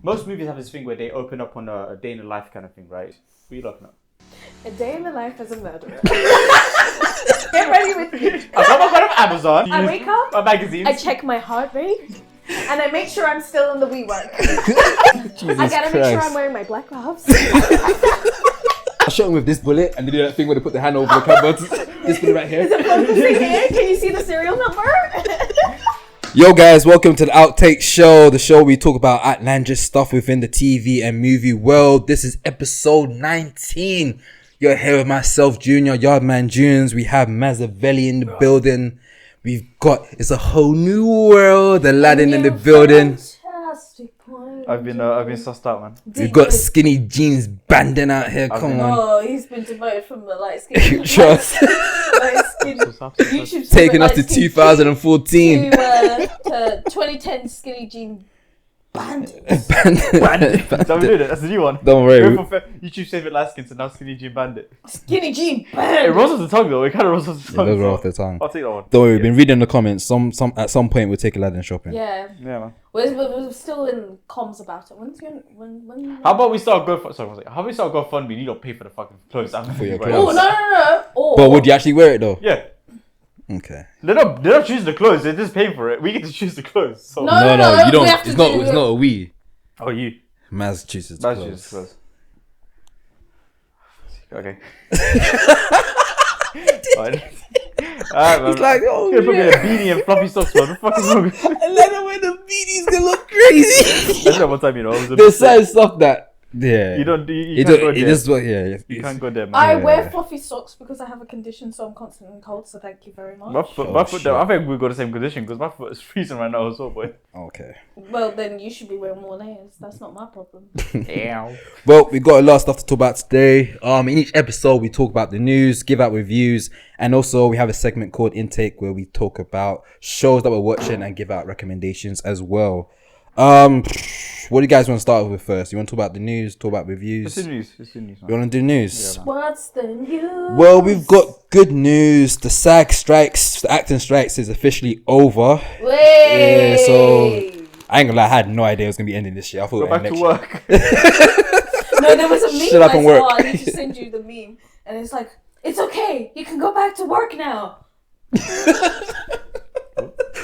Most movies have this thing where they open up on a day in the life kind of thing, right? What are you looking at? A day in the life as a murderer. Get ready with me. I got my phone on Amazon. I wake up, my magazines. I check my heart rate, and I make sure I'm still in the wee work. I gotta make sure I'm wearing my black gloves. I shot him with this bullet, and they do that thing where they put the hand over the cupboard. This bullet right here. Is it focusing here? Can you see the serial number? Yo guys, welcome to the Outtake show, the show where we talk about outlandish stuff within the TV and movie world. This is episode 19. You're here with myself, Junior, Yardman Junes. We have Mazzavelli in the building. We've got, it's a whole new world, Aladdin in the building. I've been sussed out, man. We've got Skinny Jeans banding out here, come on. Oh, he's been demoted from the light skin. Trust. YouTube's Taking us to 2014. To 2010 Skinny Jean Bandit. Bandit. That's how we do it. That's the new one. Don't worry. YouTube saved it last skin, so now Skinny Jean Bandit. Skinny Jean Bandit. It rolls off the tongue though. It kind of rolls off the tongue. It does roll off the tongue. I'll take that one. Don't worry, we've been reading the comments. Some at some point we'll take Aladdin shopping. Yeah, man. We're still in comms about it. When? How about we start GoFundMe? How about we start GoFundMe? You don't pay for the fucking clothes. For your Oh clothes. no! Or, But would you actually wear it though? Yeah. Okay. They don't choose the clothes. They just pay for it. We get to choose the clothes. So. No, You don't. we have to It's not do- a we. Oh, you. Maz chooses the Maz clothes. chooses clothes. Okay. It's like, oh, you're probably a beanie and fluffy socks, man. What the fuck is wrong with you? And let him wear the beanies. Gonna look crazy. That's not one time, you know. There's certain stuff that. Yeah. You don't. You can't go there. It just yeah. You can't go there, man. I wear fluffy socks because I have a condition, so I'm constantly cold. So thank you very much. My foot. I think we've got the same condition because my foot is freezing right now as well, boy. Okay. Well, then you should be wearing more layers. That's not my problem. Damn. Well, we got a lot of stuff to talk about today. In each episode, we talk about the news, give out reviews, and also we have a segment called Intake where we talk about shows that we're watching and give out recommendations as well. What do you guys want to start with first? You want to talk about the news, talk about reviews? It's the news, man. You want to do news? Yeah, What's the news? Well, we've got good news. The Sag Strikes, the acting strikes is officially over. Wait. Yeah, so I ain't gonna lie, I had no idea it was gonna be ending this year. I thought Go it would back end to next work. No, there was a meme Shut up I and saw. work. I need to send you the meme, and it's like, it's okay. You can go back to work now.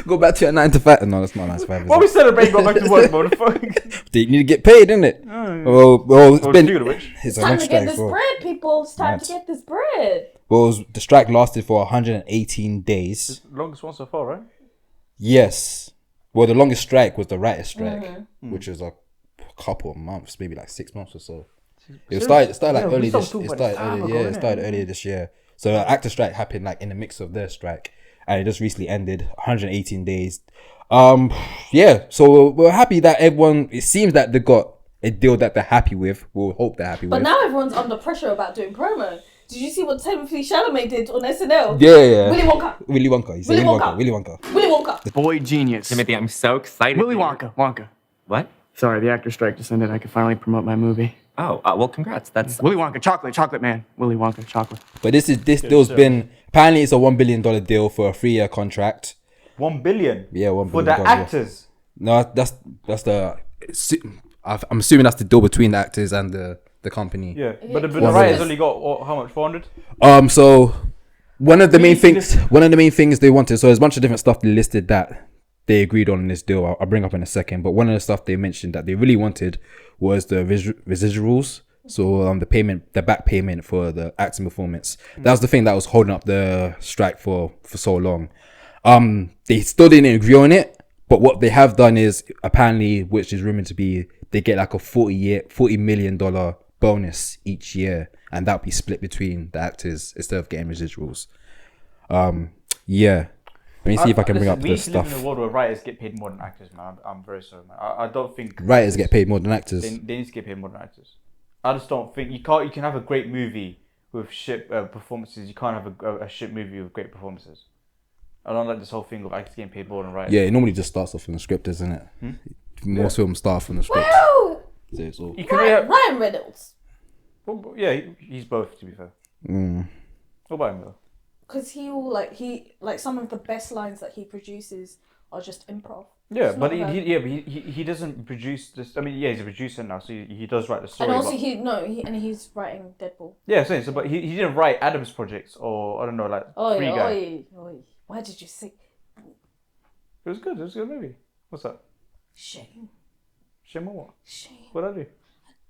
Go back to your 9 to 5. No, that's not 9 to 5. Why we celebrate go back to work, motherfucker? They need to get paid, innit it? Well, it's been. Speaking of which, It's It's a time long to get strike. this Well, bread, people. It's time to get this bread. the strike lasted for 118 days. it's the longest one so far, right? Yes. Well, the longest strike was the writer's strike, which was a couple of months, maybe like 6 months or so. It started like early this. It started earlier this year. So the actor strike happened like in the mix of their strike, and it just recently ended. 118 days. Yeah. So we're happy that everyone. It seems that they got a deal that they're happy with. We'll hope they're happy But with. now everyone's under pressure about doing promo. Did you see what Timothy Chalamet did on SNL? Yeah. Willy Wonka. Willy Wonka. He said Willy Wonka. Willy Wonka. Willy Wonka. Boy genius. Timothy, I'm so excited. Willy Wonka. What? Sorry, the actor strike just ended. I could finally promote my movie. Oh, well, congrats. That's Willy Wonka, chocolate man. Willy Wonka, chocolate. But this deal's been apparently it's a $1 billion deal for a 3-year contract. 1 billion. Yeah, $1 billion For the actors. No, that's the. I'm assuming that's the deal between the actors and the company. Yeah, but the One writers billion. only got how much? 400. So one of the main things they wanted. So there's a bunch of different stuff they listed that they agreed on in this deal. I'll bring up in a second. But one of the stuff they mentioned that they really wanted was the residuals. So the back payment for the acting performance. That was the thing that was holding up the strike for so long. They still didn't agree on it, but what they have done is apparently, which is rumored to be, they get like a $40 million bonus each year, and that'll be split between the actors instead of getting residuals. Yeah. Let me see if I can bring up we this live in stuff. a world where writers get paid more than actors, man. I'm very sorry, man. I don't think Writers get paid more than actors. They need to get paid more than actors. I just don't think you can have a great movie with shit performances. You can't have a shit movie with great performances. I don't like this whole thing of actors getting paid more than writers. Yeah, it normally just starts off from the script, isn't it? Most films start from the script. Woo! So it's all. You can really have, Ryan Reynolds. well, yeah, he's both, to be fair. What about him though? Because he some of the best lines that he produces are just improv. Yeah, It's but not about- he doesn't produce this. I mean, yeah, he's a producer now, so he does write the story. And also but, he's writing Deadpool. yeah, so but he didn't write Adam's projects or I don't know like Free Guy. Why did you say It was good. It was a good movie. What's that? shame? Shame on what? Shame. What did I do?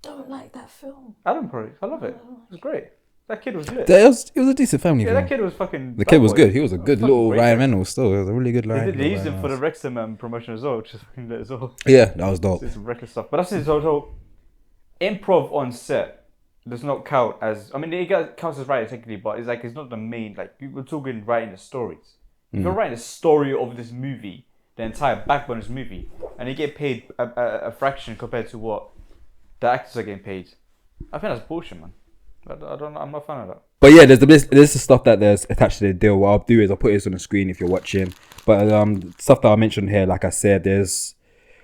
Don't like that film. Adam project. I love it. It was great. That kid was lit. It was a decent family Yeah, film. that kid was fucking. The kid was boy. good. He was a good Fucking little great Ryan guy. Reynolds. Still, it was a really good Ryan. They used Ryan him for the Reynolds. Wrexham promotion as well, which is fucking lit as well. Yeah, that was dope. Did some reckless stuff. But that's it. So improv on set does not count as. I mean, it counts as writing technically, but it's not the main. Like we're talking writing the stories. If you're writing the story of this movie, the entire backbone of this movie, and you get paid a fraction compared to what the actors are getting paid, I think that's bullshit, man. I don't. I'm not a fan of that. But yeah, there's the stuff that there's attached to the deal. What I'll do is I'll put this on the screen if you're watching. But stuff that I mentioned here, like I said, there's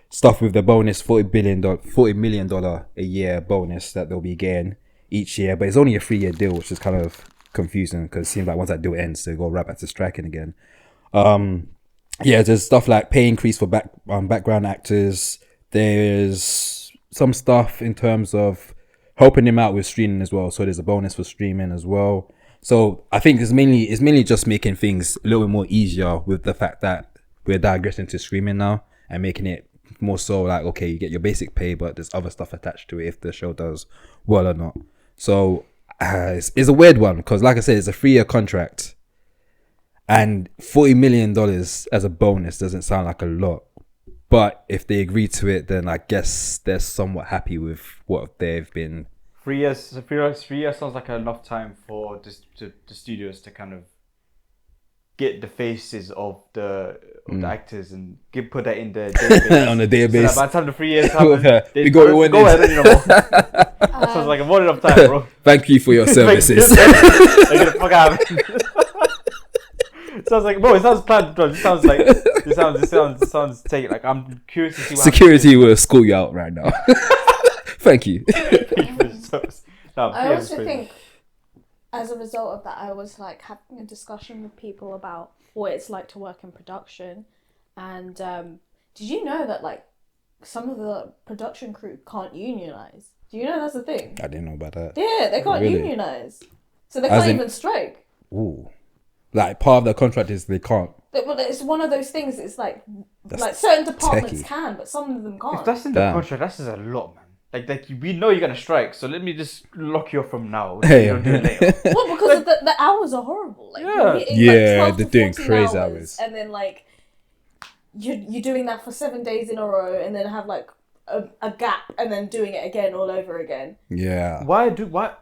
stuff with the bonus $40 million a year bonus that they'll be getting each year. But it's only a 3-year deal, which is kind of confusing because it seems like once that deal ends, they go right back to striking again. Yeah, there's stuff like pay increase for background actors. There's some stuff in terms of helping him out with streaming as well. So there's a bonus for streaming as well. So I think it's mainly just making things a little bit more easier with the fact that we're digressing to streaming now and making it more so like, okay, you get your basic pay, but there's other stuff attached to it if the show does well or not. So it's a weird one because, like I said, it's a 3-year contract. And $40 million as a bonus doesn't sound like a lot. But if they agree to it, then I guess they're somewhat happy with what they've been. 3 years. So 3 years sounds like enough time for the studios to kind of get the faces of the actors and put that in the database. On the database. So that by the time the 3 years happen, We got it go ahead and sounds like a more than enough time, bro. Thank you for your services. Like, get the fuck out of it. Sounds like, bro, it sounds planned. It sounds like this sounds taken. Like I'm curious to see what Security will school you out right now. Thank you. I also think, as a result of that, I was like having a discussion with people about what it's like to work in production, and did you know that like some of the production crew can't unionize? Do you know that's a thing? I didn't know about that. Yeah, they can't Really? unionize, so they can't even strike. Ooh. Like part of the contract is they can't. Well, it's one of those things. It's like That's certain departments techie. can, but some of them can't. If that's in the Damn. contract, that says a lot, man. Like we know you're gonna strike, so let me just lock you off from now. Hey. You don't do it later. Well, because of the hours are horrible. Like, Yeah. you're hitting, Yeah, 12 they're to doing 14 crazy hours. and then like you're doing that for 7 days in a row, and then have like a gap, and then doing it again all over again. Yeah. Why?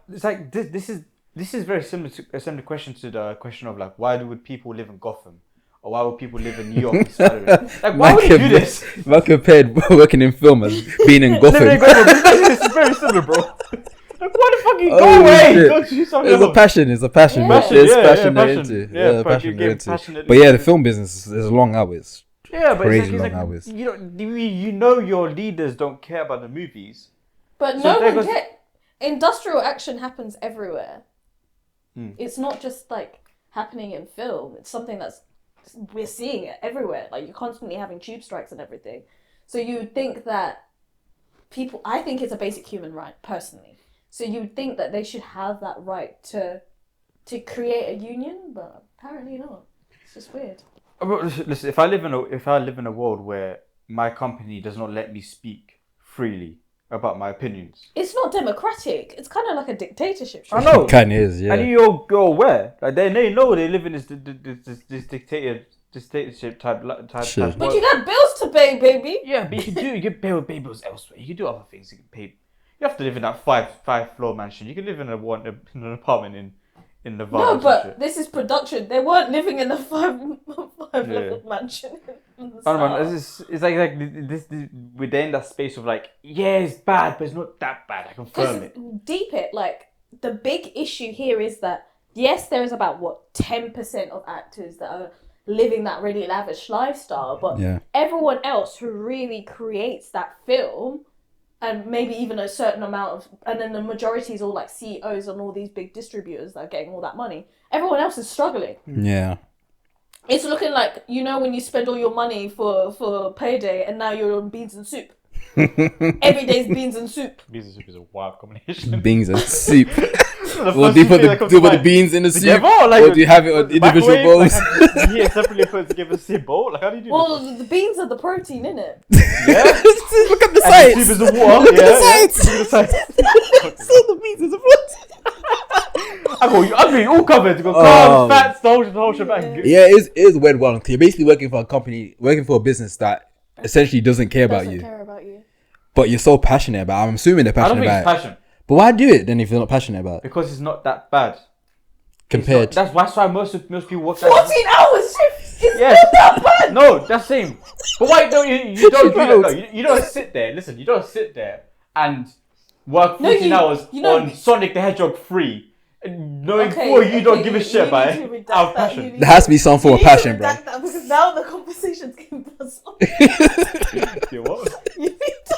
It's like this is very similar to a similar question to the question of like why would people live in Gotham or why would people live in New York and Saturday? Like why would you do this? Man compared working in film as being in Gotham. This is very similar, bro. Like why the fuck you Oh, go away? shit. Go do something It's a else. passion. It's a passion. Yeah. man. Passion, It's yeah, passion they're passion. into. Yeah, Yeah, but passion you they're get into. passionate But yeah, the into- film business is long hours. Yeah, but Crazy it's long like hours. you know your leaders don't care about the movies. But So no there one goes- cares. Industrial action happens everywhere. It's not just like happening in film. It's something we're seeing it everywhere. Like you're constantly having tube strikes and everything. So you would think that I think it's a basic human right, personally. So you would think that they should have that right to create a union, but apparently not. It's just weird. Listen, if I live in a world where my company does not let me speak freely about my opinions, It's not democratic. It's kind of like a dictatorship. I know. Kind of is, yeah. And you're aware, like they know they live in this dictatorship type Sure. But you got bills to pay, baby. yeah, but you can pay with bills elsewhere. You can do other things. You can pay. You have to live in that five floor mansion. You can live in an apartment in Nevada. No, or some but shit. this is production. They weren't living in a five level mansion. In the I don't know. start. It's like this. We're in that space of like, yeah, it's bad, but it's not that bad. I confirm it. Deep it, like the big issue here is that yes, there is about 10% of actors that are living that really lavish lifestyle, but Yeah. everyone else who really creates that film, and maybe even a certain amount of, and then the majority is all like CEOs and all these big distributors that are getting all that money. Everyone else is struggling. Yeah. It's looking like, you know, when you spend all your money for payday and now you're on beans and soup. Every day's beans and soup. Beans and soup is a wild combination. Beans and soup. The Or first do you put thing that comes the to mind. beans in the soup? Together, or like Or do you have it on individual microwave? bowls? Like, yeah, separately put together in the same bowl. Like, how do you do Well, this? the beans are the protein, innit? Yeah. Look at the And sides. the soup is the water. Look at Yeah, the yeah. sides. Look at the sides. See the beans is a I'm being all covered. You got Oh. carbs, fats, the whole shebang. Yeah, it is a weird one. You're basically working for a company, working for a business that essentially doesn't care about Doesn't you, care about you. but you're so passionate about it. I'm assuming they're I don't passionate think it's about it. passion But why do it then if you're not passionate about it? because it's not that bad. Compared. That's why most people work. 14 hours shift! It's Yes. not that bad! No, that's same. But why don't you don't do that? No, you don't sit there. Listen, you don't sit there and work 14 hours you know- on Sonic the Hedgehog 3, knowing Okay, full you don't okay, give a you shit about need it to redact out of that, passion. you need There has to be some form You of need to passion, bro. redact that because now the conversation's getting bizarre. Yeah, what? You need to-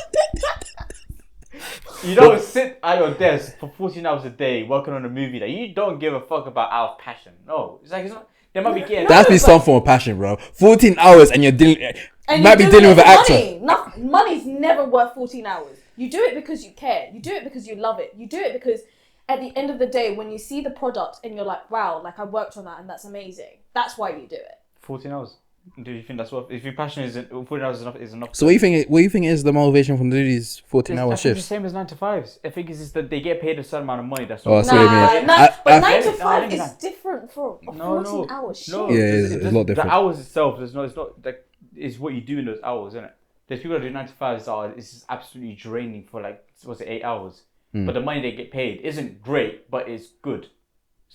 You don't sit at your desk for 14 hours a day working on a movie that you don't give a fuck about out of passion. No, it's like it's not. They might be getting. There has to be some form of passion, bro. 14 hours and you're dealing. And You might be you're dealing doing with it an for actor. money. Money's never worth 14 hours. You do it because you care. You do it because you love it. You do it because at the end of the day, when you see the product and you're like, wow, like I worked on that and that's amazing. That's why you do it. 14 hours. Do you think that's what? If your passion isn't 14 hours is enough? So what do you think? What do you think is the motivation from doing these 14-hour I think it's the shifts? same as 9 to 5s. I think it's just that they get paid a certain amount of money. That's Oh, I all. see what you mean. But 9 to No, 5 no, is no. different from a No, 14 hour shift. No, Yeah, it's a lot different. The hours itself, it's not like it's what you do in those hours, isn't it? There's people that do 9 to 5s are it's just absolutely draining for like what's it 8 hours. But the money they get paid isn't great, but it's good,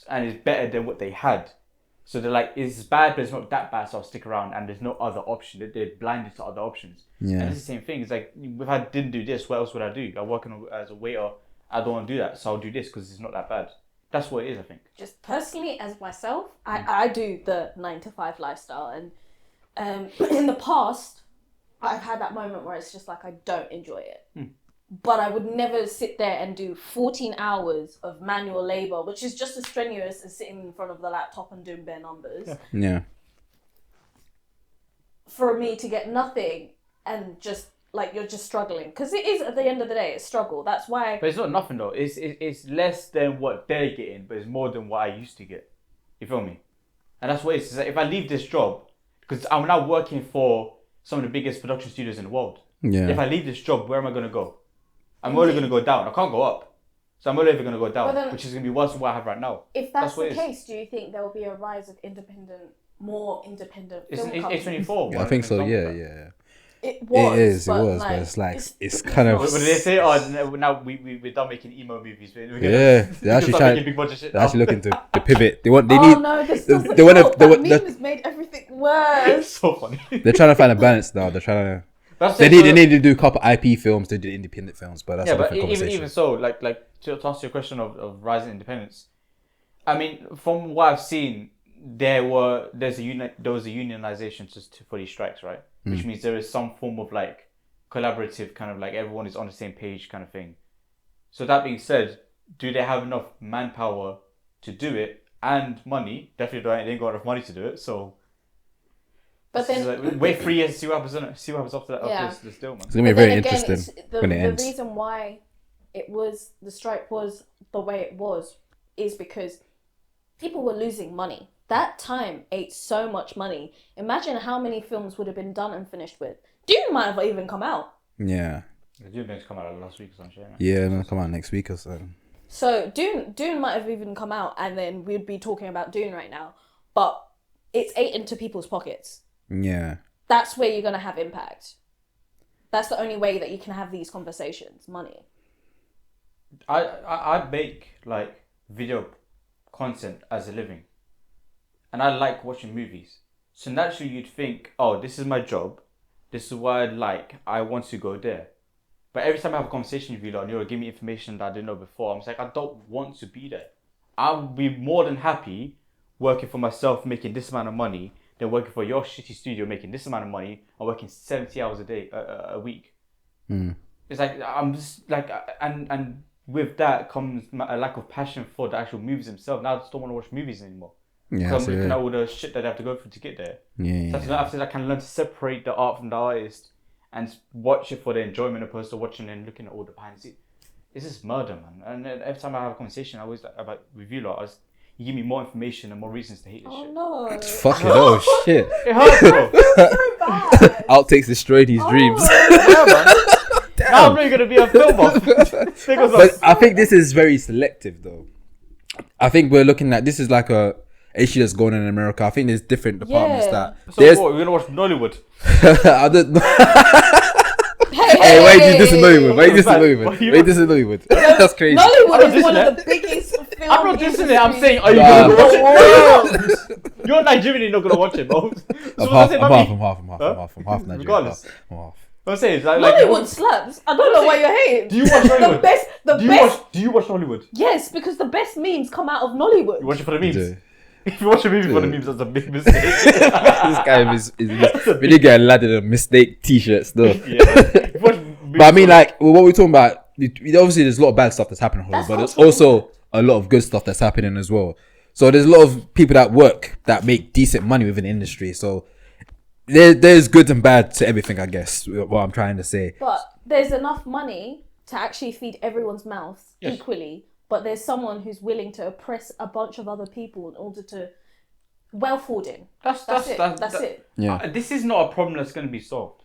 and it's better than what they had. So they're like, it's bad, but it's not that bad, so I'll stick around. And there's no other option. They're blinded to other options. Yeah. And it's the same thing. It's like, if I didn't do this, what else would I do? I'm working as a waiter. I don't want to do that, so I'll do this because it's not that bad. That's what it is, I think. Just personally, as myself, I do the 9 to 5 lifestyle. And in the past, I've had that moment where it's just like, I don't enjoy it. But I would never sit there and do 14 hours of manual labor, which is just as strenuous as sitting in front of the laptop and doing bare numbers. Yeah. For me to get nothing and just like you're just struggling. Because it is, at the end of the day, it's struggle. That's why. But it's not nothing though. It's less than what they're getting, but it's more than what I used to get. You feel me? And that's what it is. It's like if I leave this job, because I'm now working for some of the biggest production studios in the world. Yeah. If I leave this job, where am I going to go? I'm only going to go down. I can't go up. So I'm only ever going to go down, then- which is going to be worse than what I have right now. If that's what the it is. case, do you think there will be a rise of more independent It's film companies? A24. I think so. Yeah. It was. It is. but But it's like it's kind of. What did they say? Oh, now we're done making emo movies. We're gonna, Yeah, they're we actually can start trying. making big budget shit They're now. actually looking to pivot. They Oh need. no, this they doesn't wanna- help. they That want- meme has made everything worse. It's so funny. They're trying to find a balance now. They're trying to. That's They it, need. so- They need to do a couple IP films to do independent films, but that's yeah, a but different conversation. even so, like to answer your question of rising independence, I mean, from what I've seen, there was a unionization for these strikes, right? Which means there is some form of like collaborative kind of like everyone is on the same page kind of thing. So that being said, do they have enough manpower to do it and money? Definitely they ain't got enough money to do it. So. But This is then, like, wait 3 years, see what happens, innit? See what happens after that. Yeah. After this deal, man. It's gonna be but very then again, interesting it's when it the ends. reason why the strike was the way it was is because people were losing money. That time ate so much money. Imagine how many films would have been done and finished with. Dune might have even come out. Yeah. The Dune game's come out last week or something. Yeah, it'll come out next week or so. So Dune might have even come out, and then we'd be talking about Dune right now. But it's ate into people's pockets. Yeah. That's where you're gonna have impact. That's the only way that you can have these conversations. Money. I make like video content as a living, and I like watching movies. So naturally, you'd think, oh, this is my job. This is what I like. I want to go there. But every time I have a conversation with you, like, you'll give me information that I didn't know before. I'm just like, I don't want to be there. I'll be more than happy working for myself, making this amount of money, than working for your shitty studio, making this amount of money, and working 70 hours a day, a week. It's like, I'm just like, and with that comes a lack of passion for the actual movies themselves. Now I just don't want to watch movies anymore. Yeah, Because so, I'm looking yeah. at all the shit that they have to go through to get there. Yeah, That's after I can learn to separate the art from the artist and watch it for the enjoyment opposed to watching and looking at all the behind the scenes. This is murder, man. And every time I have a conversation, I always about with you lot, you give me more information and more reasons to hate this shit. Oh no. Fuck it. Oh shit. It hurts, bro. So bad. Outtakes destroyed his dreams. Yeah, man. Now I'm not gonna be a film buff. But I think this is very selective, though. I think we're looking at this is like a issue that's going on in America. I think there's different departments Yeah. that So there's. what, we're gonna watch Nollywood. I don't know. Hey, why did you disagree with? Why did you disagree with? Why did you disagree with? That's crazy. Nollywood I'm is one not of the biggest film I'm not dissing it. I'm industries. saying, are you Nah. gonna go watch it? You're Nigerian, you're not gonna watch it, bro. So I'm what's half. it I'm about half. me? I'm half. I'm half. Huh? I'm half. I'm half Nigerian. Regardless. I'm half. I'm saying, Nollywood slaps. I don't know why you're hating. Do you watch Nollywood? The Do you watch Nollywood? Yes, because the best memes come out of Nollywood. You watch it for the memes. Dude. If you watch a movie for the Dude. memes, that's a big mistake. This guy is really get Aladdin a mistake t-shirts though. Yeah. If you watch But I mean, like, what we're talking about, obviously there's a lot of bad stuff that's happening in Hollywood, That's but what there's I'm also a lot of good stuff that's happening as well. So there's a lot of people that work that make decent money within the industry. So there's good and bad to everything, I guess, what I'm trying to say. But there's enough money to actually feed everyone's mouth Yes. equally. But there's someone who's willing to oppress a bunch of other people in order to wealth hoarding. That's it. Yeah. This is not a problem that's going to be solved.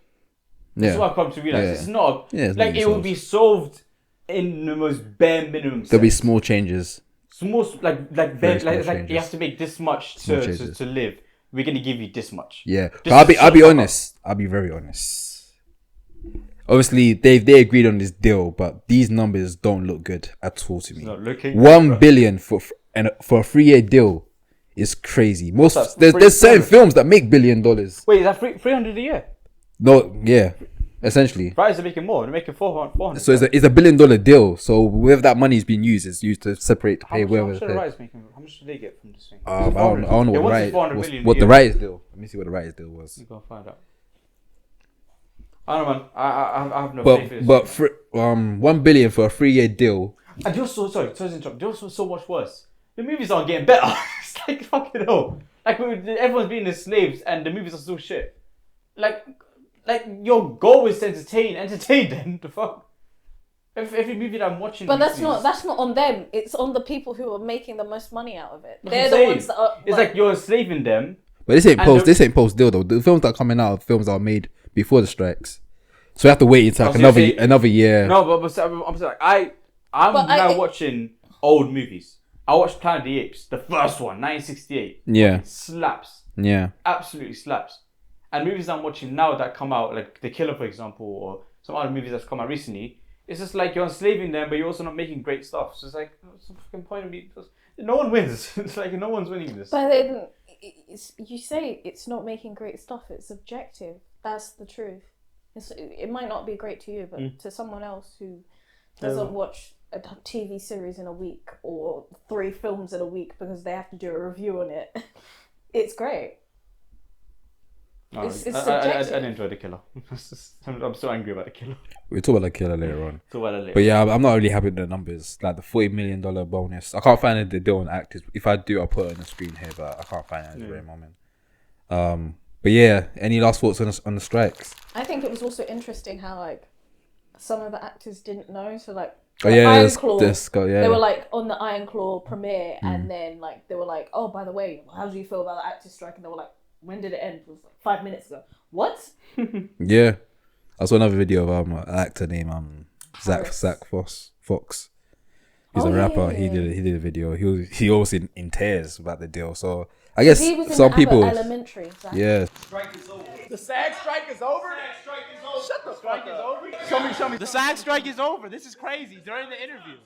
This is Yeah. what I've come to realize. Yeah. It's not Yeah, it's like not it will be solved in the most bare minimum. There'll be sense. small changes. small, like Very small like you changes. have to make this much Small to changes. live. We're gonna give you this much. Yeah. Just But I'll be shut the fuck honest. I'll be very honest. Obviously, they agreed on this deal, but these numbers don't look good at all to me. It's not looking. 1 billion for a 3-year deal is crazy. Most What's that? there's certain 300? films that make $1 billion. Wait, is that 300 a year? No, yeah, essentially. Writers are making more. They're making 400. So it's a $1 billion deal. So wherever that money is being used, it's used to separate to how pay much, wherever. how much are the writers making? How much do they get from this thing? I don't know Yeah, what what's the this 400 writers million what the deal? writers deal. Let me see what the writers deal was. You gotta find out. I don't know, man. I have no faith in this. But for 1 billion for a 3-year deal. And you're sorry to interrupt. You're so much worse. The movies aren't getting better. It's like fucking hell. Like everyone's being the slaves, and the movies are still shit. Like your goal is to entertain. Then the fuck. Every movie that I'm watching. But that's recently not on them. It's on the people who are making the most money out of it. That's They're what the I'm saying. ones that are. It's like you're enslaving them. But this ain't And post. the- This ain't post deal though. The films that are coming out are films that are made before the strikes. So we have to wait until like I was gonna say- another year. No, but I'm saying like I'm But now watching old movies. I watched Planet of the Apes, the first one, 1968. Yeah, Slaps, yeah. absolutely slaps. And movies I'm watching now that come out, like The Killer, for example, or some other movies that's come out recently, it's just like you're enslaving them, but you're also not making great stuff. So it's like, what's the fucking point of me? No one wins. It's like no one's winning this. But then you say it's not making great stuff. It's subjective. That's the truth. It might not be great to you, but to someone else who doesn't watch a TV series in a week or 3 films in a week because they have to do a review on it, it's great. No, It's I subjective. didn't enjoy The Killer. I'm so angry about The Killer. We'll talk about the killer later on. So what I But yeah, I'm not really happy with the numbers. Like the $40 million bonus. I can't find the deal on actors. If I do, I'll put it on the screen here, but I can't find it at the very moment. But yeah, any last thoughts on the strikes? I think it was also interesting how like some of the actors didn't know. So like Oh yeah, Iron there's Claw, yeah. they were like on the Iron Claw premiere, and then like they were like, "Oh, by the way, how do you feel about the actors strike?" And they were like, "When did it end?" It was like 5 minutes ago. What? Yeah, I saw another video of an actor named Harris. Zach Fox. He's Oh, a yeah, rapper. yeah, He yeah. did a video. He was in tears about the deal. So I guess He was in some the people. Elementary. Zach. Yeah, The Sag Strike is over? Shut the fuck up. Show me. The Sag Strike is over. This is crazy. During the interview.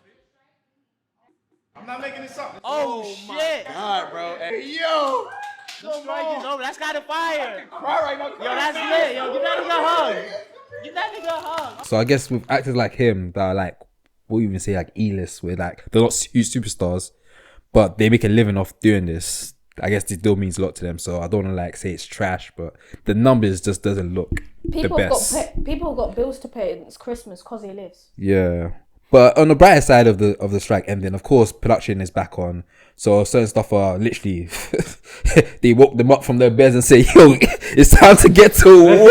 I'm not making this up. Oh, shit. God, bro. Hey, yo. The strike is over. That's got to fire. Cry right now. Yo, that's lit. Yo, give that nigga a hug. Give that nigga a hug. so I guess with actors like him that are like, we'll even say like E-list, where like they're not huge superstars, but they make a living off doing this. I guess this deal means a lot to them. So I don't want to like say it's trash, but the numbers just doesn't look the People best. got bills to pay. And it's Christmas because he lives. Yeah, But on the brighter side of the strike ending, of course, production is back on. So certain stuff are literally they woke them up from their beds and say, "Yo, it's time to get to work.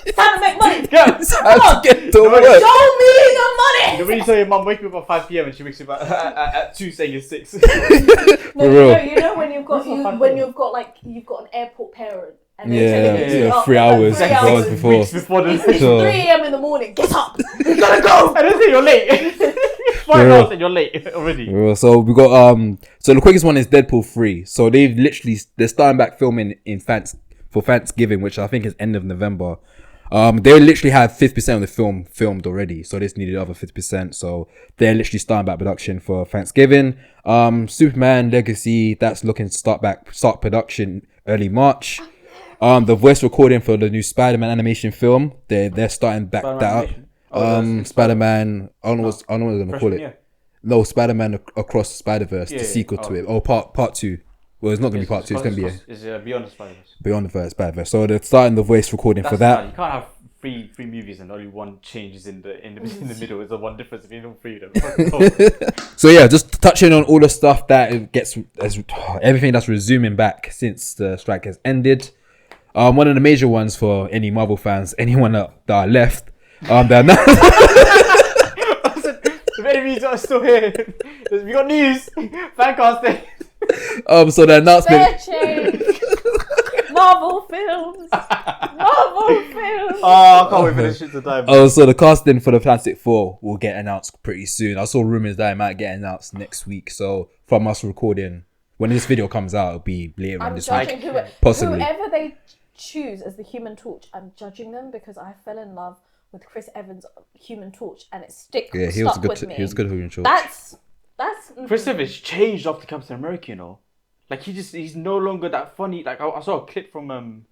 It's time to make money. It's time to get to work." Show me the money. When you tell your mum wake me up at 5 p.m. and she wakes you up at 2 saying it's 6. No, For real. you know when you've got you've got an airport parent. And Yeah, they're telling you to 3 hours, 3 hours hours before. Weeks before the It's So- 3 a.m. in the morning. Get up. You gotta go. I don't think you're late. 5 real. hours and you're late already. So we got so the quickest one is Deadpool 3. So they're starting back filming for Thanksgiving, which I think is end of November. They literally have 50% of the film filmed already, so they just needed the other 50%. So they're literally starting back production for Thanksgiving. Superman Legacy, that's looking to start production early March. The voice recording for the new Spider-Man animation film, they're starting back that up. Spider-Man, I don't know what I'm gonna call it. Yeah. No, Spider-Man Across the Spider-Verse, the Yeah, sequel to oh. it. Or part 2. Well, it's not gonna be part 2. It's gonna be It's Beyond the Spider-Verse. Beyond the Spider-Verse. So they're starting the voice recording for That's that. bad. You can't have three movies and only one changes in the middle. It's the one difference if you don't free them. So yeah, just touching on all the stuff that everything that's resuming back since the strike has ended. One of the major ones for any Marvel fans, anyone that are left, they're not. If any of you are still here, we got news. Fancasting. So the announcement. Fair change. Marvel films. Marvel films. Oh, I can't wait for this shit to die. Oh, so the casting for the Fantastic Four will get announced pretty soon. I saw rumors that it might get announced next week. So from us recording, when this video comes out, it'll be later on I'm this judging week. whoever they choose as the Human Torch. I'm judging them because I fell in love with Chris Evans' Human Torch, and it stuck with me. He was good. Human Torch. That's Chris Evans changed after Captain America, you know. Like he's no longer that funny. Like I saw a clip from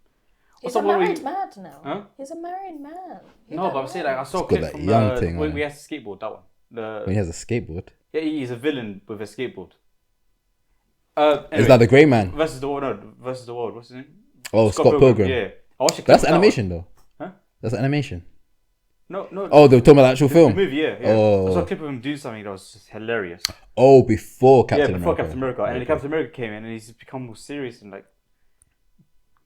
He's a married man now. Huh? He's a married man. No, but I'm saying like I saw a It's got clip that from young thing when on we it. had to skateboard that one. When he has a skateboard. Yeah, he's a villain with a skateboard. Is Anyway, that the Grey Man? versus the world? No, versus the world. What's his name? Oh, Scott Pilgrim. Yeah, I watched a clip That's of that animation one. though. Huh? That's animation. No. Oh, they're talking about the actual The film. movie, yeah. Oh. I saw a clip of him do something that was just hilarious. Oh, before Captain Before America. Captain America. And then Okay. Captain America came in and he's become more serious and like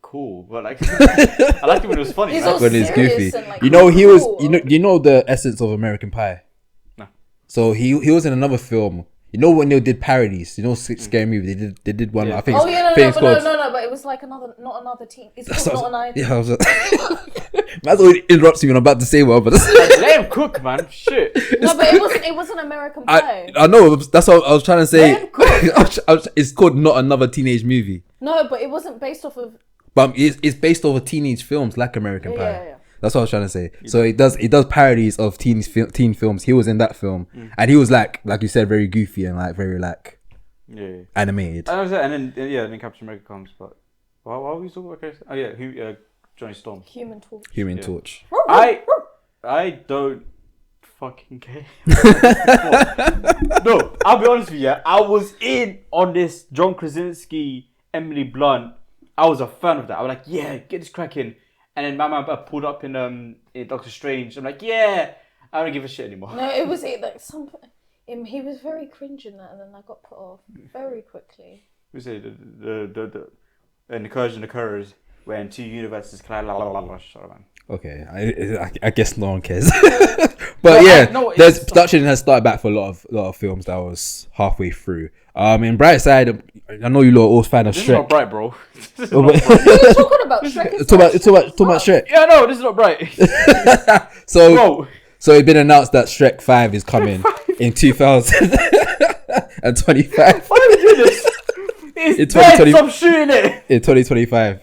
cool. But like I liked it when it was funny. He's man. all When it's serious goofy. and, like, You know, he was. cool. You know the essence of American Pie. No. So he was in another film. You know when they did parodies. You know, scary movie. They did one. Yeah. I think. Oh yeah, think it's no, called- but it was like not another team. It's That's called what not I an was- Yeah, I was. That's what interrupts me when I'm about to say one, but Let him cook, man. Shit. No, but it wasn't American Pie. I know that's what I was trying to say. Let him cook. It's called Not Another Teenage Movie, No, but it wasn't based off of. but it's based over teenage films like American Pie. Yeah. That's what I was trying to say. So it does parodies of teen films. He was in that film, and he was like you said, very goofy and like very like Yeah. animated. And then Captain America comes, but why are we talking about Chris? Oh yeah, Johnny Storm. Human Torch. Human Yeah. Torch. I don't fucking care. No, I'll be honest with you. I was in on this John Krasinski, Emily Blunt. I was a fan of that. I was like, yeah, get this cracking. And then my man pulled up in Doctor Strange. I'm like, yeah, I don't give a shit anymore. No, it was like he was very cringe in that, and then I got put off very quickly. We say the incursion occurs when two universes collide. Shut up, man. Okay, I guess no one cares. But yeah, there's production has started back for a lot of films that was halfway through. In bright side, I know you lot are all fan of This is not Shrek. bright, bro. This is Oh, not but- bright. What are you talking about? Shrek is Talk about Shrek. Yeah, no, this is not bright. So Bro. so it's been announced that Shrek 5 is coming in 2025. Why are we doing this? It's In dead, 2020 stop shooting it. In 2025.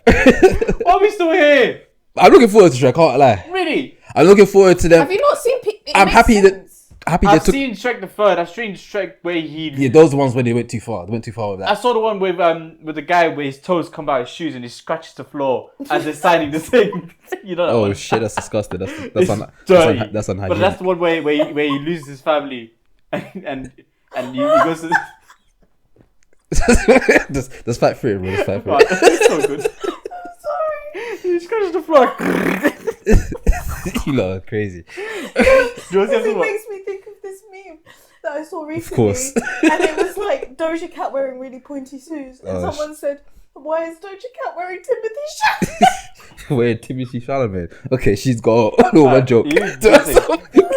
Why are we still here? I'm looking forward to Shrek, can't lie. Really? I'm looking forward to them. Have you not seen? I'm happy that they I've took. seen Shrek the Third. I've seen Shrek where he... Yeah, those are the ones when they went too far. They went too far with I that. saw the one with the guy where his toes come out his shoes and he scratches the floor as they're signing the thing. You know that Oh one? shit, that's disgusting. That's It's dirty. that's But unhygienic. that's the one where he loses his family and he goes to... That's fight through it, bro. That's fight through Right, it's so good. Sorry. He scratches the floor. it. You lot are crazy. Do you want to see It what? makes me think of this this meme that I saw recently, course. and it was like Doja Cat wearing really pointy shoes, and someone said, "Why is Doja Cat wearing Timothy Chalamet?" Wait, Timothy Chalamet. Okay, she's got all my joke. I was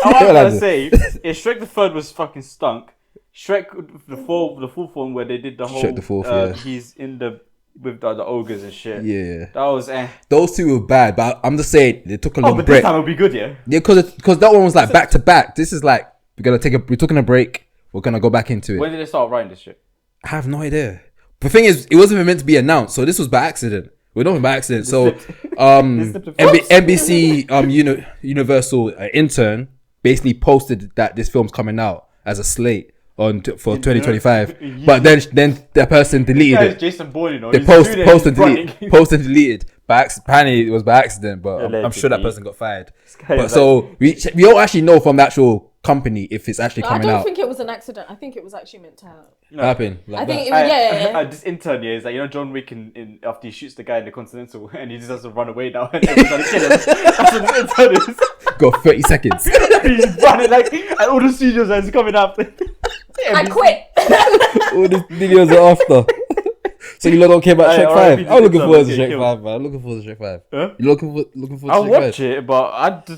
gonna say, if Shrek the Third was fucking stunk, Shrek the fourth one where they did the whole Shrek the fourth, yeah. he's in the with the ogres and shit. Yeah, that was Those two were bad, but I'm just saying they took a long but break. this time it'll be good, yeah. Yeah, because that one was like back to back. This is like we're taking a break. We're gonna go back into it. When did they start writing this shit? I have no idea. The thing is, it wasn't even meant to be announced, so this was by accident. We're not by accident. So, NBC Universal intern basically posted that this film's coming out as a slate for 2025. But then the person deleted it. Jason Bourne, you know. They post and deleted. Apparently it was by accident, but I'm sure that person got fired. But so we don't actually know from the actual company if it's actually coming out. I don't think it was an accident. I think it was actually meant to happen. Happen. I think it was, yeah. This intern is like, you know, John Wick in after he shoots the guy in the Continental and he just has to run away now and everyone's trying to kill him. That's what this intern is. Got 30 seconds. He's running like, and all the studios are coming up. I quit. All the videos are after. So you lot don't care about Shrek 5? I'm looking forward to Shrek 5, man. I'm looking forward to Shrek 5. Huh? You looking forward to Shrek 5? I'll watch it, but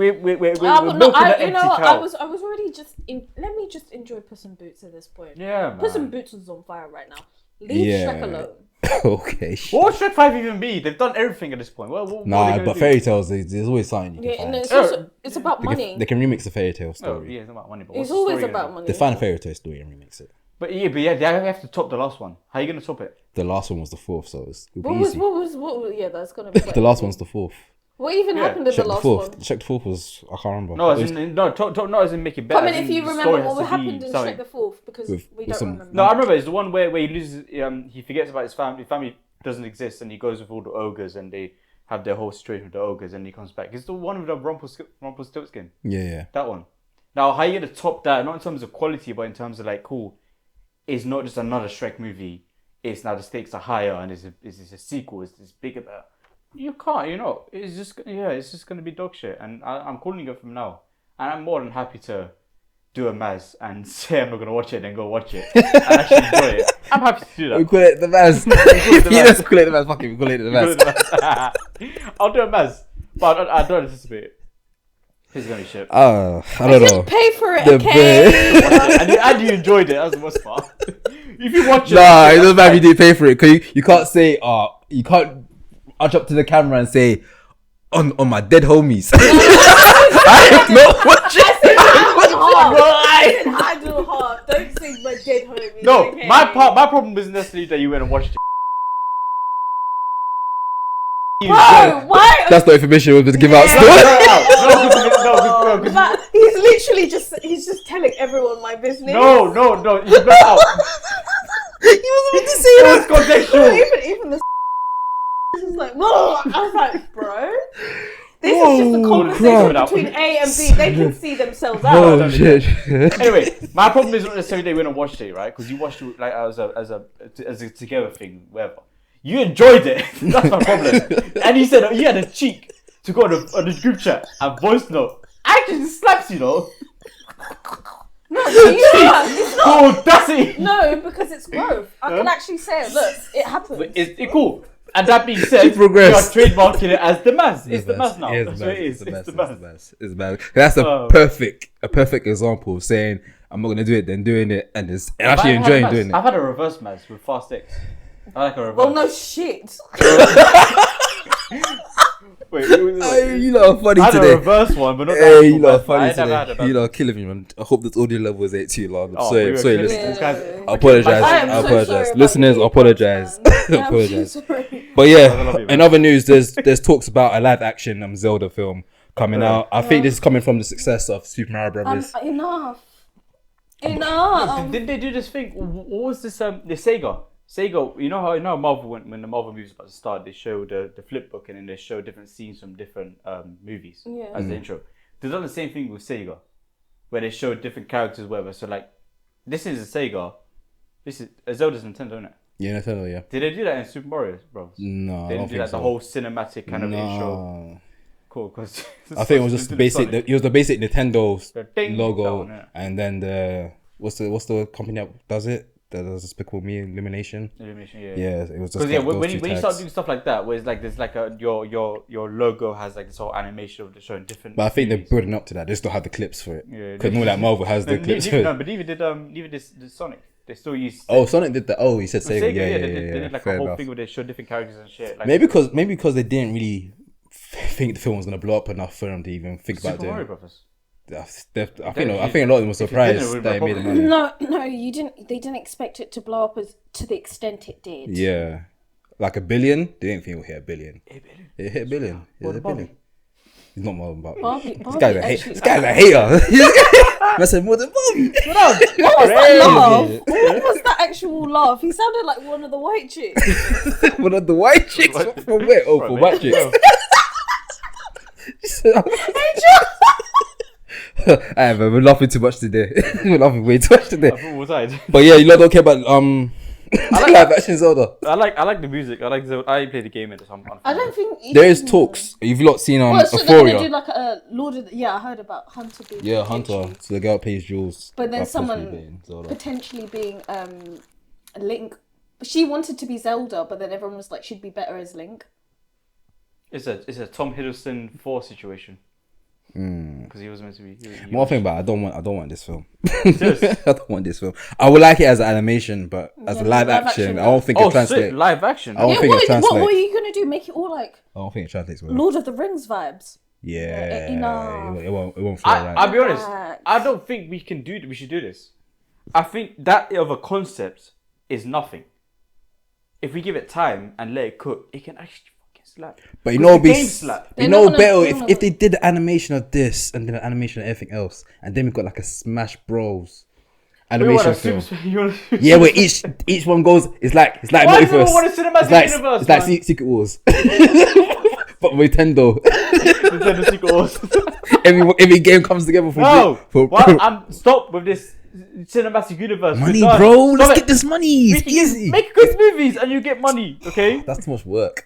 we're milking an empty cow. I was already just let me just enjoy Puss in Boots at this point. Yeah, man. Puss in Boots is on fire right now. Leave Shrek alone. Okay. What would Shrek 5 even be? They've done everything at this point. What but fairy tales, there's always something you can find. It's about money. They can remix a fairy tale story. Oh, yeah, it's about money. But it's always about money. They find a fairy tale story and remix it. But yeah, they have to top the last one. How are you going to top it? The last one was the fourth, so it'll be easy. Yeah, that's going to be the last one's the fourth. What even happened in the last one? Shrek the fourth was, I can't remember. No, not as in make it better. I mean, if you remember what happened in Shrek the Fourth, because we don't remember. No, I remember. It's the one where he loses, he forgets about his family. His family doesn't exist, and he goes with all the ogres, and they have their whole situation with the ogres, and he comes back. It's the one with the Rumpelstiltskin. Yeah. That one. Now, how are you going to top that? Not in terms of quality, but in terms of like, cool, it's not just another Shrek movie. It's now the stakes are higher, and it's a sequel. It's bigger. You can't, it's just going to be dog shit. And I'm calling it from now. And I'm more than happy to do a Maz and say I'm not going to watch it and then go watch it and actually enjoy it. I'm happy to do that. We call it the Maz. Let's call it the Maz. Fuck it, we call it the Maz. I'll do a Maz, but I don't anticipate it. It's going to be shit. I don't know. Pay for it, okay? and you enjoyed it. That's the worst part. If you watch it... Nah, it doesn't matter if you didn't pay for it. Because you can't say, you can't arch up to the camera and say, on my dead homies. I have not watched it. I do half. Don't say my dead homies. No, okay? my problem isn't necessarily that you went and watched it. Why? That's not information we're going to give out still. No, he's literally just telling everyone my business. No, you got out. He wasn't meant to say that. Contextual. Even the is like, whoa. I was like, bro, this is just a conversation between A and B. They can see themselves out. Oh shit. Anyway, my problem is not necessarily they went and watched it, right? Because you watched it like as a together thing, whatever. You enjoyed it. That's my problem. And he said he had a cheek to go on the group chat and voice note. Actually, slaps, No, it's not. Audacity. No, because it's growth. I can actually say it. Look, it happens. It's cool. And that being said, you are trademarking it as the Maz. It's the Maz now. That's what it is. It's the Maz. It's the Maz. That's a perfect example of saying I'm not gonna do it, then doing it, and actually enjoying doing it. I've had a reverse Maz with Fast X. I like a reverse. Well, no shit. Wait, you lot are funny today. I had a reverse one, but not that. Hey, you lot are funny today. You lot are killing me, man. I hope this audio level is 8 too long. I'm sorry, listeners. I apologize. Listeners, I apologize. But yeah, in other news, there's talks about a live action Zelda film coming out. I think this is coming from the success of Super Mario Brothers. Enough. Did they do this thing? What was this? The Sega, you know how Marvel when the Marvel movies about to start, they show the flip book and then they show different scenes from different movies as the intro. They've done the same thing with Sega, where they show different characters, whatever. So like, this is a Sega, this is Zelda's Nintendo, isn't it? Yeah, Nintendo. Yeah. Did they do that in Super Mario Bros? No, they didn't do like the whole cinematic kind of intro. cool because I think it was just the basic. It was the basic Nintendo The ding logo, down, yeah. and then what's the company that does it? That does Despicable Me Illumination. Illumination, yeah. Yeah, it was just Because yeah, like when those you two start tags. doing stuff like that, where it's like there's like your logo has like this whole animation of the showing different. But I think they're movies. building up to that. They still have the clips for it. Yeah, Because normally like Marvel has the No, clips for even, no, it. but even did Sonic. They still use. Oh, Sonic did that. Oh, he said Sega. Sega, Yeah, they did like fair a whole enough. thing where they show different characters and shit. Like Maybe because they didn't really think the film was gonna blow up enough for them to even think about Super Mario doing. Brothers. I think a lot of them were If it didn't, surprised it would've that it been made the a money. No, you didn't. They didn't expect it to blow up as to the extent it did. Yeah, like $1 billion. They didn't think it would hit $1 billion. It hit $1 billion. It hit $1 billion. He's not more than Bobby. Barbie This guy's a actually- This guy's a hater. I said more than Bobby. What was that laugh? What was that actual laugh? He sounded like one of the white chicks. One of the white chicks from where? Oh, for white chicks. Alright, man, we're laughing too much today. We're laughing way too much today. But yeah, you lot don't care about live action Zelda. I like the music. I like Zelda. I play the game in this. I don't think There is talks. You've not seen Well, so they're gonna do Euphoria. like a Lord of the... Yeah, I heard about Hunter being Yeah, Hunter. So the girl plays Jules. But then possibly someone playing Zelda. potentially being Link. She wanted to be Zelda, but then everyone was like, she'd be better as Link. It's a Tom Hiddleston 4 situation. Because he was meant to be. One thing about it, I don't want this film. Seriously? I don't want this film. I would like it as an animation, but as a live action, I don't think it Oh, translates. shit, live action. I don't think it What translates. are you gonna do? Make it all like I don't think it translates well. Lord of the Rings vibes? Yeah, enough. it won't feel right. I'll be honest. Relax. I don't think we should do this. I think that of a concept is nothing. If we give it time and let it cook, it can actually fucking slap. But you 'Cause know, the game slap. They're better not gonna- if they did the animation of this and then the animation of everything else, and then we got like a Smash Bros animation film. Yeah, where each one goes. It's like Why do multiverse. we want a cinematic universe? It's like man? Secret Wars, but Nintendo. Nintendo Secret Wars. every game comes together for No, for stop with this cinematic universe. money, We're done. bro. Stop Let's it. get this money. It's easy. Make good movies and you get money, okay? That's too much work.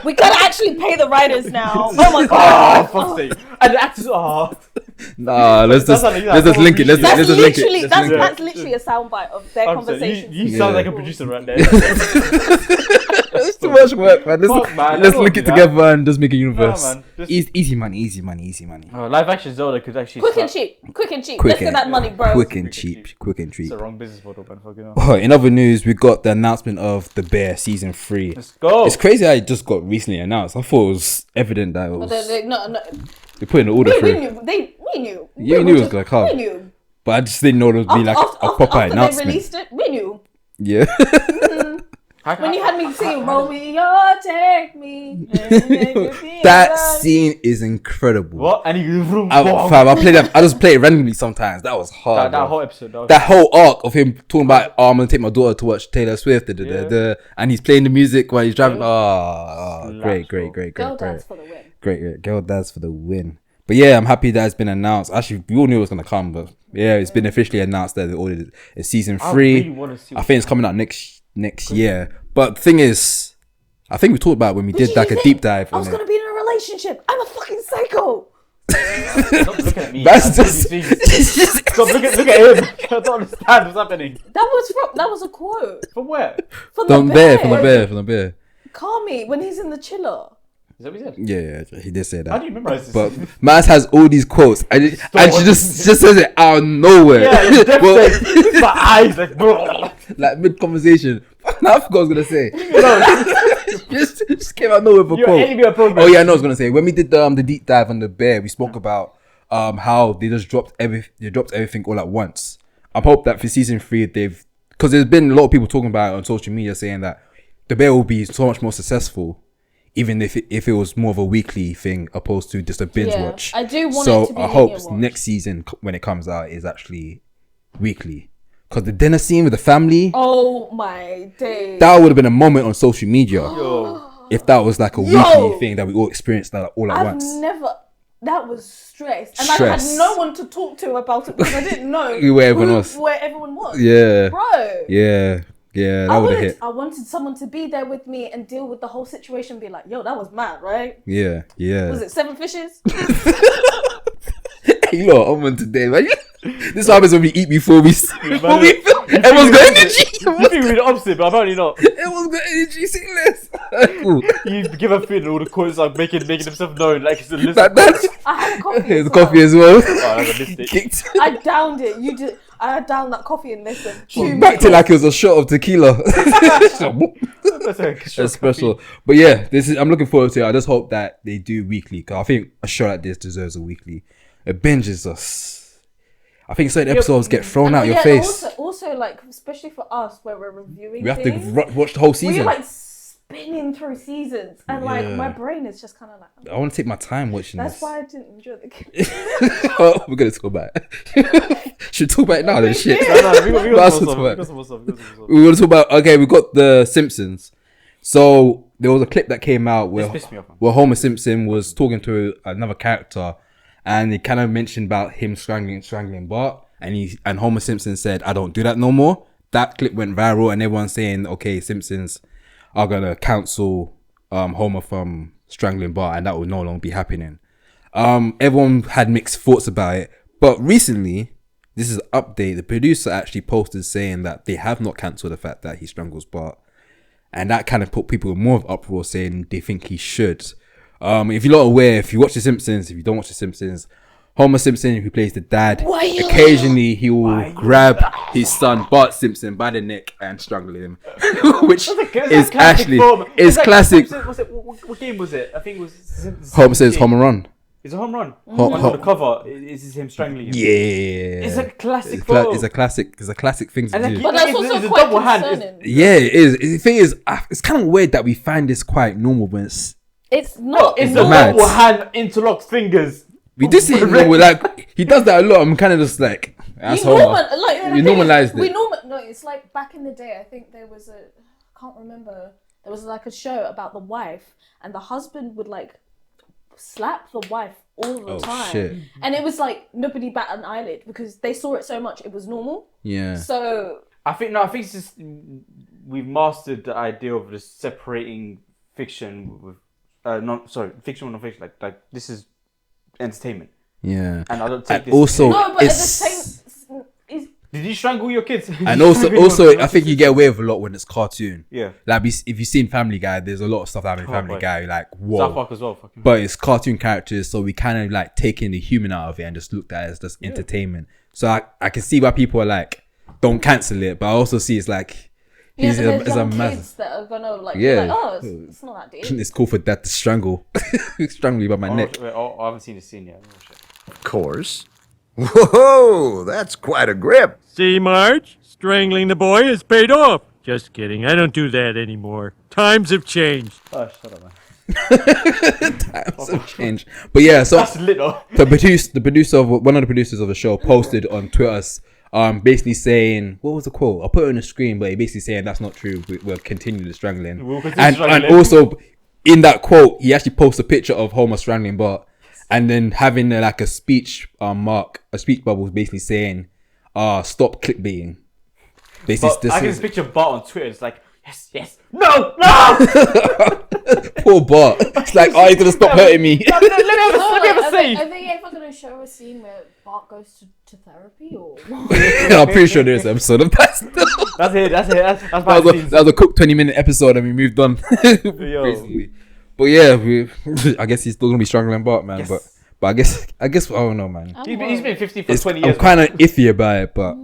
We gotta actually pay the writers now. Oh my Oh, god! fuck's sake. And the actors, Nah, let's just That's link it. Let's That's just link it. literally Let's link it. that's literally a soundbite of their conversation. You sound like a producer right there. It's too much work, man. Fuck, man. Let's Don't link do it that. together and just make a universe. man. Just- Easy money. Live action Zelda could actually Quick and slap. cheap. Let's get that money, bro. Quick and cheap. It's the wrong business model, man. Fucking hell. Oh, in other news, we got the announcement of The Bear season 3. Let's go. It's crazy how it just got recently announced. I thought it was evident that it was. No. They put in the order We through. knew. We knew. Yeah, we knew it was gonna come. We knew. But I just didn't know it would be like a proper after announcement. they released it, we knew. Yeah. When you had me singing, roll me or take me. That scene is incredible. What? And you Fam, I just play it randomly sometimes. That was hard. that bro. whole episode. That whole arc of him talking about, I'm gonna take my daughter to watch Taylor Swift, and he's playing the music while he's driving. Great. Girl dance for the win. Great. Girl dance for the win. But yeah, I'm happy that it's been announced. Actually, we all knew it was gonna come, but yeah, it's been officially announced that they ordered it. It's season 3. really wanna see I think it's coming out next year. But the thing is, I think we talked about it when we did like a deep dive I was on gonna it. be in a relationship. I'm a fucking psycho. Stop looking at me. That's just. Stop look at him. I don't understand what's happening. That was a quote From where? from From the the bear. Kami when he's in the chiller. Is that what he said? Yeah, he did say How that. do you memorize this? But Maz has all these quotes, and she just says it out of nowhere. yeah, it's definitely. My eyes like. Like mid conversation. I forgot what I was gonna say. just came out of nowhere for a You're quote. enemy of progress. Oh yeah, I know what I was gonna say. When we did the deep dive on the bear, we spoke about how they just dropped everything all at once. I hope that for season 3 because there's been a lot of people talking about it on social media saying that the bear will be so much more successful, even if it was more of a weekly thing opposed to just a binge Yeah, watch. I do want so it to be I hope linear watch. next season when it comes out is actually weekly. Because the dinner scene with the family, Oh my days. that would have been a moment on social media Yo. if that was like a weekly thing that we all experienced like, all at I've once. never. That was stress, and I had no one to talk to about it because I didn't know Where everyone was. where everyone was. Yeah. Bro. Yeah. Yeah, that would have hit. I wanted someone to be there with me and deal with the whole situation. Be like, yo, that was mad, right? Yeah. Was it 7 fishes? You know, I'm on today, man. This happens when we eat before we film. Everyone's got energy. You think we're the opposite, but apparently not. Everyone's got energy. See less. Cool. You give a food and all the quotes are making themselves known, like it's a list. That's I had a coffee. the as well. coffee as well. Oh, that's a mistake. Kicked. I downed it. You did. I downed that coffee in less than 2 Back to minutes. like it was a shot of tequila. That's a That's special. But yeah, I'm looking forward to it. I just hope that they do weekly, because I think a show like this deserves a weekly. It binges us. I think certain episodes get thrown out your face. Also, like, especially for us, where we're reviewing We have things, to watch the whole season. we're like spinning through seasons, and like my brain is just kind of like. I want to take my time watching That's this. why I didn't enjoy the game. Oh, we're gonna talk about it. Should we talk about it now then? Shit. we got some more stuff. We want to talk about. Okay, we got the Simpsons. So there was a clip that came out where This pissed me off, man. Homer Simpson was talking to another character, and he kind of mentioned about him strangling Bart, and Homer Simpson said, "I don't do that no more." That clip went viral, and everyone's saying, "Okay, Simpsons are gonna counsel Homer from strangling Bart, and that will no longer be happening." Everyone had mixed thoughts about it, but recently, this is an update. The producer actually posted saying that they have not cancelled the fact that he strangles Bart, and that kind of put people in more of uproar, saying they think he should. If you're not aware, if you watch The Simpsons, if you don't watch The Simpsons, Homer Simpson, who plays the dad, occasionally he will grab his son Bart Simpson by the neck and strangle him, which is actually classic. What game was it? I think it was. Homer says home run. It's a home run. Ho- On the cover, is him strangling him. Yeah, It's a classic It's photo. It's a classic thing to And do. like, But that's it's also a quite double hand. concerning. Yeah, it is. The thing is, it's kind of weird that we find this quite normal when It's not. It's It's a mad. double hand interlocked fingers. we do see it normal. Like he does that a lot. I'm kind of just like, that's Homer. You normalized it. No, it's like back in the day. I think there was I can't remember. There was like a show about the wife, and the husband would like slap the wife all the time. Shit. And it was like nobody bat an eyelid because they saw it so much. It was normal. Yeah. So I think it's just we've mastered the idea of just separating fiction with fiction with non-fiction. Like this is entertainment, Yeah. and I don't take And this. also, no, but at the it's same, it's, Did you strangle your kids? and also, I think you get away with a lot when it's cartoon. Yeah. Like if you've seen Family Guy, there's a lot of stuff that happens in Family boy. Guy. Like South whoa. Park as well. Fucking. But it's cartoon characters, so we kind of like taking the human out of it and just looked at it as just entertainment. So I can see why people are like, don't cancel it, but I also see it's like yeah, but there's a young massive. kids that are gonna like, Yeah. be like, oh, it's not that deep. It's cool for dad to strangle you by my neck. I haven't seen the scene yet. Of course. Whoa, that's quite a grip. See, Marge? Strangling the boy has paid off. Just kidding. I don't do that anymore. Times have changed. Oh, shut up, man. Times have changed. But yeah, so That's lit up. one of the producers of the show posted on Twitter, basically saying, what was the quote? I'll put it on the screen, but he basically saying that's not true. We'll continue the strangling. We'll continue And strangling. also in that quote, he actually posted a picture of Homer strangling Bart, and then having like a speech bubble, basically saying, stop clickbaiting. Basically, But I can just picture Bart on Twitter. It's like, yes, no. poor Bart. It's like, oh, you're gonna stop hurting me. Let me have a say. Are they ever gonna show a scene where Bart goes to therapy or? I'm pretty sure there's an episode of that. That's it. That's That was a quick 20-minute episode and we moved on. Basically. But yeah, I guess he's still gonna be strangling Bart, man. Yes. But I guess I don't know, man. He's been 50 for 20 I'm years. kind of iffy about it, but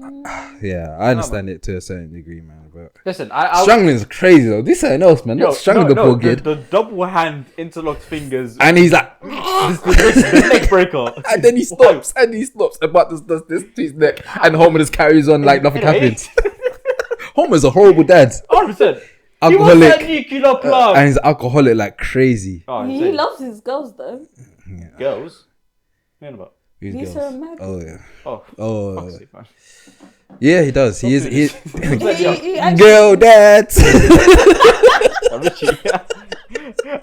yeah, I understand it to a certain degree, man. But Listen, I strangling is crazy though. This is something else, man. Not strangling the poor kid. The double hand interlocked fingers. And he's like, the neck breaker. and then he stops, and Bart just does this to his neck, and Homer just carries on like nothing happened. Homer's a horrible dad. 100%. He wants Alcoholic. that nuclear plug. And he's alcoholic like crazy. Oh, He insane. loves his girls though. Girls. What about? Who's Lisa girls? and Maggie. Oh yeah. Oh, fuck's sake, man. Yeah, he does. He is. He actually- Girl dads. Richie.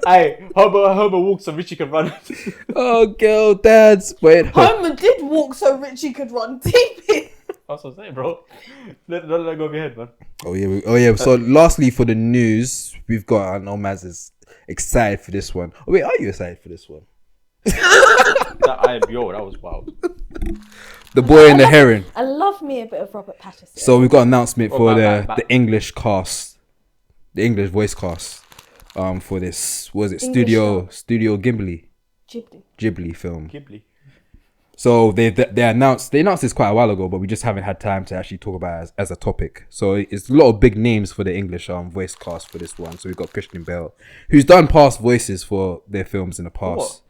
Hey, Homer walks so Richie can run. Oh, girl dads. Wait. Homer did walk so Richie could run deep. was gonna say, bro. Let go of your head, man. Oh yeah. So lastly, for the news, we've got. I know Maz is excited for this one. Oh wait, are you excited for this one? That was wild. The Boy and the Heron. I love me a bit of Robert Pattinson. So we've got an announcement for back. the English cast, the English voice cast. For this, what was it English Studio Ghibli film. Ghibli. So they announced this quite a while ago, but we just haven't had time to actually talk about it as a topic. So it's a lot of big names for the English voice cast for this one. So we've got Christian Bale, who's done past voices for their films in the past.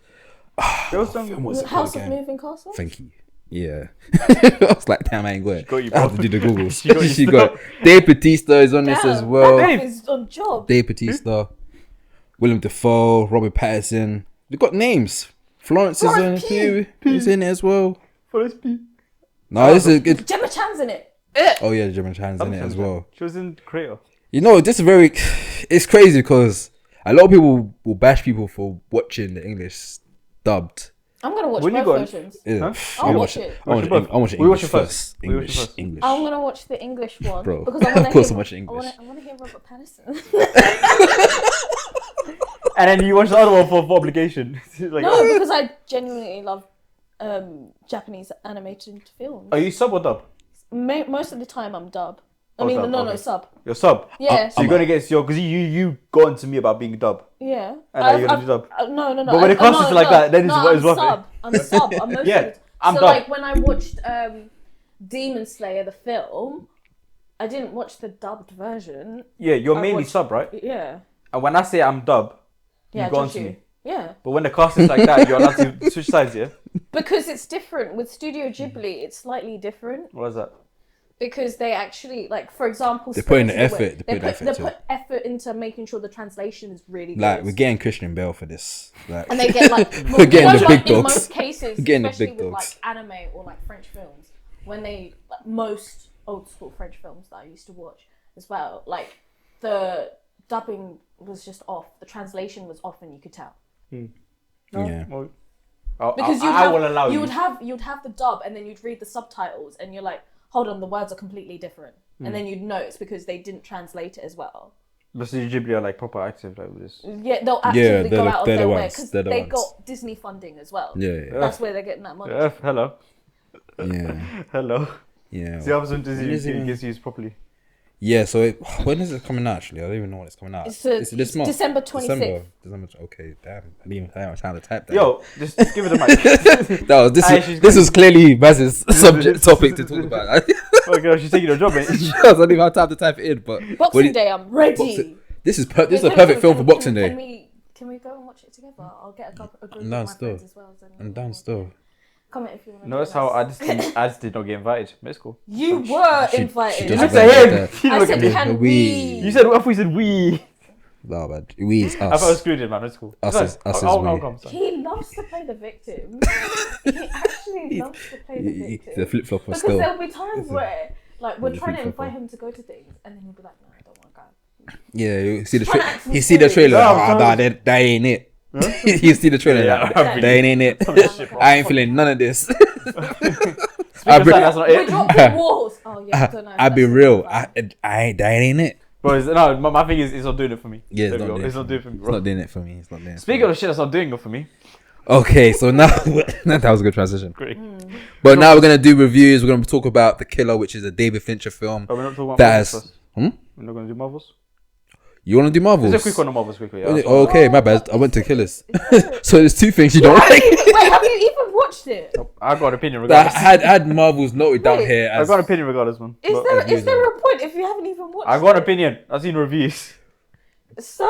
There was some House of Moving Castle? Thank you. Yeah. I was like, damn, I ain't got it. I have to do the Googles. She got Dave Bautista is on this as well. That is on job. Dave Bautista, Willem Dafoe, Robert Pattinson. They've got names. Florence is in it He's in it as well. Florence P. No, this is good. Gemma Chan's in it. Oh yeah, Gemma Chan's in it as well. She was in Creator. You know, this is it's crazy because a lot of people will bash people for watching the English dubbed. I'm gonna watch both versions. Yeah. I'll watch it. I want English We watch it first. We watch it first. English. I'm gonna watch the English one, Bro, because I want of course I watch English. I want to hear Robert Pattinson. And then you watch the other one for obligation. Like, No, because I genuinely love Japanese animated films. Are you sub or dub? Most of the time I'm dub. Oh, dub, No, okay. sub. You're sub. Yeah. So you're gonna get because you got on to me about being dub. Yeah. And now you're gonna do dub. No. But when it comes to like that, then it's worth it. I'm sub. I'm most Yeah, of it. I'm so dub. like when I watched Demon Slayer the film, I didn't watch the dubbed version. Yeah, you're I mainly watched- sub, right? Yeah. And when I say I'm dub, Yeah. you go on judge to you. me. Yeah. But when the cast is like that, you're allowed to switch sides, yeah? Because it's different with Studio Ghibli. It's slightly different. What is that? Because they actually, like, for example, They put in the Spirited Away, effort. They to put it. effort into making sure the translation is really Like good. we're getting Christian Bale for this. Like, And they get like We're getting the big in dogs. most cases, We're getting the especially big with dogs. like anime or like French films, when they most old school French films that I used to watch as well, like the dubbing was just off, the translation was off, and you could tell. yeah. Well, Because I will allow you. you'd have the dub, and then you'd read the subtitles, and you're like, hold on, the words are completely different, and then you'd know it's because they didn't translate it as well. But Studio Ghibli are like proper active like with this. Yeah, they'll actively go out of they're their the way ones, because they're the they ones. got Disney funding as well. Yeah. That's where they're getting that money. Hello. Yeah. Hello. Yeah. See, happens when Disney When is it? gets used properly. Yeah, so when is it coming out actually? I don't even know when it's coming out. It's this month? December 26th. December. Okay, damn. I didn't even have time to type that. Yo, just give it a mic. This was clearly Maz's topic to talk about. Okay, she's taking her job, mate. I didn't even have time to type it in, but Boxing Day, I'm ready. This is a perfect film for Boxing Day. Can we go and watch it together? I'll get a group I'm of down my still. friends as well. So I'm down still. Comment if you want to. Notice how I just did not get invited. But it's cool. You were She invited. just I went said like him. that. I Look said, at me. can We- You said I thought you said we. No, man. We is I thought I was us. excluded, man. It's cool. Us It's is- nice. us is I'll we. come. Son. He loves to play the victim. He actually loves to play the The victim. flip flopper Because still. there'll be times where, like, we're the trying to flip-flopper. invite him to go to things, and then he'll be like, "No, I don't want to go." Yeah, you see the Trying to act he see the mysterious. trailer. No, Ah, nah, that ain't it. You see the trailer. Yeah, like, I that ain't it. Shit, bro. I ain't feeling none of this. Speaking of that, that's not We're it. dropping walls. Oh yeah, I don't know. if I'll be that's real. fine. I ain't. That ain't it. Bro, no, my thing is, it's not doing it for me. Yeah, it's There we not go. doing It's not doing it for me, It's bro. not doing it for me. It's not doing it. Speaking of shit that's not doing it for me, Okay, so now that was a good transition. great. But now we're gonna do reviews. We're gonna talk about The Killer, which is a David Fincher film. Oh, we're not talking about That Marvels has. first. Hmm? We're not going to do Marvels? You wanna do Marvels? Just a quick one on Marvels, quickly. Yeah, Oh, that's all. okay, my bad. I went to Killers. So there's two things you don't like. Wait, have you even watched it? I got an opinion I regardless. had Marvels noted down Wait, here I as got an opinion regardless, man. Is But- there a point if you haven't even watched I got an it? opinion. I've seen reviews. So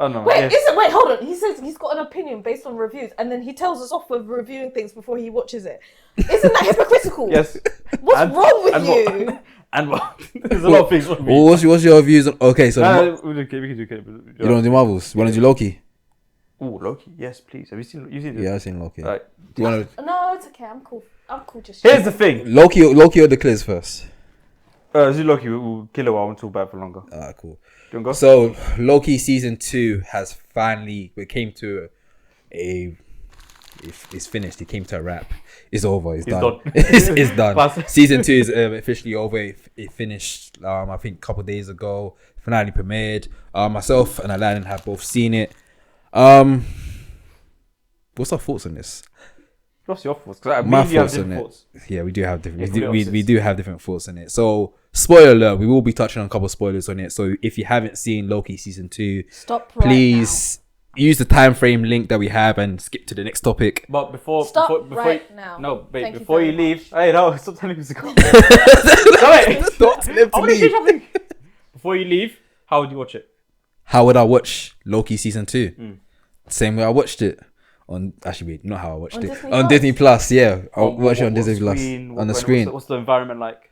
Oh no. wait, yes. wait, hold on. He says he's got an opinion based on reviews, and then he tells us off with reviewing things before he watches it. Isn't that hypocritical? Yes. What's And- wrong with and you? what- And what? There's a lot of things on me. Well, what's your views on? Okay, so We can do it. you don't wanna do Marvels. You wanna do Loki? Ooh, Loki. Yes, please. Have you seen it? Yeah, I've seen Loki. Right. Do you wanna No, it's okay. I'm cool. I'm cool. Just Here's the thing. Loki or The Killers first? Is it Loki? We'll kill it while I want to talk about it for longer. Do Alright, cool. you want to go? So Loki season 2 has finally came to a It's finished. It came to a wrap. It's over. It's It's done. done. It's done. Classic. Season 2 is officially over. It finished. I think a couple of days ago. Finale premiered. Myself and Aladdin have both seen it. What's our thoughts on this? What's your thoughts? 'Cause My we have thoughts on different it. thoughts. Yeah, we do have different. Yeah, We do have different thoughts on it. So, spoiler alert: we will be touching on a couple of spoilers on it. So, if you haven't seen Loki season 2, Stop right please use the time frame link that we have and skip to the next topic. But before Stop before right you, now. No, babe, Thank you before you very leave. much. Hey, no, stop telling me to go. Wait. Stop telling them to I wanna say leave. something. Before you leave, how would you watch it? How would I watch Loki season 2? Same way I watched it on. Actually, wait, not how I watched On it Disney on Plus? Disney Plus. Yeah, I'll On watch it on what Disney Plus screen? on the When- screen. What's the environment like?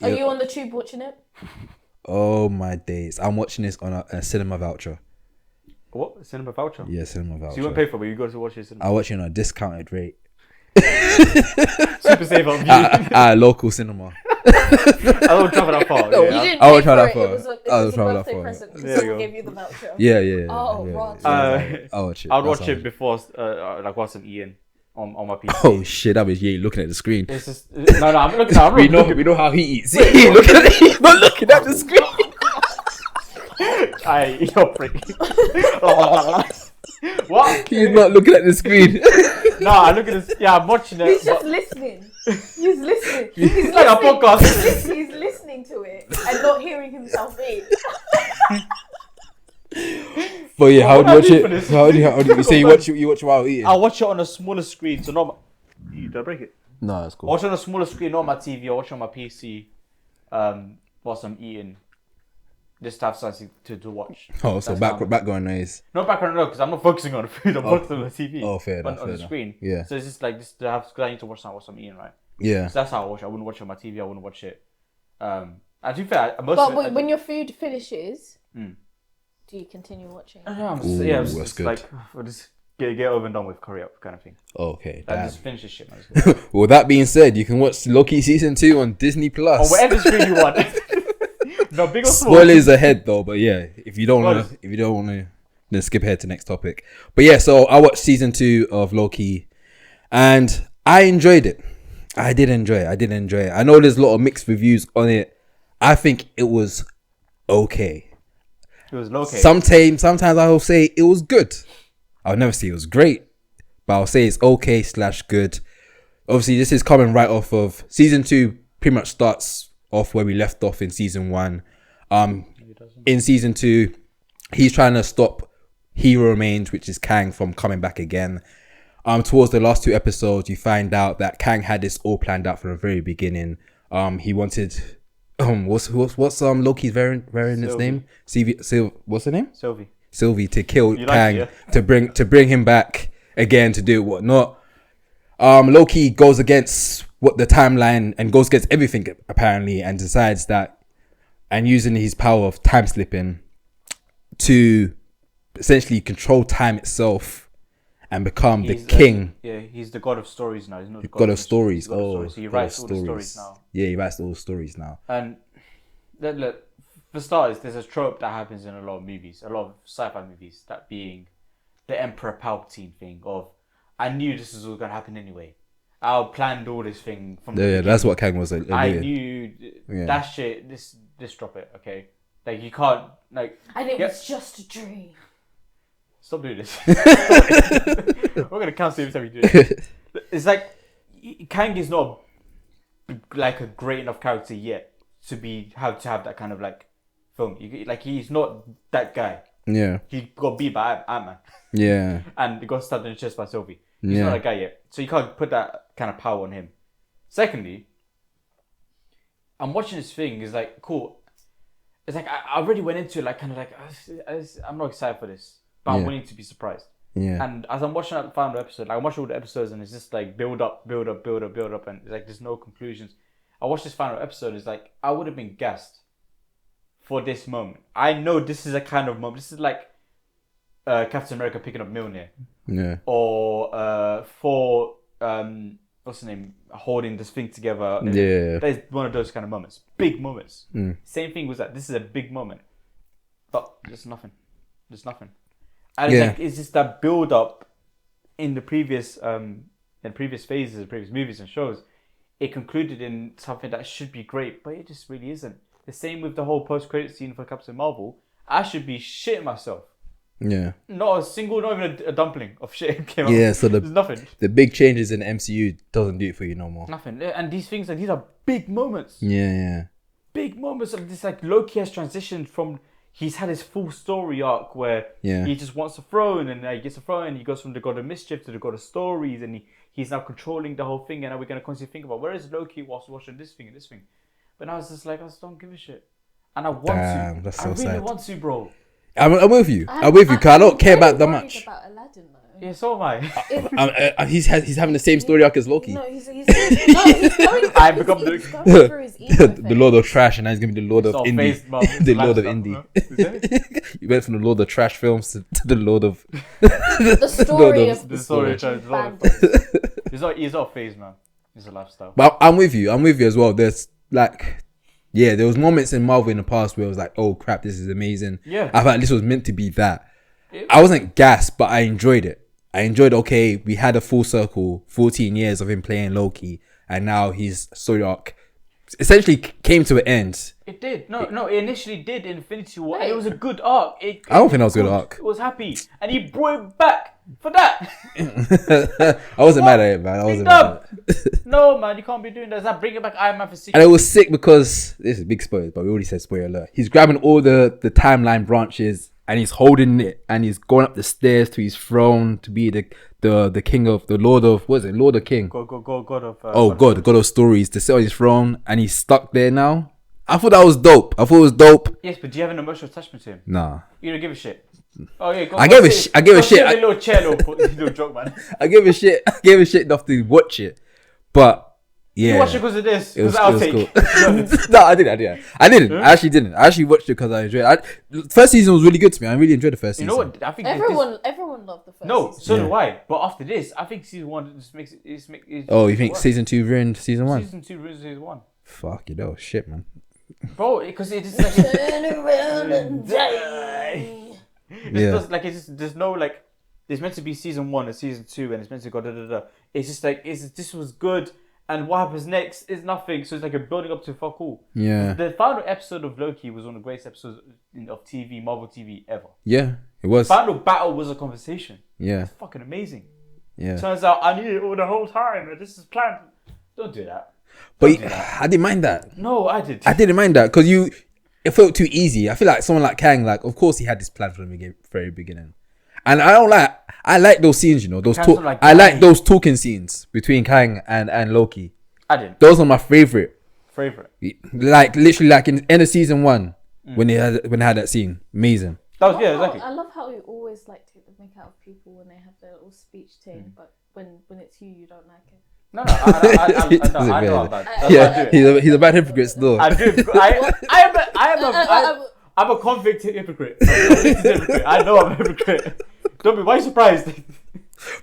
Are you on the tube watching it? Oh my days! I'm watching this on a cinema voucher. What? Cinema voucher? Yeah, cinema So you won't voucher. pay for it, but you go to watch it. I watch it on a discounted rate. Super safe on view. At local cinema. I don't travel that far. You Yeah. didn't I pay won't try for that it. far. It was a, it I was a won't try that birthday far. present. There you Someone go. gave you the voucher. Yeah. Oh, yeah. right. I'll watch it. I'd That's watch how it before, like whilst I'm eating on my PC. Oh shit! That was you looking at the screen. It's just no. I'm looking. I'm We looking. know how he eats. Look at it. He's not looking at the screen. You're freak. What? He's not looking at the screen. No, I look at this. Yeah, I'm watching it. He's just but listening. He's listening. it's like a podcast. He's listening to it and not hearing himself eat. But yeah, how What do you watch do I do it? for this? How do you say you watch while eating? I watch it on a smaller screen, so not. Did I break it? No, that's I cool. watch it on a smaller screen, not on my TV. I watch it on my PC. Whilst I'm eating. Just to have something to watch. Oh, so That's how I'm- background noise. No background, no, because I'm not focusing on the food. I'm focusing on the TV. Oh, fair on, enough, on fair the enough. screen. Yeah. So it's just like this to have. Because I need to watch something whilst I'm eating, right? Yeah. So that's how I watch it. I wouldn't watch it on my TV. I wouldn't watch it. And to be fair, most But of it, when your food finishes, Mm. do you continue watching? I'm Ooh, yeah, that's it's good. like we'll just get over and done with, hurry up, kind of thing. Okay. Like, Damn. just finish this shit, man. Well, that being said, you can watch Loki season 2 on Disney Plus. Or whatever screen you want. No, big or small. Spoilers ahead though, but yeah, if you don't want to, then skip ahead to next topic. But yeah, so I watched season 2 of Loki, and I enjoyed it. I did enjoy it. I know there's a lot of mixed reviews on it. I think it was okay. It was Loki. Sometimes I will say it was good. I'll never say it was great, but I'll say it's okay / good. Obviously, this is coming right off of season 2. Pretty much starts off where we left off in season 1. In season 2, he's trying to stop He Remains, which is Kang, from coming back again. Towards the last 2 episodes, you find out that Kang had this all planned out from the very beginning. He wanted what's Loki's variant's name? What's her name? Sylvie to kill You Kang, like it, to bring him back again to do whatnot. Loki goes against what the timeline and goes against everything apparently, and decides that, and using his power of time slipping to essentially control time itself and become the king. He's the god of stories now. He's not the God of mystery, stories. he's the god of stories. So he writes all the stories. stories now. Yeah, he writes all the stories now. And look, for starters, there's a trope that happens in a lot of movies, a lot of sci-fi movies, that being the Emperor Palpatine thing of, I knew this was all gonna happen anyway. I planned all this thing from the Yeah, beginning. that's what Kang was. I knew that shit. This drop it, okay? Like you can't like. And it was just a dream. Stop doing this. We're gonna cancel every time you do it. It's like Kang is not like a great enough character yet to have that kind of like film. Like he's not that guy. Yeah. He got beat by Ant-Man. Yeah. And he got stabbed in the chest by Sylvie. He's Yeah. not that guy yet. So you can't put that kind of power on him. Secondly, I'm watching this thing. It's like, cool. It's like, I already went into it like, kind of like, I'm not excited for this. But I'm willing to be surprised. Yeah. And as I'm watching that final episode, like, I watch all the episodes and it's just like build up. And it's like, there's no conclusions. I watched this final episode. It's like, I would have been gassed for this moment. I know this is a kind of moment. This is like Captain America picking up Mjolnir. Yeah. Or for what's the name, holding this thing together. Yeah. There's one of those kind of moments, big moments. Same thing was that this is a big moment, but there's nothing, and it's just that build up in the previous phases, previous movies and shows, it concluded in something that should be great, but it just really isn't. The same with the whole post-credit scene for Captain Marvel. I should be shitting myself. Yeah. Not even a dumpling of shit came out. Yeah, so there's nothing. The big changes in the MCU doesn't do it for you no more. Nothing. And these things, like, these are big moments. Yeah. Big moments of this, like, Loki has transitioned from, he's had his full story arc where he just wants a throne, and he gets a throne, and he goes from the god of mischief to the god of stories, and he's now controlling the whole thing, and now we're going to constantly think about, where is Loki whilst watching this thing and this thing? But now it's just like, I just don't give a shit. And I want to. That's so I really sad. want to, bro. I'm with you. I'm with you, because I don't care about that much. About Aladdin, though. Yeah, so am I. He's having the same story arc as Loki. No, he's going through his ego The Lord of Trash, and now he's gonna be the Lord of Indie. The Lord of Indie. You went from the Lord of Trash films to the Lord of the story of the story of He's not a phase, man. It's a lifestyle. But I'm with you as well. There's like, there was moments in Marvel in the past where it was like, oh crap, this is amazing. Yeah. I thought this was meant to be that. I wasn't gassed, but I enjoyed it. Okay, we had a full circle, 14 years of him playing Loki, and now his story arc essentially came to an end. It did. No, it initially did in Infinity War. It was a good arc. I don't think that was a good arc. It was happy. And he brought it back for that. I wasn't mad at it, man. I wasn't mad at it. No, man, you can't be doing that. It's like bringing back Iron Man for 6. And it was sick because, this is big spoilers, but we already said spoiler alert. He's grabbing all the timeline branches, and he's holding it, and he's going up the stairs to his throne to be the king of the Lord of, what is it? Lord of King. God of. God of stories, to sit on his throne, and he's stuck there now. I thought that was dope. Yes, but do you have an emotional attachment to him? Nah. You don't give a shit. Oh yeah, I gave a shit. Little chair, little joke, man. I gave a shit enough to watch it, but. Yeah. You watched it because of this? It was Outtake. Cool. No, I didn't. Huh? I actually didn't. I actually watched it because I enjoyed it. The first season was really good to me. I really enjoyed the first season. You know what? I think everyone loved the first season. No, so do I. But after this, I think season 1 just makes it. You think season 2 ruined season 1? Season 2 ruined season 1. Fuck, shit, man. Bro, because it just like. Turn around and die. There's no like. There's meant to be season 1 and season 2, and it's meant to go da da da. It's just like this was good. And what happens next is nothing. So it's like a building up to fuck all. Yeah. The final episode of Loki was one of the greatest episodes of TV, Marvel TV ever. Yeah, it was. The final battle was a conversation. Yeah. It's fucking amazing. Yeah. Turns out I knew it all the whole time. This is planned. Don't do that. But I didn't mind that. No, I did. I didn't mind that because it felt too easy. I feel like someone like Kang, like, of course he had this plan from the very beginning. And I like those scenes, I like those talking scenes between Kang and Loki. I didn't. Those are my favorite. Favorite. Literally in end of season 1 when they had that scene. Amazing. That was exactly. I love how you always like take the make out of people when they have their little speech thing, but when it's you don't like it. No, I know about that. Yeah, he's a bad hypocrite still. I do. I'm a convict hypocrite. I know I'm a hypocrite. Don't be. Why are you surprised?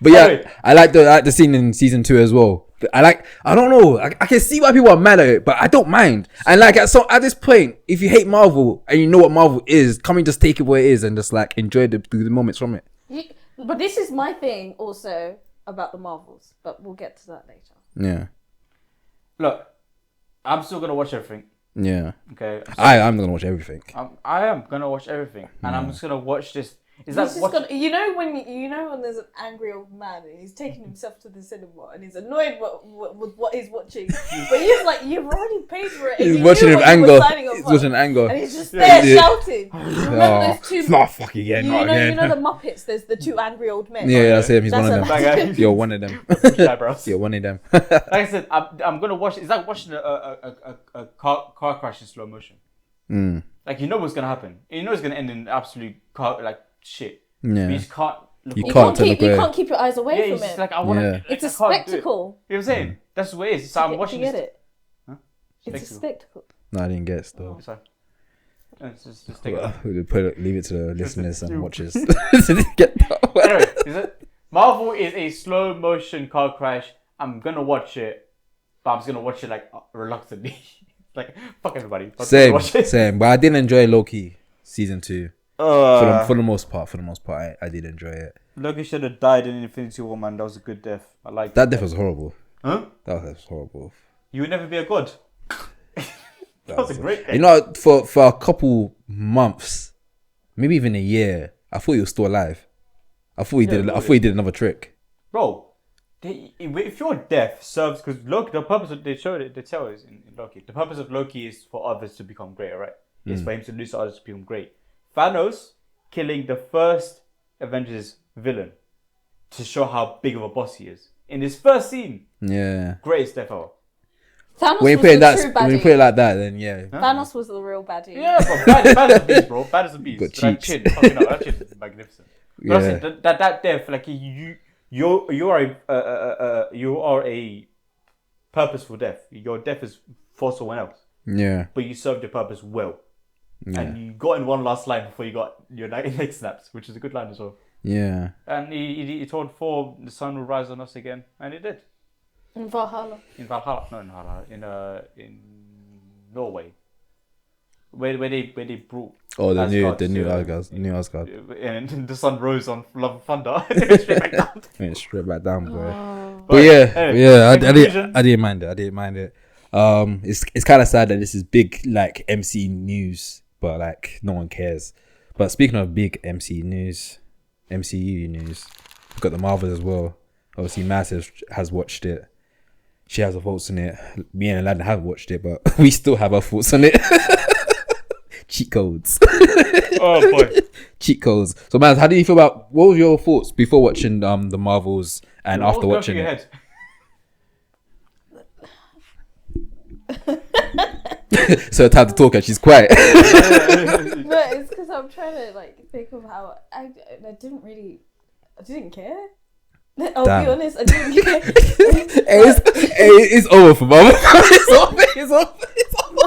But yeah, anyway. I like the scene in season 2 as well. I don't know. I can see why people are mad at it, but I don't mind. And like at this point, if you hate Marvel and you know what Marvel is, come and just take it where it is and just like enjoy the moments from it. But this is my thing also about the Marvels, but we'll get to that later. Yeah. Look, I'm still gonna watch everything. Yeah. Okay. I'm gonna watch everything. I am gonna watch everything, and I'm just gonna watch this. Is that what? You know when there's an angry old man and he's taking himself to the cinema and he's annoyed with what he's watching, but he's like, you've already paid for it. He's watching him anger. He's watching anger, and he's just there shouting. Remember those two? Not fucking again. You know the Muppets. There's the two angry old men. Yeah, that's him. He's one of them. You're one of them. You're one of them. Like I said, I'm gonna watch. It's like watching a car crash in slow motion. Like you know what's gonna happen. You know it's gonna end in absolute shit. Yeah. You can't. You can't keep your eyes away from it. Like I want to. It's a spectacle. You know what I'm saying? That's the way it is. So I'm watching. Do you get it? Huh? It's a spectacle. No, I didn't get it still. Sorry. Just take it. Leave it to the listeners and watchers. Anyway, Marvel is a slow motion car crash. I'm gonna watch it, but I'm just gonna watch it like reluctantly. Like fuck everybody. Same. But I didn't enjoy Loki season 2. For the most part, I did enjoy it. Loki should have died in Infinity War, man. That was a good death. I like That death was horrible. Huh? That was horrible. You would never be a god. That was a great death. You know, for a couple months, maybe even a year, I thought he was still alive. I thought he did another trick. Bro, if your death serves, because Loki, the purpose of they tell us in Loki, the purpose of Loki is for others to become greater, right? It's for him to lose others to become great. Thanos killing the first Avengers villain to show how big of a boss he is in his first scene. Yeah. Greatest death ever. Thanos When you was put it the true when you baddie. put it like that, then yeah. Thanos was the real baddie. Yeah, bro. Bad as a beast, bro. Bad as a beast. Got That cheeks. chin, fucking up. That chin is magnificent. Yeah. Yeah. That death, like you are a purposeful death. Your death is for someone else, Yeah. but you served your purpose well, Yeah. and you got in one last line before you got your neck snaps, which is a good line as well. Yeah. And he told Thor the sun will rise on us again, and it did. In Valhalla. In Valhalla, no, in Valhalla, in Norway, where they brought Asgard the new to- Asgard. and the sun rose on Love and Thunder. It went straight back down. Went straight back down, boy. Oh. But yeah, anyway, I conclusion. didn't mind it. It's kind of sad that this is big like MC news, but like no one cares. But speaking of big MCU news, we've got the Marvels as well. Obviously, Massive has watched it. She has her thoughts on it. Me and Aladdin have watched it, but we still have our thoughts on it. Cheat codes. Oh boy. Cheat codes. So, man, how do you feel about? What were your thoughts before watching the Marvels and What after was watching going it? No, So time to talk and she's quiet. it's because I'm trying to like think of how I didn't care. I'll Damn. be honest, I didn't care. It's over for Marvel. It's over.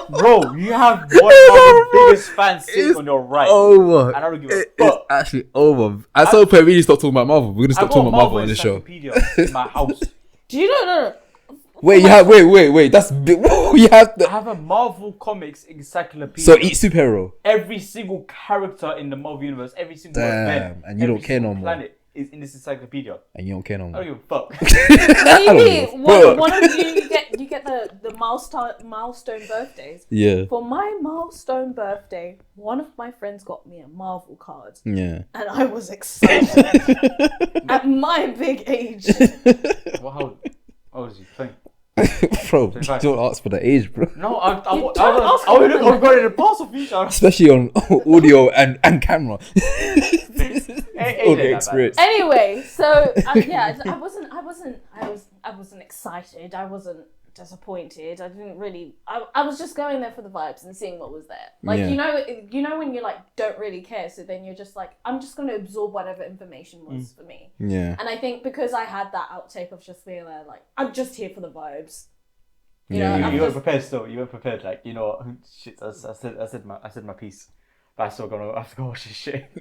Bro, you have one of the biggest fans sitting It's on your right. over. And I don't give a It's fuck. actually over. At some point, we need to stop talking about Marvel. We're gonna I stop got talking about Marvel on this show. encyclopedia in my house. Do you know? No. Wait, you have wait. That's big. You have I the. have a Marvel Comics encyclopedia. So each superhero. Every single character in the Marvel universe, every single Damn, event, and you don't every care no single more. planet is in this encyclopedia. And you don't care no I more. don't give a fuck. Maybe give a fuck. one of you get the milestone birthdays. Yeah. For my milestone birthday, one of my friends got me a Marvel card, Yeah. and I was excited. At my big age. How old is he? 20? Bro, 25. don't ask for the age, bro. No, I You don't ask would for have got in the parcel feature. Especially on audio and camera. Ain't Audio that experience. Anyway, so yeah, I wasn't excited. I wasn't disappointed. I didn't really. I was just going there for the vibes and seeing what was there. Like Yeah. you know when you like don't really care, so then you're just like, I'm just going to absorb whatever information was for me. Yeah. And I think because I had that outtake of just being there, like, I'm just here for the vibes. You Yeah. know, I'm You weren't just, prepared still. You weren't prepared. Like, you know, shit. I said my piece, but I still I have to go watch this shit.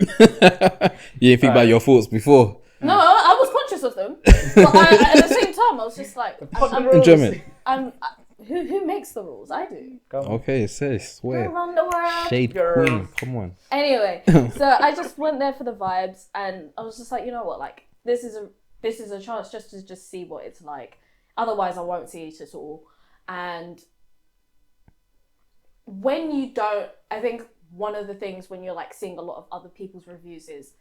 You didn't think about your thoughts before. no, I was conscious of them, but at the same time, I was just like, Enjoyment. who makes the rules? I do. Okay, say, Go swear. around the world. Shade Girl. queen, come on. Anyway, so I just went there for the vibes, and I was just like, you know what, like this is a chance just to see what it's like. Otherwise, I won't see it at all. And when you don't, I think one of the things when you're like seeing a lot of other people's reviews is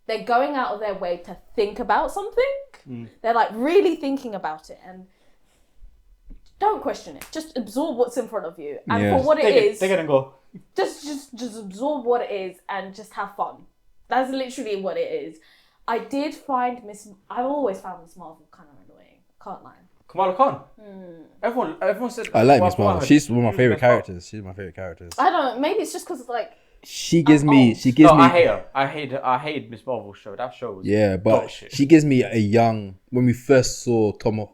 they're going out of their way to think about something. They're like really thinking about it, and don't question it. Just absorb what's in front of you, and Yeah. for what Take it is, take it and go. just absorb what it is and just have fun. That's literally what it is. I did find I've always found Miss Marvel kind of annoying. Can't lie. Kamala Khan. Everyone said. I like Miss Well, Marvel. She's one of my she was favorite the best part. characters. She's my favorite characters. I don't know. Maybe it's just because like She gives me. No, I hate her. I hate Miss Marvel's show. That show was Yeah, but dog shit. she gives me a young. When we first saw Tom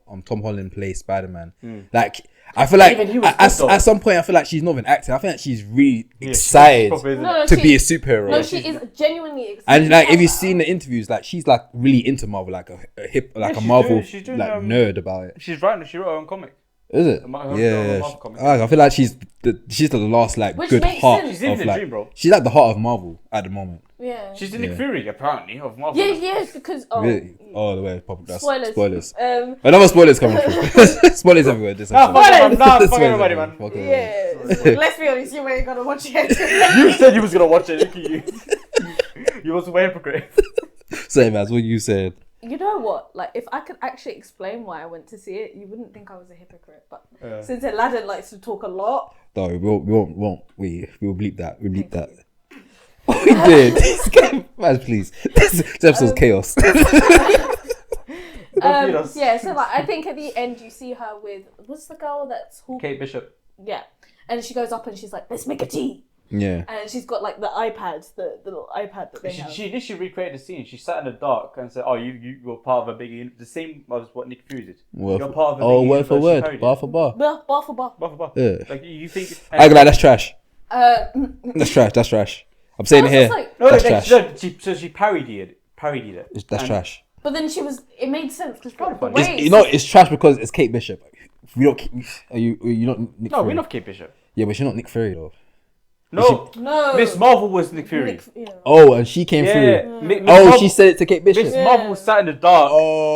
Holland play Spider-Man, like I feel like Even he was good, though. at some point I feel like she's not even acting. I feel like she's really excited no, to she, be a superhero. No, she is genuinely excited. And like, if you've She seen the interviews, like she's like really into Marvel, like a hip, like a she's Marvel doing, like nerd about it. She's writing. She wrote her own comic. Is it? Yeah. I feel like she's the last like Which good makes heart sense. She's in of the like. dream, bro. She's like the heart of Marvel at the moment. Yeah. She's the Nick Fury, apparently, of Marvel. Yeah, because Really? Oh, the way that's spoilers. Another spoilers coming through. Spoilers everywhere. This Nah, episode. fuck Spoilers everybody, man. everywhere. Fuck everybody. Yeah. Let's be honest, you ain't gonna watch it. You said you was gonna watch it. Look at you. You was a hypocrite. Same as what you said. You know what? Like, if I could actually explain why I went to see it, you wouldn't think I was a hypocrite. But since Aladdin likes to talk a lot, No, we won't. We will bleep that. We bleep that. We did. Man, please. This episode's chaos. yeah. So like, I think at the end you see her with what's the girl that's Kate Bishop. Yeah, and she goes up and she's like, "Let's make a tea." Yeah. And she's got like the iPad, the little iPad that they have. She literally recreated the scene. She sat in the dark and said, "Oh, you were part of a bigger the same as what Nick Fury did. You're part of a bigger word for universe." word, bar for bar. Bar for bar. Bar for bar. Yeah. Like you think? I go like that's trash. That's trash. That's trash. I'm saying it here. like, No, that's like, trash. she parodied it. That's trash. but then it made sense because It's trash because it's Kate Bishop. We don't. Are you not Nick No, Fury? we're not Kate Bishop. Yeah, but she's not Nick Fury though. No. Miss Marvel was Nick Fury. Oh, and she came through. Miss Oh, Marvel, she said it to Kate Bishop. Miss Marvel sat in the dark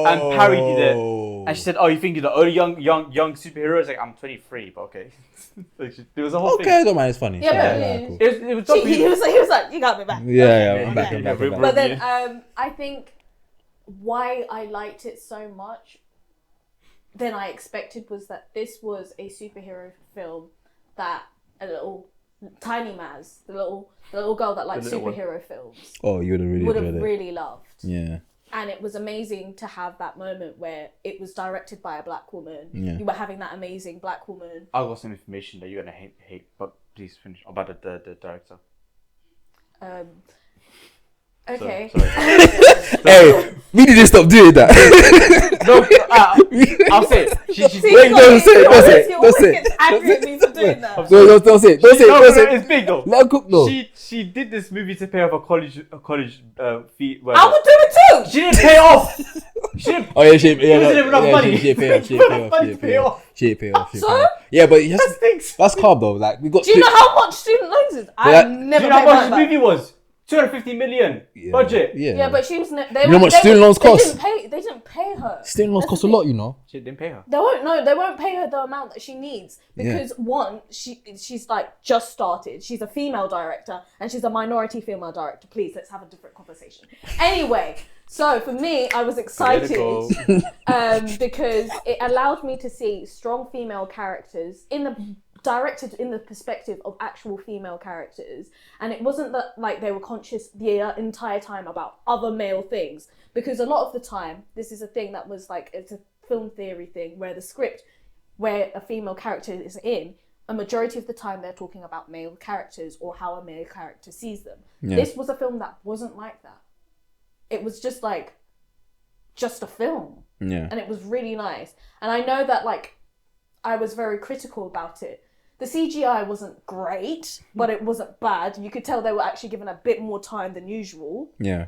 and parodied it. Oh. And she said, "Oh, you think you're the only young superhero?" It's like, I'm 23, but okay. Like, there was a whole Okay, thing. I don't mind. It's funny. Yeah, Cool. It was He was like, "You got me back." Yeah, I'm back. But then I think why I liked it so much than I expected was that this was a superhero film that a little tiny Maz, the little girl that likes superhero films, Oh, you would have really loved. Yeah. And it was amazing to have that moment where it was directed by a black woman. Yeah. You were having that amazing black woman. I got some information that you're gonna hate, but please finish about the director. Okay. Sorry. Hey, we need to stop doing that. No, I'll say it. Wait, don't say it. Don't say it. Angry at me for doing that. Don't say it. Don't say it. It's big though. Let her cook though. She did this movie to pay off a college fee. I would do it too. She didn't pay off. She didn't. Oh yeah, she It wasn't even enough money. She didn't pay off. So? Yeah, but that's calm though. Like we got. Do you know how much student loans is? I've never Do you know how paid much that the movie was? 250 million budget. Yeah, but she was. You know how much student loans cost? They didn't pay her. Student loans cost a lot, you know. She didn't pay her. They won't pay her the amount that she needs because one, she's like just started. She's a female director and she's a minority female director. Please, let's have a different conversation. Anyway, so for me, I was excited because it allowed me to see strong female characters directed in the perspective of actual female characters, and it wasn't that like they were conscious the entire time about other male things, because a lot of the time this is a thing that was like, it's a film theory thing where the script where a female character is in, a majority of the time they're talking about male characters or how a male character sees them. This was a film that wasn't like that. It was just like a film, and it was really nice. And I know that like I was very critical about it. The CGI wasn't great, but it wasn't bad. You could tell they were actually given a bit more time than usual. Yeah.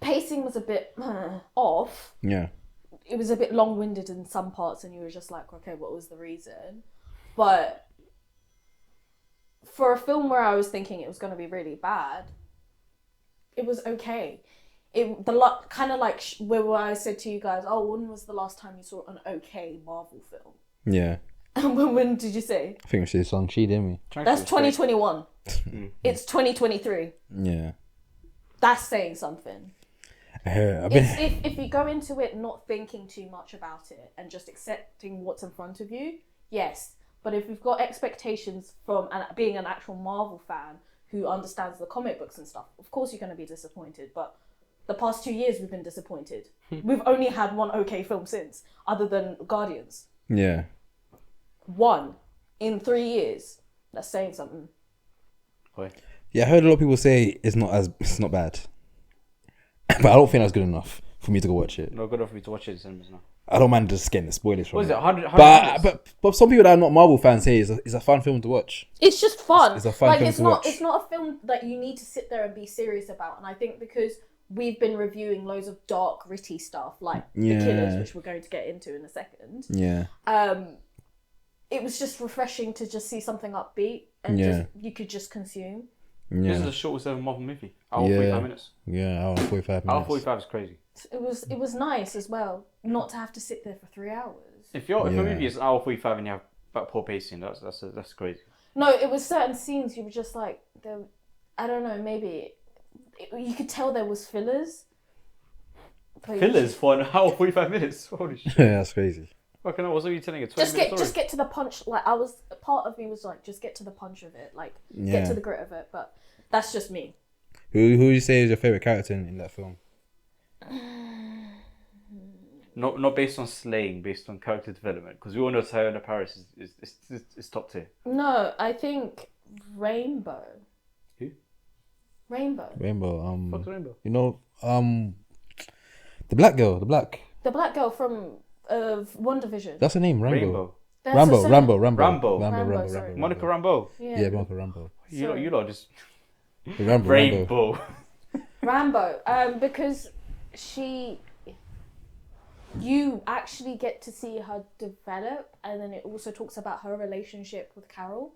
Pacing was a bit off. Yeah. It was a bit long-winded in some parts, and you were just like, okay, what was the reason? But for a film where I was thinking it was going to be really bad, it was okay. Kind of like where I said to you guys, oh, when was the last time you saw an okay Marvel film? Yeah. When did you say? I think we should Shang-Chi, didn't we? That's 2021. It's 2023. Yeah. That's saying something. If you go into it not thinking too much about it and just accepting what's in front of you, yes. But if you've got expectations from being an actual Marvel fan who understands the comic books and stuff, of course you're going to be disappointed. But the past 2 years we've been disappointed. We've only had one okay film since, other than Guardians. Yeah. One in 3 years. That's saying something. Yeah, I heard a lot of people say it's not bad, but I don't think that's good enough for me to go watch it. Not good enough for me to watch it in cinemas now. I don't mind just getting the spoilers from What is it? 100 But some people that are not Marvel fans say it's a fun film to watch. It's just fun. It's a fun film to watch. It's not a film that you need to sit there and be serious about. And I think because we've been reviewing loads of dark, gritty stuff like The Yeah. Killers, which we're going to get into in a second. Yeah. It was just refreshing to just see something upbeat and Yeah. just you could just consume. This is Yeah. the shortest ever Marvel movie. Hour Yeah. 45 minutes. Yeah. Hour and 45 Hour minutes. 45 is crazy. It was nice as well, not to have to sit there for 3 hours. If a Yeah. movie is hour 45 and you have poor pacing, that's crazy. No, it was certain scenes you were just like, I don't know, maybe you could tell there was fillers. But Fillers for an hour 45 minutes. Holy shit! Yeah, that's crazy. Fucking hell, what are you telling? A 20-minute just get to the punch. Like part of me was like, just get to the punch of it, like Yeah. get to the grit of it. But that's just me. Who would you say is your favorite character in that film? Not based on slaying, based on character development. Because we all know Tyrone Paris is top tier. No, I think Rainbow. Who? Rainbow. Rainbow. What's Rainbow? You know, the black girl, the black. The black girl from One Division. That's her name, Rainbow. Rainbow. That's Rambo, the Rambo, second- Rambo, Rambo. Rambo, Rambo, sorry. Monica Rambeau. Yeah. Yeah, Monica Rambo. You lot just Rambo, Rambo. Rainbow. Rambo. Because you actually get to see her develop, and then it also talks about her relationship with Carol.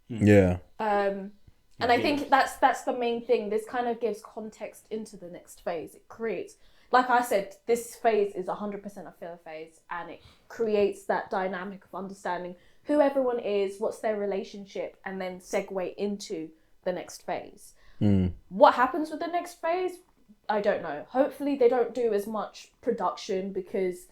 Yeah. And I think that's the main thing. This kind of gives context into the next phase. It creates, like I said, this phase is 100% a filler phase, and it creates that dynamic of understanding who everyone is, what's their relationship, and then segue into the next phase. What happens with the next phase? I don't know. Hopefully they don't do as much production, because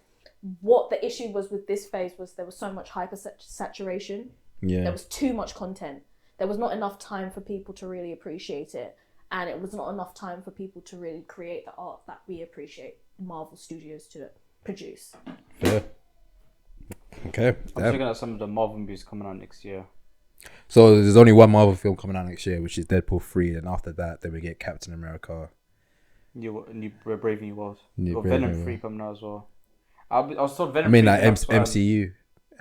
what the issue was with this phase was there was so much hyper saturation. Yeah. There was too much content. There was not enough time for people to really appreciate it. And it was not enough time for people to really create the art that we appreciate Marvel Studios to produce. Yeah. Okay. I'm damn. looking at some of the Marvel movies coming out next year. So there's only one Marvel film coming out next year, which is Deadpool 3. And after that, then we get Captain America. New Brave New World. New Got Brave Venom New 3 coming out as well. I was told Venom. I mean, 3 like is gonna have, MCU.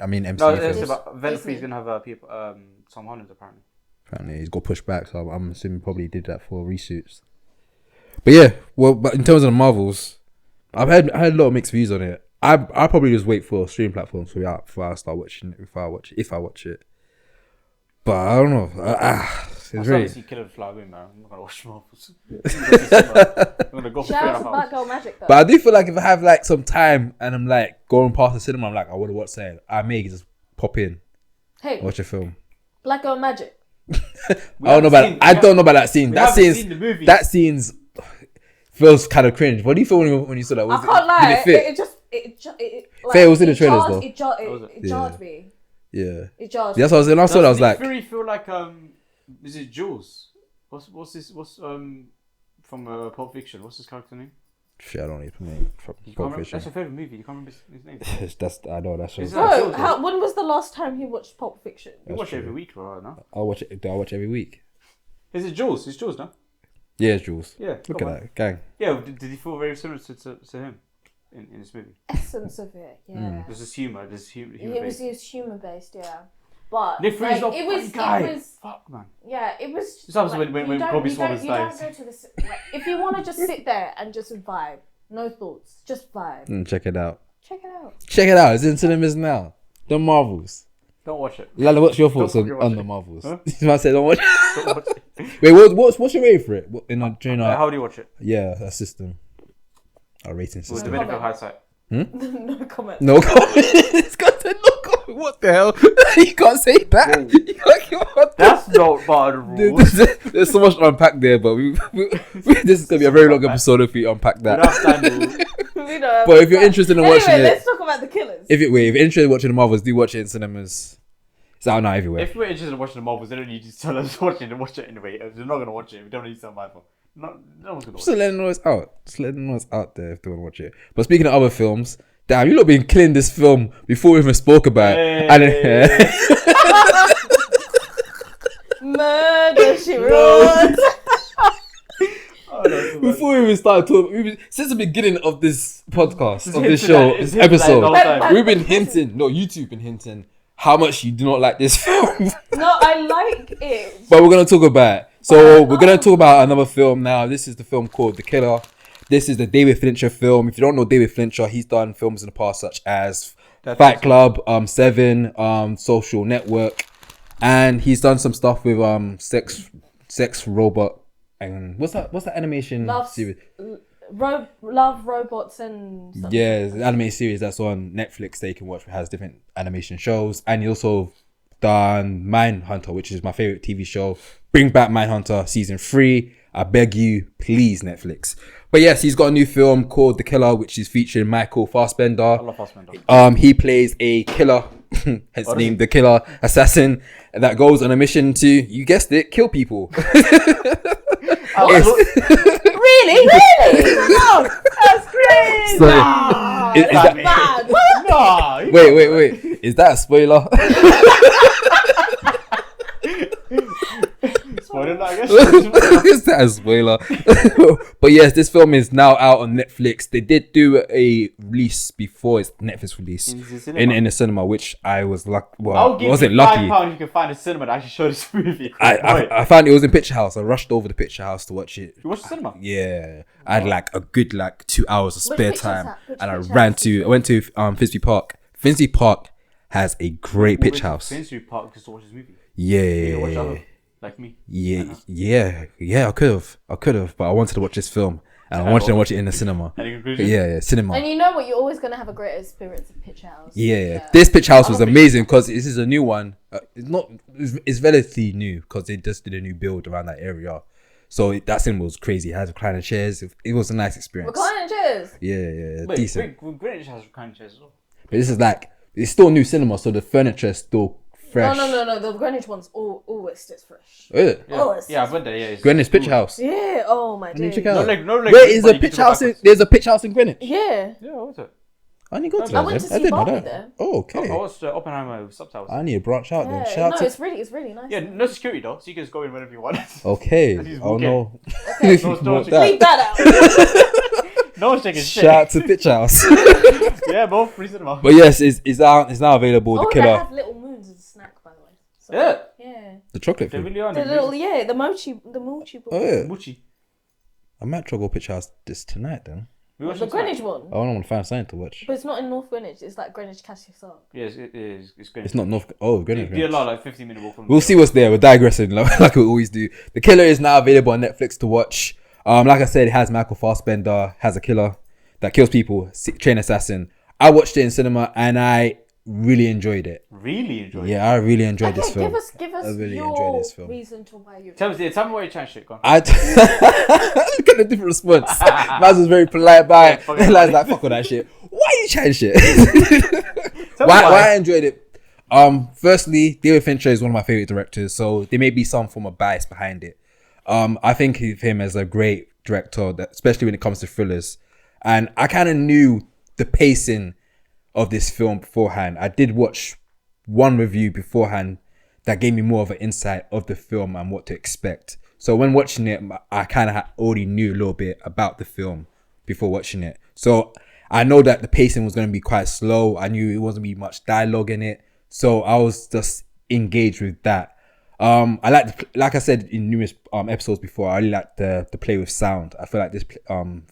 I mean, MCU. No, films. it's about Venom 3 is Disney. gonna have people. Tom Holland apparently. Apparently, he's got pushed back, so I'm assuming he probably did that for reshoots. But yeah, well, but in terms of the Marvels, I had a lot of mixed views on it. I probably just wait for streaming platforms before I start watching it. If I watch it, but I don't know. It's I'm really. starting to see Killer Fly win, man. I'm not gonna watch Marvels. I'm gonna go for Shout out to 3.5 Black hours. Girl Magic though. But I do feel like if I have like some time and I'm like going past the cinema, I'm like, I want to watch something. I may just pop in, Hey, watch a film. Black Girl Magic. I don't know about that scene. That haven't scene's seen the movie. that scene's feels kind of cringe. What do you feel when you saw that? I can't lie. Did it fit? Like, Fair was in the it trailers, jarred- though. It jarred me. Yeah. It jarred me. That's what I was. When I saw that, I was like, Fury feel like is it Jules? What's from Pulp Fiction? What's his character name? shit, I don't even know. You can't remember, Fiction. that's your favorite movie. You can't remember his name. That's I know that's. Is Right. that- Bro, when was the last time you watched Pulp Fiction? You watch it every week, right now. I'll watch it. Do I watch every week? Is it Jules? It's Jules, no? Yeah, it's Jules. Yeah. Look come at on. that gang. Yeah. Did he feel very similar to him in this movie? Essence of it, yeah. There's this humor. There's humor. It was humor based, yeah. But Nick Fury's like, not it funny was, guy. it was, Fuck, man. yeah, it was. This happens when you don't- Bobby you don't- Smulders you don't dies. go to the like, if you want to just sit there and just vibe, no thoughts, just vibe. Check it out. Check it out. Check it out. It's in cinemas now. The Marvels. Don't watch it. Lala, what's your thoughts Don't on, fucking on watch the it. Marvels? Huh? I said don't watch. Don't watch it. Wait, what's your rating for it? What, in our, during our, How do you watch it? yeah, our system, our rating With system. the benefit of hindsight. No comment. No comment. It's got to no comment. What the hell? You can't say that. You can't, what the- That's not part of the rules. There's so much to unpack there, but this is gonna be a very long episode if we unpack We don't that. have time to- We don't But if you're interested in watching anyway, it, let's talk about the killers. if you're interested in watching the Marvels, do watch it in cinemas. It's out now everywhere. If we're interested in watching the Marvels, they don't need to tell us to watch it and watch it anyway. If they're not going to watch it, we don't need to tell them either. No one's going to watch Just letting them know it's out. Just letting them know it's out there if they want to watch it. But speaking of other films, damn, you lot been killing this film before we even spoke about it. And Murder, she wrote. before we even started talking, since the beginning of this podcast, of this hinted show, at- this it's hinted at the whole episode, time. we've been hinting. No, YouTube been hinting how much you do not like this film. No, I like it. But we're gonna talk about it. So we're gonna talk about another film now. This is the film called The Killer. This is the David Fincher film. If you don't know David Fincher, he's done films in the past such as That's Fight awesome. Club, Seven, Social Network, and he's done some stuff with Sex Robot, and what's that animation series? Love Robots and something. Yeah, it's an animated series that's on Netflix that you can watch. It has different animation shows, and he also done Mindhunter, which is my favorite TV show. Bring back Mindhunter season 3. I beg you, please, Netflix. But yes, he's got a new film called The Killer, which is featuring Michael Fassbender. I love Fassbender. He plays a killer, hence the name The Killer Assassin, that goes on a mission to, you guessed it, kill people. Really? No, that's crazy. So, That's is that, bad. No. wait. Is that a spoiler? Spoiler, I guess. Is that a spoiler? But yes, this film is now out on Netflix. They did do a release before its Netflix release in the cinema, which I was lucky. Well, I'll give wasn't you lucky. £5 you can find a cinema to actually show this movie. I found it was in Picture House. I rushed over to Picture House to watch it. You watched the cinema? Yeah, I had like a good 2 hours of spare Which time, picture and I house? went to Finsbury Park. Finsbury Park has a great Picture House. Finsbury Park just to watch this movie. Yeah, Watch that, like me. yeah. I could have, but I wanted to watch this film, and I wanted to watch it in the cinema. Any conclusion? Yeah, cinema. And you know what? You're always going to have a greater experience at Picture House. Yeah, this Picture House was amazing because this is a new one. It's relatively new because they just did a new build around that area. So that cinema was crazy. It has recliner chairs. It was a nice experience. Reclining chairs. Yeah, Wait, decent. Greenwich has reclining chairs as well. But this is it's still new cinema, so the furniture is still fresh. No. The Greenwich one's always stays fresh. Oh, is it? Yeah, I've been there. Yeah, Greenwich Picture House. Yeah. Oh my days. Check it out. No, Wait, is a Picture House? There's a Picture House in Greenwich. Yeah. Yeah, what was it? I need to go to I that. went to I see didn't know Barbie that. there. Oh, okay. I watched Oppenheimer with subtitles. I need to branch out then. Yeah. Shout No, out to. it's really nice. Yeah, no security though, so you can just go in whenever you want. Okay. Just Oh walk no. Okay. No, Leave that out. No one's taking shit. Shout out to Picture House. Yeah, both free cinema. But yes, it's now available. The Oh, they Killer. have little moons as a snack, by the way. So, Yeah. Yeah. The chocolate They food. really are. The little, the mochi ball. Oh yeah. Muchi. I might try to go Picture House this tonight then. We watched The it tonight. Greenwich one. I want to find something to watch. But it's not in North Greenwich. It's like Greenwich Castle Park. Yes, it is. It's Greenwich. It's not North. Oh, Greenwich. It'd be a lot, like 15-minute walk from. We'll see what's there. We're digressing like we always do. The Killer is now available on Netflix to watch. Like I said, it has Michael Fassbender, has a killer that kills people, trained assassin. I watched it in cinema and I really enjoyed it. Really enjoyed it. Yeah, I really enjoyed this film. Give us I really your enjoyed this film. reason to why you. Tell me why you changed shit. Go on. Look at the different response. Maz was very polite by it. Laz like, fuck all that shit. Why you trying shit? why I enjoyed it. Firstly, David Fincher is one of my favorite directors, so there may be some form of bias behind it. I think of him as a great director, especially when it comes to thrillers. And I kind of knew the pacing of this film beforehand. I did watch one review beforehand that gave me more of an insight of the film and what to expect. So when watching it, I kind of already knew a little bit about the film before watching it. So I know that the pacing was going to be quite slow. I knew it wasn't be much dialogue in it. So I was just engaged with that. I like I said in numerous episodes before, I really like the play with sound. I feel like this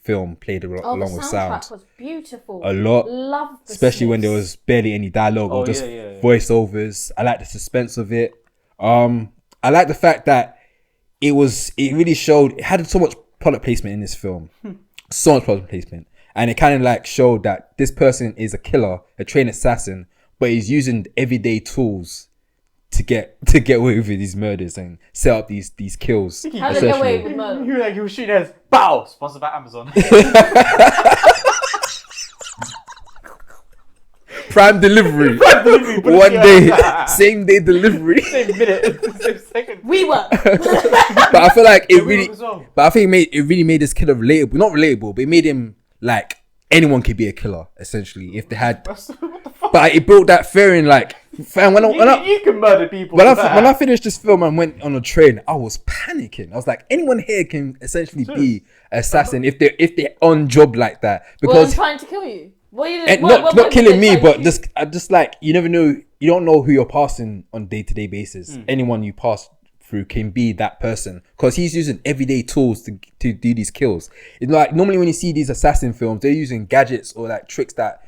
film played along with sound. The soundtrack was beautiful. A lot. Loved the especially when there snips. was barely any dialogue or just yeah. voiceovers. I like the suspense of it. I like the fact that it really showed, it had so much product placement in this film. So much product placement. And it kind of like showed that this person is a killer, a trained assassin, but he's using everyday tools to get away with these murders and set up these kills. How did they get away with murder? He was shooting as BOW! Sponsored by Amazon. Prime delivery. One day, same day delivery. Same minute, same second. We were. But I feel like it we really, were as well. but I think it really made this killer relatable. Not relatable, but it made him like anyone could be a killer essentially if they had. What the fuck? But it built that fear in like, fam, You can murder people. when I finished this film and went on a train, I was panicking. I was like, anyone here can essentially be an assassin if they're on job like that Well, because trying to kill you. What you and what not killing me, trying but to just like you never know. You don't know who you're passing on day-to-day basis. Anyone you pass through can be that person, because he's using everyday tools to do these kills. It's like normally when you see these assassin films, they're using gadgets or like tricks that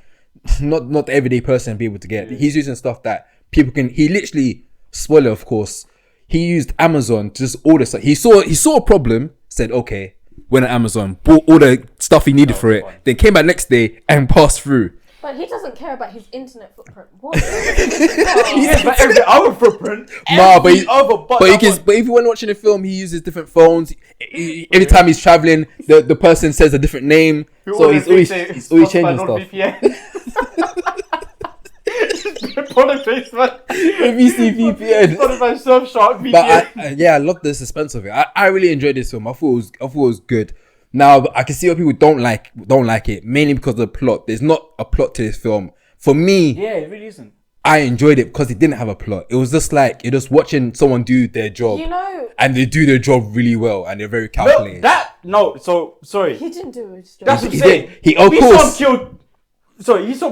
not the everyday person be able to get. He's using stuff that people can. He literally, spoiler of course, he used Amazon to just order stuff. He saw a problem, said okay, went on Amazon, bought all the stuff he needed for it, then came back next day and passed through. But he doesn't care about his internet footprint. What? Yes, but every other footprint. But if you want watching a film, he uses different phones. Every time he's traveling, the person says a different name, so he's always changing stuff. If you see VPN, but I love the suspense of it. I really enjoyed this film. I thought it was good. Now I can see why people don't like it, mainly because of the plot. There's not a plot to this film. For me, yeah, it really isn't. I enjoyed it because it didn't have a plot. It was just like you're just watching someone do their job, and they do their job really well, and they're very calculated. Sorry. He didn't do his job. That's what I'm saying.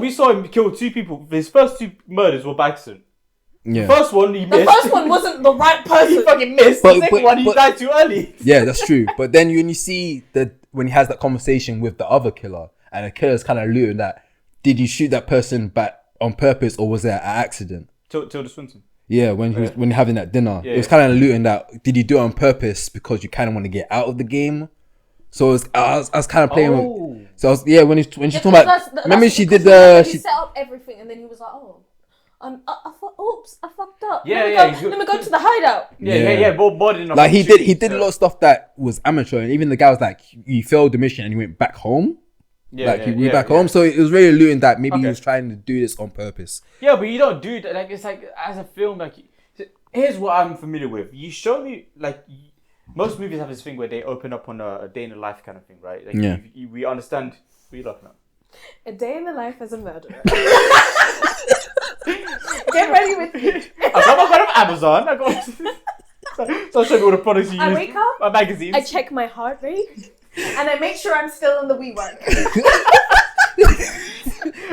We saw him kill two people. His first two murders were by accident. Yeah. The first one he missed. The first one wasn't the right person. He fucking missed. The second one he died too early. Yeah, that's true. But then when you see when he has that conversation with the other killer, and the killer's kind of alluding that, did you shoot that person back on purpose or was it an accident? Tilda Swinton. Yeah, when you're having that dinner, it was kind of alluding that, did you do it on purpose because you kind of want to get out of the game? So I was kind of playing with. So when she's talking about, remember she did He set up everything and then he was like, oh. Oops, I fucked up. Let me go to the hideout. Like he did a lot of stuff that was amateur, and even the guy was like, he failed the mission and he went back home. He went back home, so it was really alluding that maybe he was trying to do this on purpose. Yeah, but you don't do that. Like it's like as a film, like here's what I'm familiar with. You show me like most movies have this thing where they open up on a day in the life kind of thing, right? Like we understand. What are you laughing at? A day in the life as a murderer. Get ready with me. I got one of Amazon. So I'll show you all the products you use. I wake up. My magazines. I check my heart rate, and I make sure I'm still in the wee work.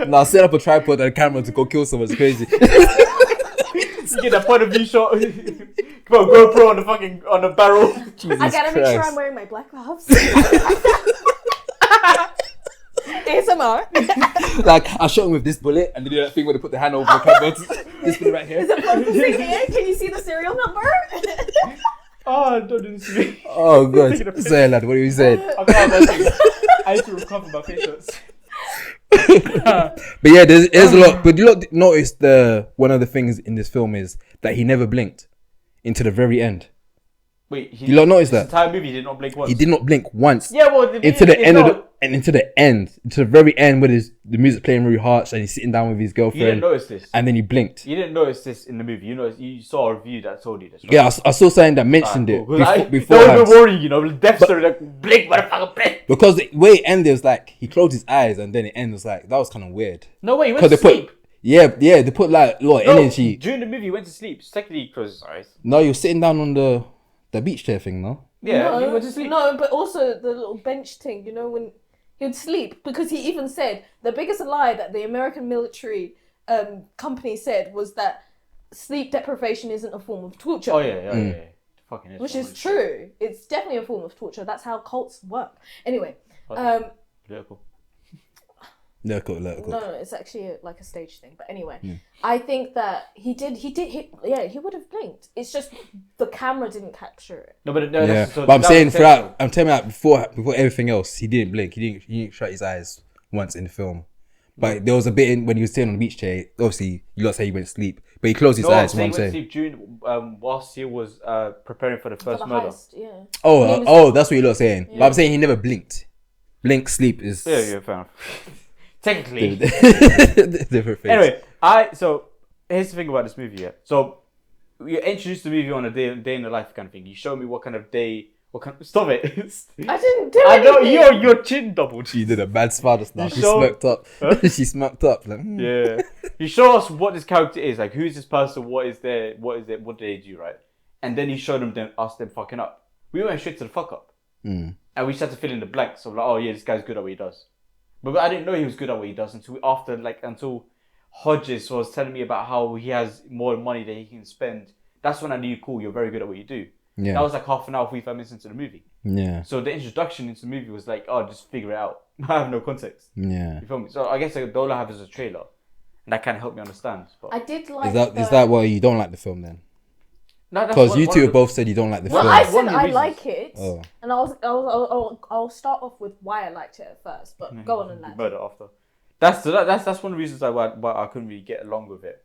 Now set up a tripod and a camera to go kill someone. It's crazy. You get that point of view shot. Come on, GoPro on the barrel. I gotta make sure I'm wearing my black gloves. ASMR. Like I shot him with this bullet, and they do that thing where they put the hand over the camera. This bullet right here. Is it focusing here? Can you see the serial number? Oh, don't do this to me. Oh god. Say lad, what are you saying? I need to recover my patience. But yeah, there's a lot. But you notice one of the things in this film is that he never blinked into the very end. Wait, you lot notice that? The entire movie he did not blink once. He did not blink once. Yeah, well, into the very end, where the music playing really harsh, and he's sitting down with his girlfriend. You didn't notice this, and then he blinked. You didn't notice this in the movie. You saw a review that told you this. Right? Yeah, I saw something that mentioned it before. That was worrying, Death Story, like blink, motherfucker, blink. Because the way it ended was like he closed his eyes, and then it ended like that was kind of weird. No way, he went to sleep. They put like a lot of energy. During the movie, he went to sleep. Secondly, because no, you're sitting down on the beach chair thing, no? Yeah, he went to sleep. No, but also the little bench thing, when he'd sleep, because he even said the biggest lie that the American military company said was that sleep deprivation isn't a form of torture. Oh yeah. Fucking is. Which is true. It's definitely a form of torture. That's how cults work. Anyway, Lyrical. No, it's actually like a stage thing. But anyway, I think that he would have blinked. It's just the camera didn't capture it. But I'm saying I'm telling you that before everything else, he didn't blink. He didn't shut his eyes once in the film. But there was a bit when he was sitting on the beach chair. Obviously, you lot say he went to sleep, but he closed his eyes. He went to sleep during whilst he was preparing for the first murder. Heist, yeah. Oh, that's what you lot are saying. Yeah. But I'm saying he never blinked. Blink, sleep is yeah, fair enough. Technically. different things. Anyway, so here's the thing about this movie. Yeah. So we introduced the movie on a day in the life kind of thing. You show me what kind of day. Stop it! I didn't do anything. I know your chin doubled. She did a bad smile just now. She smirked up. Huh? She smirked up. Like, Yeah. You show us what this character is. Like, who's this person? What is it? What do they do? Right? And then you show them fucking up. We went straight to the fuck up. And we just had to fill in the blanks of like, oh yeah, this guy's good at what he does. But I didn't know he was good at what he does until Hodges was telling me about how he has more money that he can spend That's when I knew, cool, you're very good at what you do. Yeah. That was like half an hour, 45 minutes into the movie. Yeah. So the introduction into the movie was like, oh, just figure it out. I have no context. Yeah. You feel me? So I guess like, all I have is a trailer. And that kind of helped me understand. But I did like. Is that why you don't like the film then? no, that's Because one- you one two of have the- both said you don't like the Well, film. I One said of the I reasons. like it, Oh. and I'll start off with why I liked it at first. But go on and land. Murder after. That's one of the reasons why I couldn't really get along with it.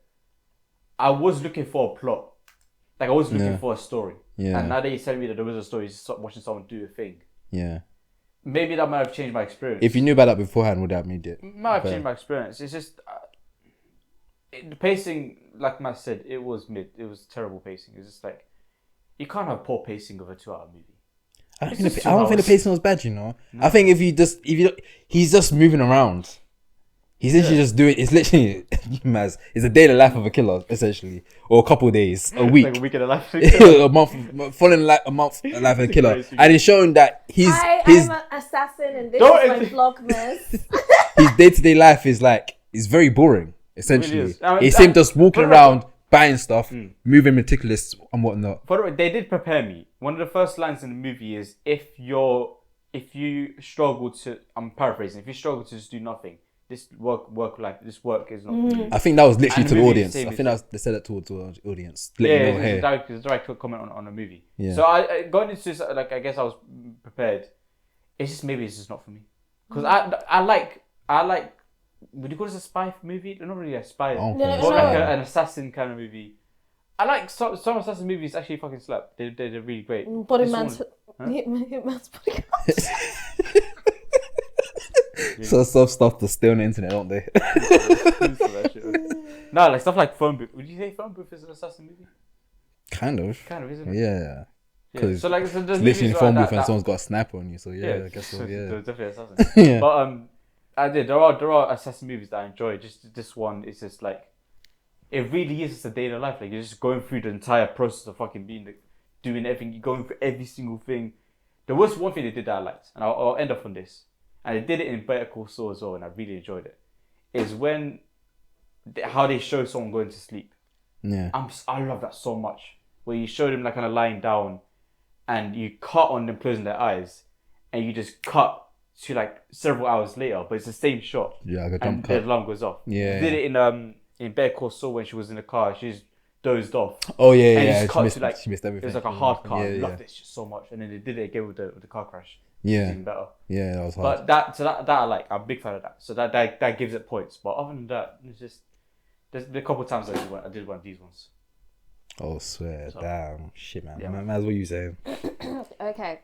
I was looking for a plot. Like I was looking for a story. Yeah. And now that you're telling me that there was a story, just watching someone do a thing. Yeah. Maybe that might have changed my experience. If you knew about that beforehand, would that have made it? Might have better? changed my experience. It's just the pacing, like Matt said, it was mid. It was terrible pacing. It's just like you can't have poor pacing of a 2-hour movie. I don't It's think just I don't think the 2 pacing was bad. You know, I think if you he's just moving around. He's literally just doing. It's literally, it's a day in the life of a killer, essentially, or a couple of days, a week, Like a week and a half. a month, following a month in the life of a killer, Crazy. and it's showing that his I'm an assassin, and this Don't- is my vlogmas. his day-to-day life is very boring. Essentially, is. I mean, it's him just walking but- around, buying stuff, moving meticulous and whatnot. By the way, they did prepare me. One of the first lines in the movie is if you struggle to, I'm paraphrasing, if you struggle to just do nothing, this work is not for you. I think that was literally And to the the movie audience. is I the think same. they said that towards the audience. Yeah, Let you know, it's hey. a direct comment on the movie. Yeah. So I going into this, like I guess I was prepared. Maybe it's just not for me. Because I like would you call this a spy movie? Not really a spy. don't No, think More no. like an assassin kind of movie. I like some assassin movies actually fucking slap. They're really great. Body This man's one- Hitman's body. So stuff to stay on the internet, don't they? No, like stuff like Phone Booth. Would you say Phone Booth is an assassin movie? Kind of. Kind of, isn't it? Yeah. Yeah. 'Cause So like, there's It's movies literally in the like phone that- booth and that- someone's got a sniper on you. So yeah, I guess so. They're Yeah. definitely assassins. Yeah. But there are assassin movies that I enjoy. Just this one is just like, it really is just a day in the life. Like you're just going through the entire process of fucking doing everything. You're going through every single thing. There was one thing they did that I liked, and I'll end up on this. And they did it in Better Call Saul as well, and I really enjoyed it. Is how they show someone going to sleep. Yeah. I love that so much. Where you show them like kind of lying down, and you cut on them closing their eyes, and you just cut to like several hours later, but it's the same shot. Yeah, like a And jump the cut. alarm goes off. Yeah. They did it in Better Call Saul when she was in the car. She just dozed off. Oh yeah, And yeah. just She cut missed, to, like, she missed everything. It was like a hard car. Yeah, I yeah. loved it so much. And then they did it again with the car crash. Yeah. It's even better. Yeah, that was hard. But that I like. I'm a big fan of that. So that gives it points. But other than that, it's just there's a couple of times I did one of these ones. Oh, swear. Damn. Shit, man. Yeah, Man, what you saying? Okay.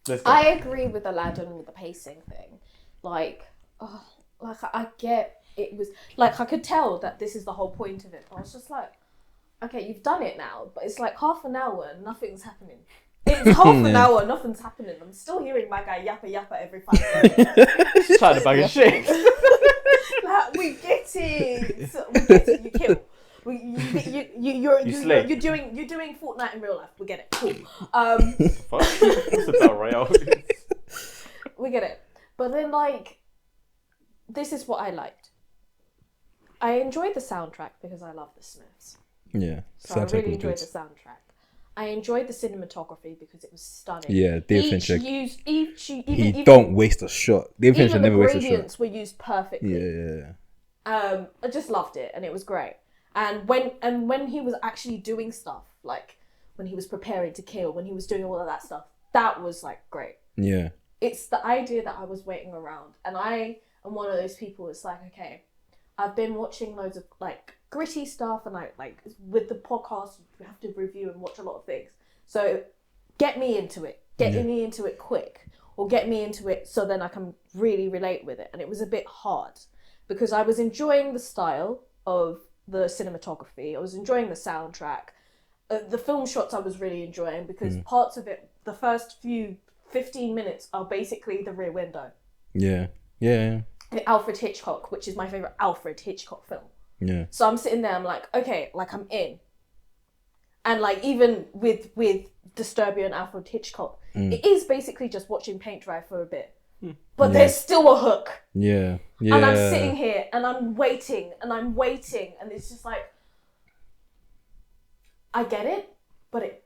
Let's go. I agree with Aladdin with the pacing thing. Like I get it was like I could tell that this is the whole point of it. But I was just like, okay, you've done it now, but it's like half an hour and nothing's happening. It's half an hour, nothing's happening. I'm still hearing my guy yappa yappa every 5 minutes. Trying to bag of shit. Like, we get it. We get it. You kill. slay. You're doing Fortnite in real life. We get it. Cool. Fuck. It's a battle royale. We get it. But then, like, this is what I liked. I enjoyed the soundtrack because I love the Smiths. Yeah. So I Soundtrack really was enjoyed good. the soundtrack. I enjoyed the cinematography because it was stunning. Yeah, David Fincher. Even Don't waste a shot. David Fincher even the never wastes a shot. gradients were used perfectly. Yeah. I just loved it and it was great. And when he was actually doing stuff, like when he was preparing to kill, when he was doing all of that stuff, that was like great. Yeah. It's the idea that I was waiting around, and I am one of those people. It's like, okay, I've been watching loads of like gritty stuff, and like with the podcast, we have to review and watch a lot of things. So get me into it. Get me into it quick, or get me into it so then I can really relate with it. And it was a bit hard because I was enjoying the style of the cinematography. I was enjoying the soundtrack. The film shots I was really enjoying because parts of it, the first few 15 minutes are basically the Rear Window. Yeah. Yeah. Alfred Hitchcock, which is my favourite Alfred Hitchcock film. Yeah. So I'm sitting there, I'm like, okay, like I'm in. And like even with Disturbia and Alfred Hitchcock, it is basically just watching paint dry for a bit. But there's still a hook. Yeah. Yeah. And I'm sitting here and I'm waiting and it's just like, I get it, but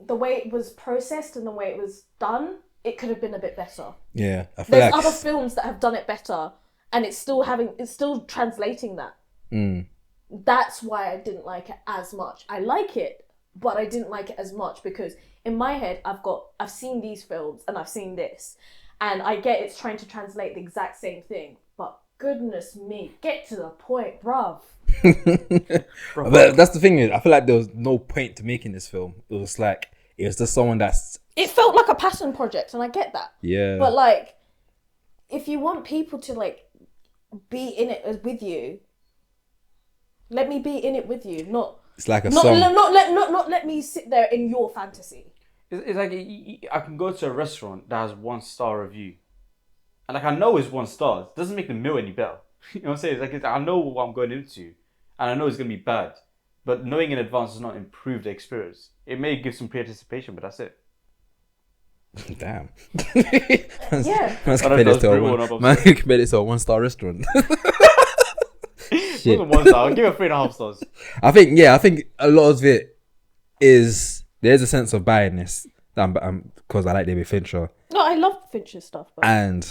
the way it was processed and the way it was done, it could have been a bit better. Yeah, I feel There's like other films that have done it better, and it's still translating that. That's why I didn't like it as much. I like it, but I didn't like it as much because in my head I've seen these films and I've seen this, and I get it's trying to translate the exact same thing, but goodness me, get to the point, bruv. But that's the thing is, I feel like there was no point to making this film. It was just someone that's. It felt like a passion project, and I get that. Yeah. But like, if you want people to like be in it with you, let me be in it with you. It's like a song. Not let me sit there in your fantasy. It's like I can go to a restaurant that has 1-star review, and like I know it's 1 star. It doesn't make the meal any better. You know what I'm saying? It's like I know what I'm going into, and I know it's gonna be bad. But knowing in advance does not improve the experience. It may give some pre-anticipation, but that's it. Damn. Yeah. Man compared this to a 1-star restaurant. It wasn't 1 star. I'll give it 3.5 stars. I think a lot of it is there's a sense of biasness because I like David Fincher. No, I love Fincher's stuff. But... And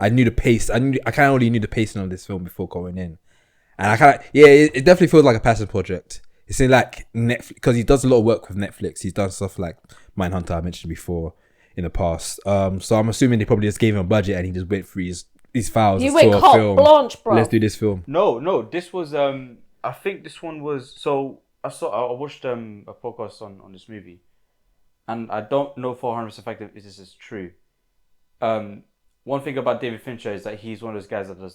I knew the pace. I kind of already knew the pacing of this film before going in. And it definitely feels like a passion project. It's in like Netflix, because he does a lot of work with Netflix. He's done stuff like Mindhunter, I mentioned before in the past. So I'm assuming they probably just gave him a budget and he just went through his files. You went carte blanche, bro. Let's do this film. No, this was I think this one was I watched a podcast on this movie, and I don't know for 100% fact if this is true. One thing about David Fincher is that he's one of those guys that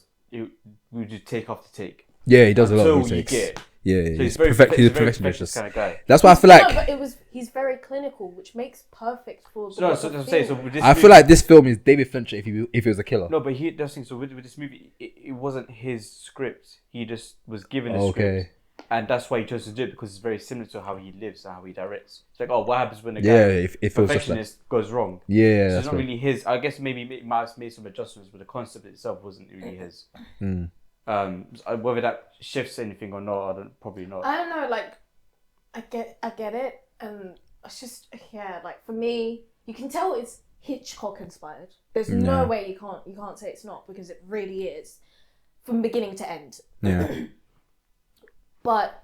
we do take after take. Yeah, he does a lot of retakes. Yeah, So he's he's a perfectionist kind of guy. That's why I feel like. No, but he's very clinical, which makes perfect for the. No, so I'm saying, so with this I movie, feel like this film is David Fincher if he was a killer. No, but that's the thing. So with this movie, it wasn't his script. He just was given a script, and that's why he chose to do it, because it's very similar to how he lives and how he directs. It's like, what happens when a guy perfectionist goes wrong? Yeah, so it's not really his. I guess maybe he might have made some adjustments, but the concept itself wasn't really his. Whether that shifts anything or not, probably not. I don't know. Like, I get it, and it's just like for me, you can tell it's Hitchcock inspired. There's no way you can't say it's not, because it really is, from beginning to end. Yeah. But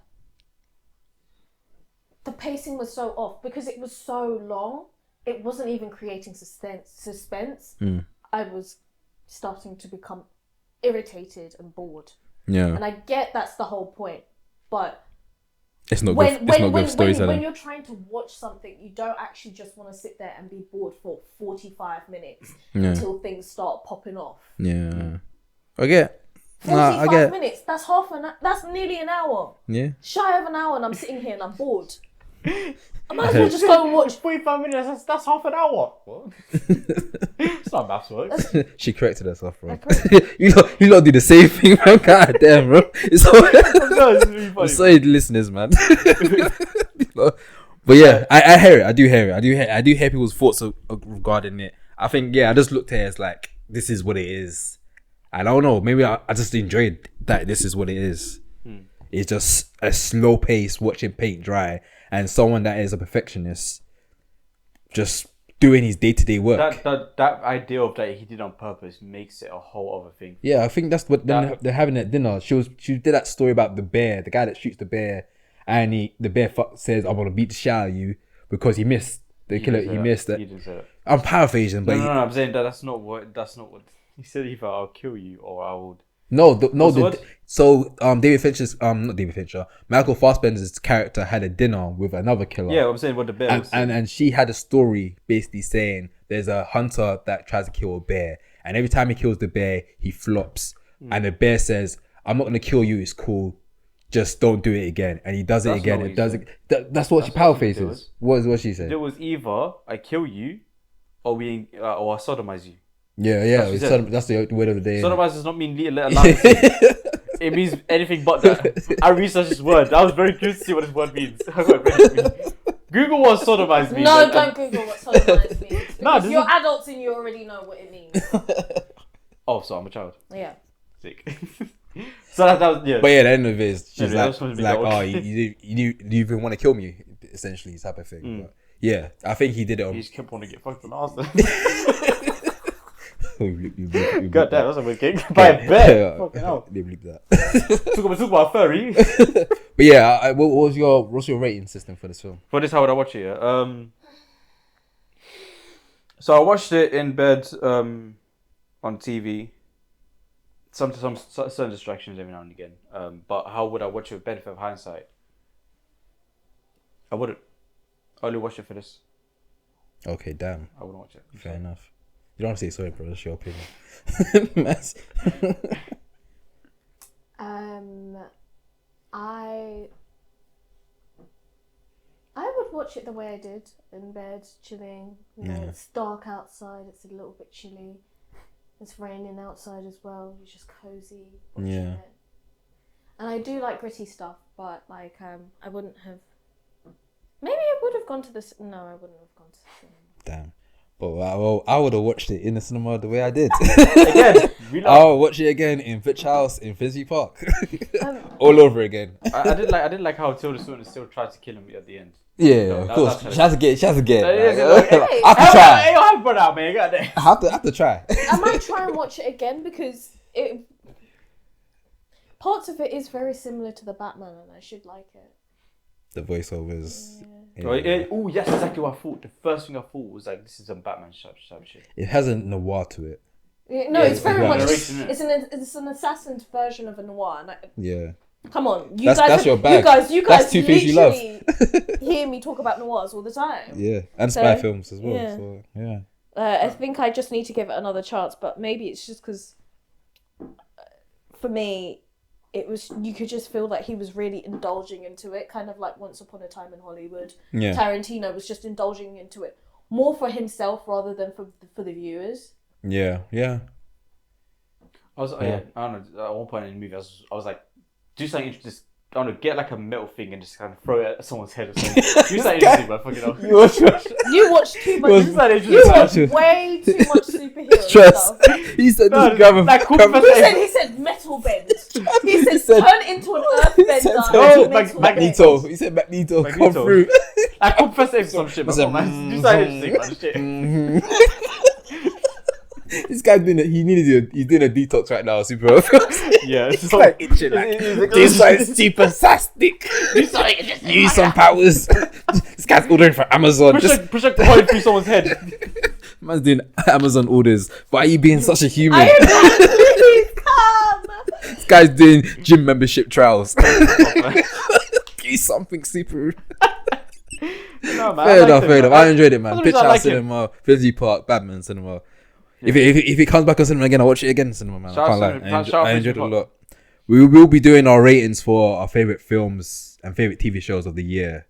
the pacing was so off because it was so long. It wasn't even creating suspense. I was starting to become irritated and bored. Yeah. And I get that's the whole point, but it's not good storytelling. When you're trying to watch something, you don't actually just want to sit there and be bored for 45 minutes until things start popping off. Yeah. I get. 45 minutes. That's that's nearly an hour. Yeah. Shy of an hour, and I'm sitting here and I'm bored. I might as well just go and watch 45 minutes. That's half an hour. What? It's not maths work. She corrected herself, bro. you lot do the same thing, bro. God damn, bro. It's really funny. I'm sorry, listeners, man. But yeah, I hear it. I do hear people's thoughts regarding it. I think I just looked at it as like, this is what it is. I don't know. Maybe I just enjoyed that. This is what it is. It's just a slow pace watching paint dry, and someone that is a perfectionist just doing his day-to-day work. That idea of that he did on purpose makes it a whole other thing. Yeah, I think that's what they're having at dinner. She did that story about the bear, the guy that shoots the bear, and the bear says, "I'm gonna beat the shit out of you," because he missed the killer. He missed it. He didn't say that. I'm paraphrasing, but no, I'm saying that's not what he said. Either I'll kill you or I would. David Fincher's not David Fincher, Michael Fassbender's character had a dinner with another killer. Yeah, I'm saying what the bear was saying. And she had a story basically saying there's a hunter that tries to kill a bear, and every time he kills the bear, he flops. And the bear says, "I'm not gonna kill you. It's cool. Just don't do it again." And he does it again. It does it. That's what she paraphrases. What she said? It was either I kill you, or I sodomize you. Yeah. That's the word of the day. Sodomize does not mean it means anything but that. I researched this word. I was very curious to see what this word means. Google what sodomize means. No, don't Google what sodomize means. Because you're adults and you already know what it means. Oh, so I'm a child. Yeah. Sick. So that was yeah. But yeah, at the end of it is she's Yeah, that was supposed to be like, the oh, old- you even want to kill me, essentially, type of thing. But yeah, I think he did it on. He just kept wanting to get fucked on the arse. God God damn, that's a weird kick. By a bet. Fucking hell. They bleep that. Talk about furry. But yeah, what's your rating system for this film? For this, how would I watch it? Yeah? So I watched it in bed on TV. Some certain distractions every now and again. But how would I watch it with benefit of hindsight? I wouldn't. I only watch it for this. Okay, damn. I wouldn't watch it. Fair enough. You don't have to say sorry, bro. That's your opinion. Mess. I would watch it the way I did, in bed, chilling. You know, it's dark outside, it's a little bit chilly. It's raining outside as well. You're just cozy watching it. And I do like gritty stuff, but like I wouldn't have. Maybe I would have gone to the. No, I wouldn't have gone to the cinema. Damn. But I would have watched it in the cinema the way I did. Again, I'll watch it again in Fitch House in Finsbury Park, all over again. I did like how Tilda Swinton still tried to kill him at the end. Yeah, of course. She has to get. Hey, I have to try. Hey, I have brought out, man. Goddamn. I have to try. I might try and watch it again because parts of it is very similar to the Batman, and I should like it. The voiceovers. Oh, yes, exactly what I thought. The first thing I thought was like, this is a Batman type shit. It has a noir to it. No, it's very much. narration, It's an assassin's version of a noir. Yeah. Come on, That's your bag. You guys That's two things you love. hear me talk about noirs all the time. Yeah, and spy So, films as well. yeah. So yeah. I think I just need to give it another chance, but maybe it's just because, for me, it was, you could just feel that he was really indulging into it, kind of like Once Upon a Time in Hollywood. Yeah. Tarantino was just indulging into it more for himself rather than for the viewers. Yeah. I don't know, at one point in the movie, I was like, do something interesting. I don't know, get like a metal thing and just kind of throw it at someone's head or something. Do something interesting, but fucking hell. You watch too much. Do something You interesting. watch way too much superhero Trust. stuff. He said, No, "Just grab him." like, He said metal bend. He said turn into an earth bender. No, Metal Magneto. bend. He said Magneto. Come Magneto. through. I could press it for some shit, but Listen, man. Do something interesting, man. Shit. This guy he's doing a detox right now, super. Yeah, It's like itching. This guy's super sastic. Use some powers. This guy's ordering for Amazon. Project the point through someone's head. Man's doing Amazon orders. Why are you being such a human? Please come. This guy's doing gym membership trials. Do something super. No, man, Fair I liked enough. it, man. I enjoyed it, man. As Pitch long as I House like it. Cinema, Finsbury Park, Batman Cinema. If it comes back on cinema again, I'll watch it again in cinema, man. Shout I out can't lie. Cinema- shout out I enjoyed it a Finsbury lot. We will be doing our ratings for our favorite films and favorite TV shows of the year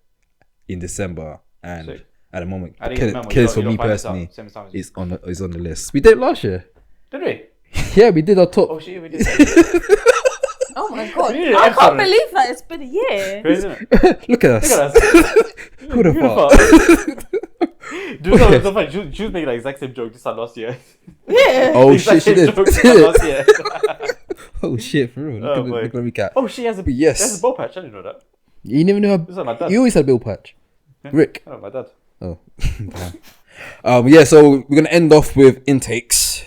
in December, and Sick. at the moment, I didn't remember. Kills for You me don't find this out personally same time as is on the list. We did it last year. Did we? Yeah, we did our top. Oh shit, we did. Oh my god! We need an I episode can't on it. believe that it's been a year. Crazy, isn't it? Look at us. Look at us. Who'd have Who'd have thought? thought? Do you know what's so funny? She was making the exact same joke this time last year. Yeah. Oh The exact shit, she same did. joke this time last year. Oh shit, for real. Oh, Look at the recap. Oh, she has a Yes. She has a bow patch. I didn't know that. You never knew This is my dad. You always had a bill patch. Rick. Oh, my dad. Oh. Yeah, so we're gonna end off with intakes.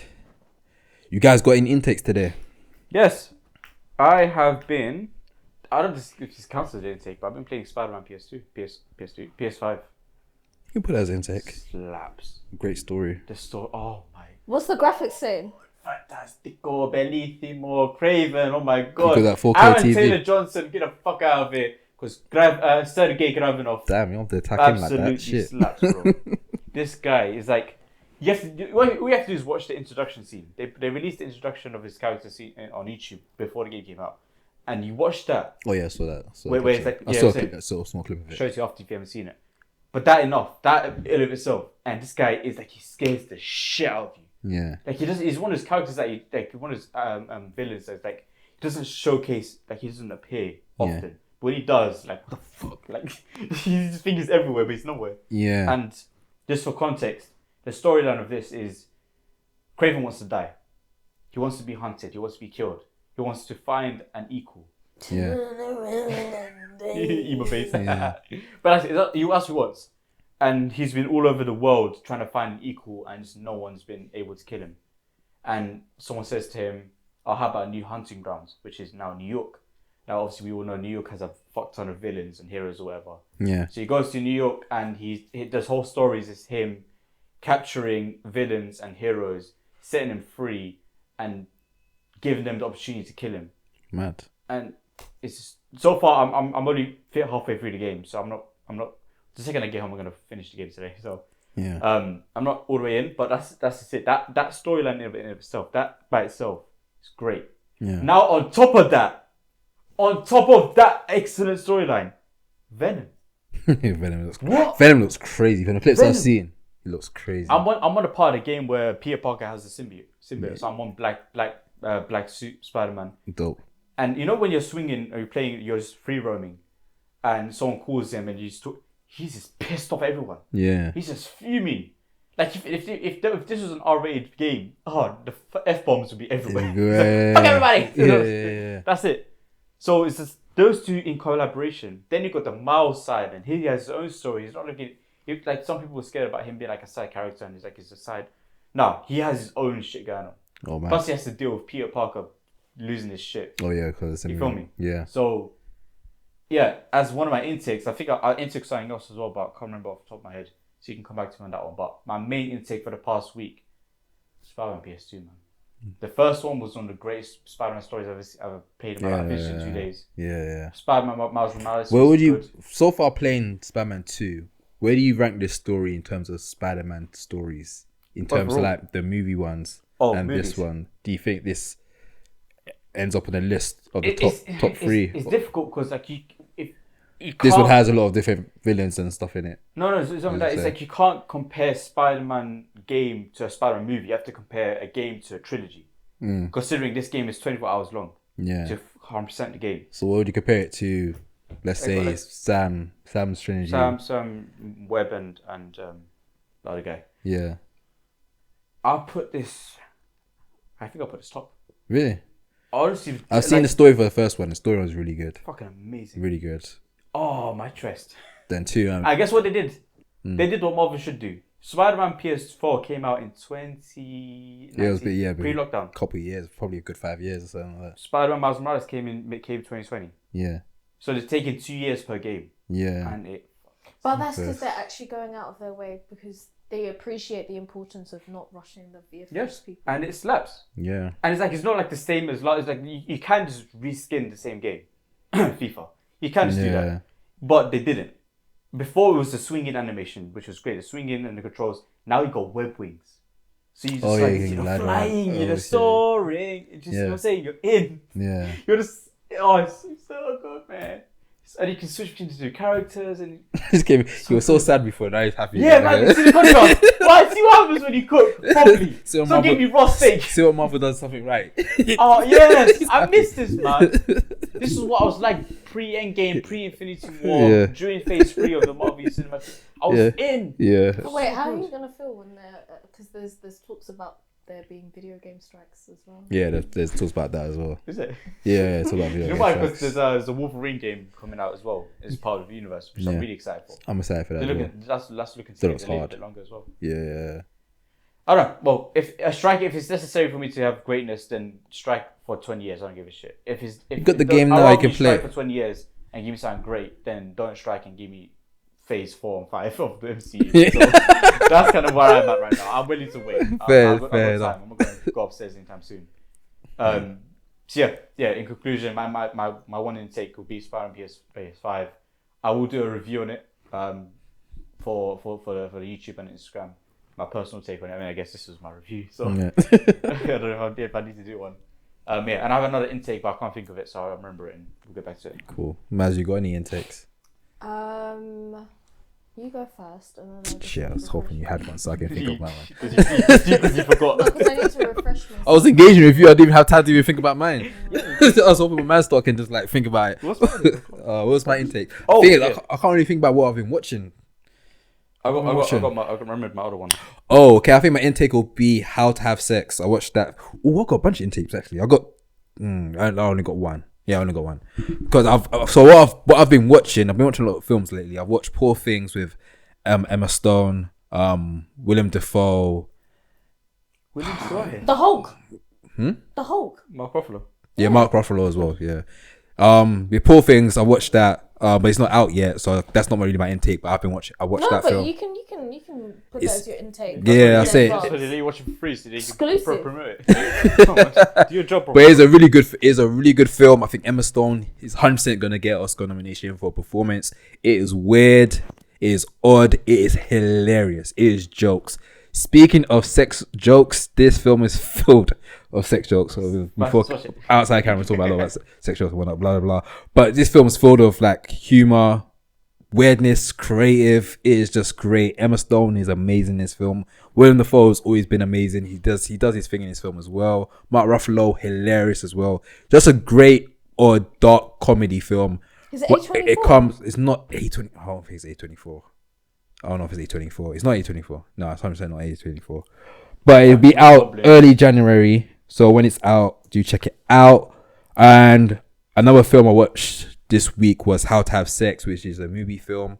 You guys got any intakes today? Yes, I have been. I don't know if this counts as an intake, but I've been playing Spider-Man PS2, PS2, PS5. You can put that as intake. Slaps. Great story. The story. Oh my. What's the graphics saying? Fantastico, bellissimo, Craven. Oh my god. Look at that 4K Aaron TV. Taylor Johnson, get the fuck out of here. Because Sergei Gravinov Damn, you don't have to attack him like absolutely that. Shit. slaps, bro. This guy is like. What we have to do is watch the introduction scene. They released the introduction of his character scene on YouTube before the game came out, and you watch that. Oh yeah, I saw that. Where it's like, I yeah, saw same. a small clip of it. Shows you after if you haven't seen it. But that in of itself. And this guy is like, he scares the shit out of you. Yeah. Like he's one of those characters that one of his villains that's like, he doesn't showcase, like he doesn't appear often. But when he does, like, what the fuck? Like, you just think he's everywhere, but he's nowhere. Yeah. And just for context, the storyline of this is Craven wants to die. He wants to be hunted. He wants to be killed. he wants to find an equal. Yeah. Emo face. Yeah. But actually, you ask who wants. And he's been all over the world trying to find an equal, and just no one's been able to kill him. And someone says to him, "Oh, how about a new hunting grounds, which is now New York?" Now, obviously, we all know New York has a fuck ton of villains and heroes or whatever. Yeah. So he goes to New York, and this whole story is him capturing villains and heroes, setting them free, and giving them the opportunity to kill him. Mad. And it's just, so far I'm only halfway through the game, so I'm not. The second I get home, I'm gonna finish the game today. So Yeah. I'm not all the way in, but that's just it. That storyline in of itself, that by itself, is great. Yeah. Now on top of that excellent storyline, Venom. Venom looks. What? Venom looks crazy. From the clips I've seen, it looks crazy. I'm on a part of the game where Peter Parker has the symbiote. So I'm on black suit Spider-Man. Dope. And you know when you're swinging or you're playing, you're just free roaming, and someone calls him and he's just pissed off everyone. Yeah. He's just fuming. Like if this was an R-rated game, the F-bombs would be everywhere. Fuck everybody. Yeah. That's it. So it's just those two in collaboration. Then you got the Miles side, and he has his own story. He's not like some people were scared about him being like a side character, and he's a side. No, he has his own shit going on. Oh man. Plus he has to deal with Peter Parker losing his shit. Oh yeah, because you feel me? Yeah. So yeah, as one of my intakes, I think I intook something else as well, but I can't remember off the top of my head. So you can come back to me on that one. But my main intake for the past week, Spider-Man PS2, man. The first one was one of the greatest Spider-Man stories I've ever played in my life. Finished in 2 days. Yeah. Spider-Man Miles Morales. Where would you, good. so far playing Spider-Man 2, where do you rank this story in terms of Spider-Man stories? In terms of like the movie ones and movies. This one? Do you think this ends up on the list of the top three? It's difficult because like you this one has a lot of different villains and stuff in it. No, it's like you can't compare Spider-Man game to a Spider-Man movie. You have to compare a game to a trilogy. Considering this game is 24 hours long. Yeah. To 100% the game. So what would you compare it to? Let's say Sam's trilogy. Sam, Webb and the other guy. Yeah. I think I'll put this top. Really? Honestly, I've seen the story for the first one. The story was really good. Fucking amazing. Really good. Oh, my trust. Then 2. I guess what they did. They did what Marvel should do. Spider-Man PS4 came out in 2019. Yeah, it was pre-lockdown. Couple of years, probably a good 5 years or something like that. Spider-Man Miles Morales came 2020. Yeah. So they're taking 2 years per game. Yeah. And But that's because they're actually going out of their way because they appreciate the importance of not rushing the VFX yes, people. and it slaps. Yeah. And it's not like the same as it's like you can just reskin the same game, FIFA. You can just do that, but they didn't. Before it was the swinging animation, which was great, the swinging and the controls. Now you got web wings, so you just flying, you're just soaring. You know what I'm saying? You're in. Yeah. You're just it's so good, man. And you can switch between the two characters and this game, he was so sad before, now he's happy. Yeah, man, you see the contrast. Why? See what happens when you cook properly. So give me raw steak. See what Marvel does something right. Oh yes, I missed this, man. This is what I was like pre-Endgame, pre-Infinity War, during Phase 3 of the Marvel Cinema. I was in. Yeah. But wait, how are you gonna feel when because there's talks about there being video game strikes as well? Yeah, there's talks about that as well. Is it? Yeah, it's about video game because strikes. there's a Wolverine game coming out as well. It's part of the universe, which I'm really excited for. I'm excited for that. That's looking to looks hard. a bit longer as well. Yeah. I don't know. Well, if it's necessary for me to have greatness, then strike for 20 years. I don't give a shit. If you got the game now, you can play for 20 years and give me something great, then don't strike and give me Phase 4 and 5 of the MCU. So that's kind of where I'm at right now. I'm willing to wait. Fair I've got time. I'm not going to go upstairs anytime soon. So yeah. In conclusion, my one intake will be Spider-Man PS5. I will do a review on it for the YouTube and Instagram. My personal take on it. I mean, I guess this was my review, so I don't know if I need to do one. And I have another intake, but I can't think of it, so I'll remember it and we'll get back to it. Cool. Maz, you got any intakes? You go first, and then Shit, I was hoping you had one so I can think of my one. Because you forgot. Because I need to refresh myself. I was engaging with you. I didn't even have time to even think about mine. I was hoping my stock can just like think about it. What's my intake? I can't really think about what I've been watching. I remembered my other one. Oh, okay. I think my intake will be How to Have Sex. I watched that. Oh, I got a bunch of intakes actually. I got I only got one. Yeah, I only got one. Because what I've been watching a lot of films lately. I've watched Poor Things with Emma Stone, Willem Dafoe. William Sky. The Hulk. The Hulk. Mark Ruffalo. Yeah, Mark Ruffalo as well. Yeah. With Poor Things, I watched that, but it's not out yet, so that's not really my intake. But I watched that film. You can put that as your intake. Yeah, I say. So did you watch it for free? So did you Exclusive. promote it? Do your job. But it's a really good film. I think Emma Stone is 100% gonna get an Oscar nomination for performance. It is weird. It is odd. It is hilarious. It is jokes. Speaking of sex jokes, this film is filled of sex jokes. So before outside camera, we talk about a lot about sex jokes and whatnot, blah blah blah. But this film is filled of like humor, weirdness, creative. It is just great. Emma Stone is amazing in this film. Willem Dafoe has always been amazing. He does his thing in this film as well. Mark Ruffalo, hilarious as well. Just a great or dark comedy film. Is it A24? It's not A20. I don't think it's A24. I don't know if it's A24. It's not A24. No, it's 100% not A24. But it'll be out early January. So when it's out, do check it out. And another film I watched this week was How to Have Sex, which is a movie film.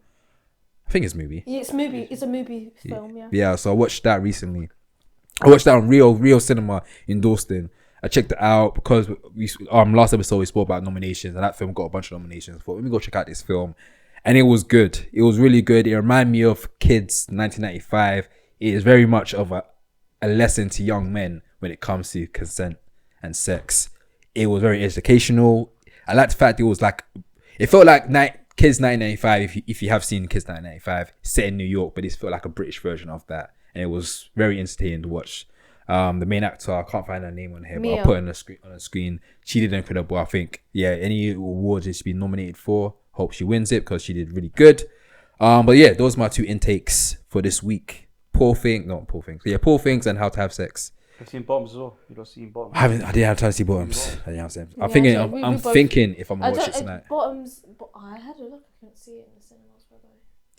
I think it's a movie. Yeah, it's movie. It's a movie film, yeah. Yeah, so I watched that recently. I watched that on Real Cinema in Dalston. I checked it out because last episode we spoke about nominations, and that film got a bunch of nominations. I thought, let me go check out this film. And it was good. It was really good. It reminded me of Kids 1995. It is very much of a lesson to young men when it comes to consent and sex. It was very educational. I like the fact it felt like Kids 1995. If you have seen Kids 1995, set in New York, but it felt like a British version of that. And it was very entertaining to watch. The main actor, I can't find her name on here, but I'll put it on the screen. She did incredible. I think, any awards she's been nominated for. Hope she wins it because she did really good. But yeah, those are my two intakes for this week. Poor Things and How to Have Sex. I've seen Bottoms as well. You don't see Bottoms. I didn't have time to see Bottoms. I'm thinking if I'm gonna watch it tonight. Bottoms. I had a look. I couldn't see it in the cinemas.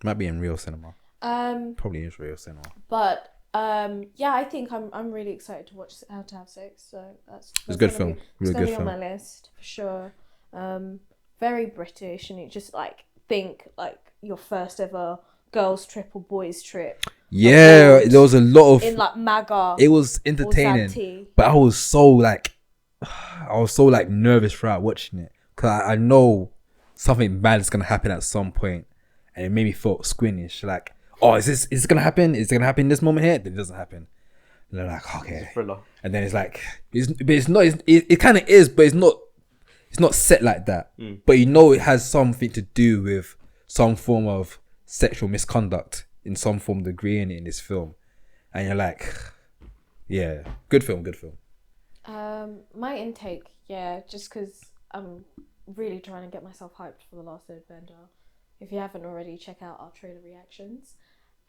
Might be in Real Cinema. Probably is Real Cinema. But I think I'm really excited to watch How to Have Sex. So that's a good film. Really good film. On my list for sure. Very British, and you just think your first ever girls trip or boys trip. Yeah, there was a lot of in MAGA. It was entertaining, but I was so nervous throughout watching it because I know something bad is gonna happen at some point, and it made me feel squeamish. Like, is this gonna happen? Is it gonna happen in this moment here? Then it doesn't happen. And they're like, okay. It's a thriller. And then it's like, it's not. It kind of is, but it's not. It's not set like that, but it has something to do with some form of sexual misconduct in some form degree in this film, and you're like, yeah, good film. My intake, just because I'm really trying to get myself hyped for The Last Airbender. If you haven't already, check out our trailer reactions.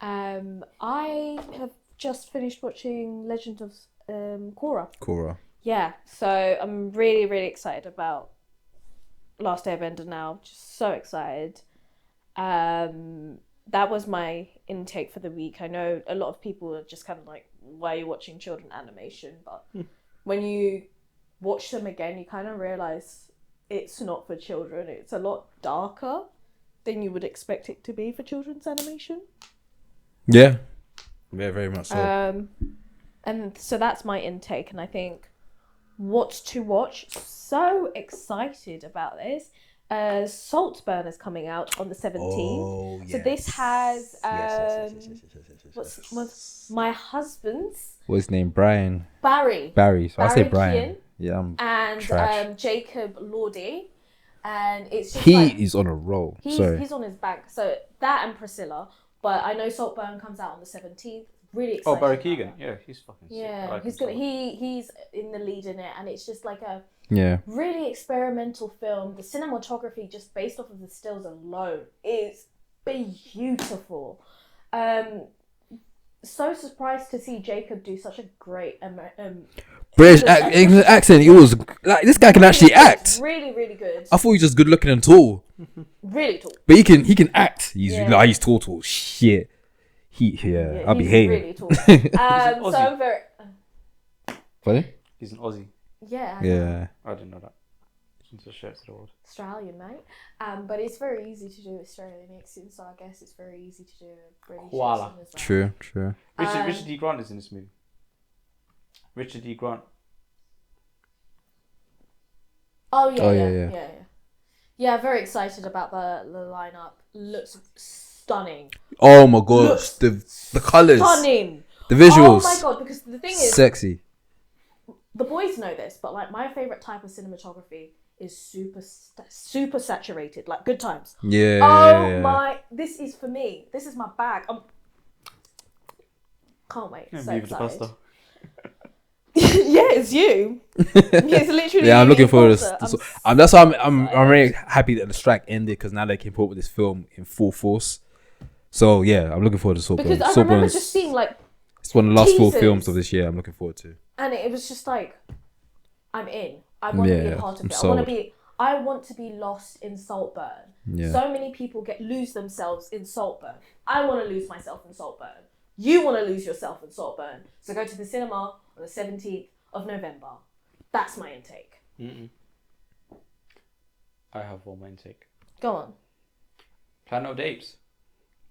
I have just finished watching Legend of Korra. Yeah, so I'm really, really excited about Last Airbender now. Just so excited. That was my intake for the week. I know a lot of people are just kind of like, why are you watching children animation? But when you watch them again, you kind of realize it's not for children. It's a lot darker than you would expect it to be for children's animation. Yeah, very much so. And so that's my intake, and I think what to watch. So excited about this. Saltburn is coming out on the 17th. Oh, yes. So this has what's my husband's? What's his name? Barry. So I say Brian. Yeah, and trash. Jacob Lordy, and it's just he is on a roll. He's on his back. So that and Priscilla, but I know Saltburn comes out on the 17th. Really excited. Oh, Barry Keoghan. Yeah, he's fucking sick. Yeah, like he's good. He's in the lead in it, and it's just like a really experimental film. The cinematography, just based off of the stills alone, is beautiful. So surprised to see Jacob do such a great British accent. It was like, this guy can actually act. Really, really good. I thought he was just good looking and tall. Really tall. But he can act. He's tall. Shit. I'll behave. Really tall. So I'm very. Funny? He's an Aussie. Yeah. Yeah. I didn't know that. It's a shit to the world. Australian, mate. But it's very easy to do Australian accent, so I guess it's very easy to do a British Koala. accent as well. True. Richard D. Grant is in this movie. Richard D. Grant. Oh yeah. Yeah, very excited about the lineup. Looks stunning. Oh my gosh, the colours, Stunning. the visuals. Oh my god, because the thing is, sexy. the boys know this, but like my favorite type of cinematography is super saturated, like Good Times. Yeah. Oh my, this is for me. This is my bag. Can't wait. So excited. Yeah, it's you. It's literally. Yeah, I'm looking forward to this. this. That's why I'm really happy that the strike ended, because now they can put with this film in full force. So yeah, I'm looking forward to Saltburn. Because I remember just seeing like. It's one of the last full teasers. films of this year. I'm looking forward to. And it was just like, I'm in. I want to be a part of it. I want to be lost in Saltburn. Yeah. So many people lose themselves in Saltburn. I want to lose myself in Saltburn. You want to lose yourself in Saltburn. So go to the cinema on the 17th of November. That's my intake. I have one my intake. Go on. Planet of the Apes.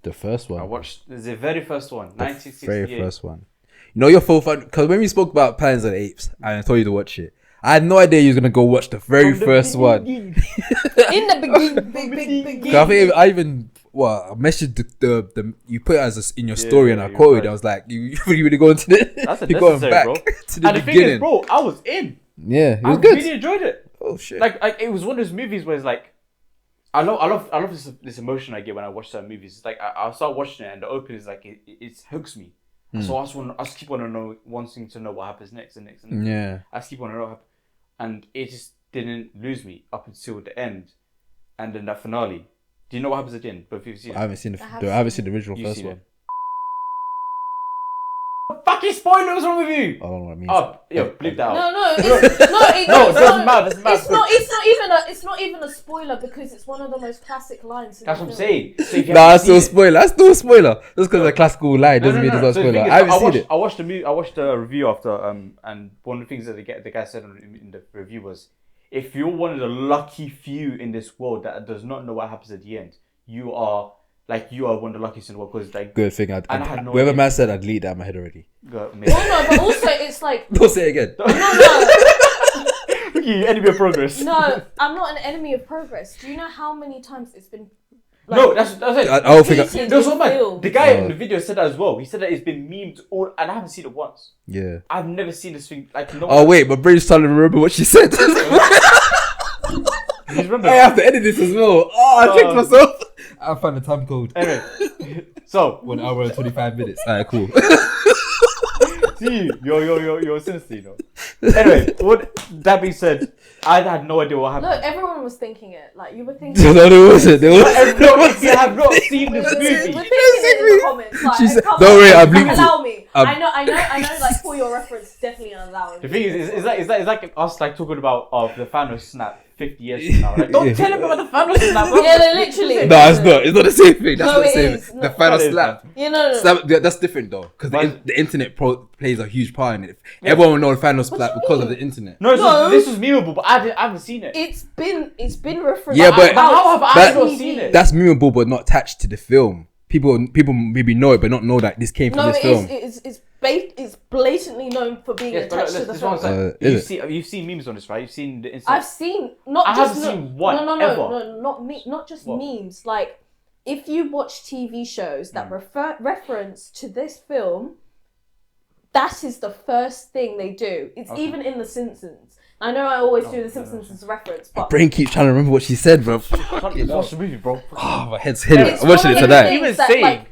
The first one. I watched the very first one, 1968. Very first one. You know, you're full fun, because when we spoke about Planet of the Apes and I told you to watch it, I had no idea you was gonna go watch the very first one. In the beginning. I think I even I messaged the you put it as in your story, and I quoted. right. I was like, you really going to the? That's you're going unnecessary, back bro. to the And the thing beginning. is, bro, I was in. Yeah, it was I good. really enjoyed it. Oh shit! Like it was one of those movies where it's like, I love this emotion I get when I watch certain movies. It's like I'll start watching it and the opening is like it hooks me. So I just keep wanting to know what happens next and next. And Yeah. I just keep wanting to know what happens. And it just didn't lose me up until the end, and then that finale. Do you know what happens at the end? But if you've seen it, I haven't seen the original You've first seen one. it. Fucking spoiler! What's wrong with you? I don't know what it means. Oh, yo, bleep that out. No, No, it doesn't matter. It's not even a spoiler because it's one of the most classic lines. That's what I'm saying. So if you Nah, haven't that's still a seen it- spoiler. That's still a spoiler. Just because a classical line doesn't mean it's not a So the spoiler. thing is, I haven't seen it. I watched the movie. I watched the review after. And one of the things that the guy said in the review was, if you're one of the lucky few in this world that does not know what happens at the end, you are one of the luckiest in the world, because like Good thing. I had no Whoever idea. man said, I'd delete that in my head already. No, but also it's like Don't say it again. Look at you, enemy of progress. no, I'm not an enemy of progress. Do you know how many times it's been? No, that's it. I don't think. Repeated There was in one man. film. The guy in the video said that as well. He said that it's been memed all, and I haven't seen it once. Yeah. I've never seen this thing like. No Oh wait, my brain's trying to remember what she said. You remember? I have to edit this as well. Oh, I tricked myself. I'll find the time code. Anyway, so 1 hour and 25 minutes. Alright, cool. see you're sinister, you know. Anyway, that being said, I had no idea what No, happened. everyone was thinking it. Like you were thinking. No, there wasn't. There Everyone, if you have not seen this We're movie, thinking it in the comments. Like, She said- come don't on, worry, I bleeped it. allow me. I know. Like for your reference, definitely allowing. the thing is, it's like us like talking about the Thanos snap 50 years from now. Like, don't tell him about the Thanos snap. Bro. Yeah, no, literally. No, it's not. It's not the same thing. That's No, not the it same is. thing. No. The final That is, slap. Yeah, no. Slap, that's different though, because the internet plays a huge part in it. Everyone will know the final slap you because of mean? the internet. No, this was memeable, but I haven't seen it. It's been referenced. Yeah, but how have I that- not seen it? That's memorable, but not attached to the film. People maybe know it, but not know that this came from No, this film. it's blatantly known for being Yes, but attached to the this film. one's like, is you've seen memes on this, right? You've seen the Insta. I've seen not I just haven't seen one no, ever. not just What? memes. Like if you watch TV shows that reference to this film, that is the first thing they do. It's even in The Simpsons. I know I always do The Simpsons as a reference, but Brain keeps trying to remember what she said, bro. Watch the movie, bro. Oh, my head's hitting. it's I'm watching one it of those tonight. things Even that, saying- like,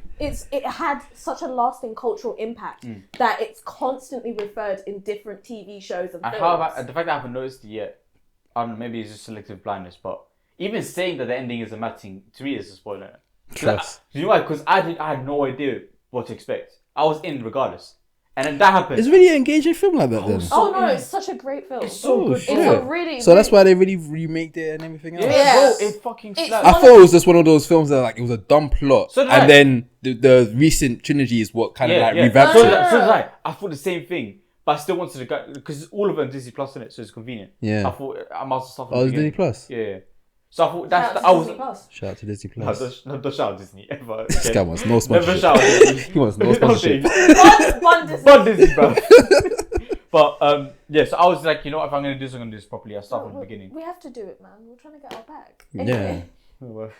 it had such a lasting cultural impact that it's constantly referred in different TV shows and films. The fact that I haven't noticed it yet, I don't know, maybe it's just selective blindness, but even saying that the ending is a mad thing, to me, is a spoiler. Trust. You know why? Because I had no idea what to expect. I was in regardless. And then that happened. It's really an engaging film like that then. Oh no, it's such a great film. It's so good. It's a really So that's why they really remade it and everything else. Yeah, Yes. bro, it fucking It's slaps. I thought it was just one of those films that like it was a dumb plot, So did I. and then the recent trilogy is what kind of like revamped So it. did I thought the same thing. But I still wanted to go because all of them Disney Plus in it, so it's convenient. Yeah. I thought I must start from Oh, the it's Disney beginning. Plus. Yeah. So I thought that's Shout out I to was. Disney Plus. Shout out to Disney No, Plus. don't shout out Disney ever. This guy wants no Never sponsorship. shout out Disney. He wants no sponsorship. One Disney. But Disney, bro. But yeah, so I was like, you know, if I'm gonna do this, I'm gonna do this properly. I'll start from the beginning. We have to do it, man. We're trying to get our back. Yeah. Anyway.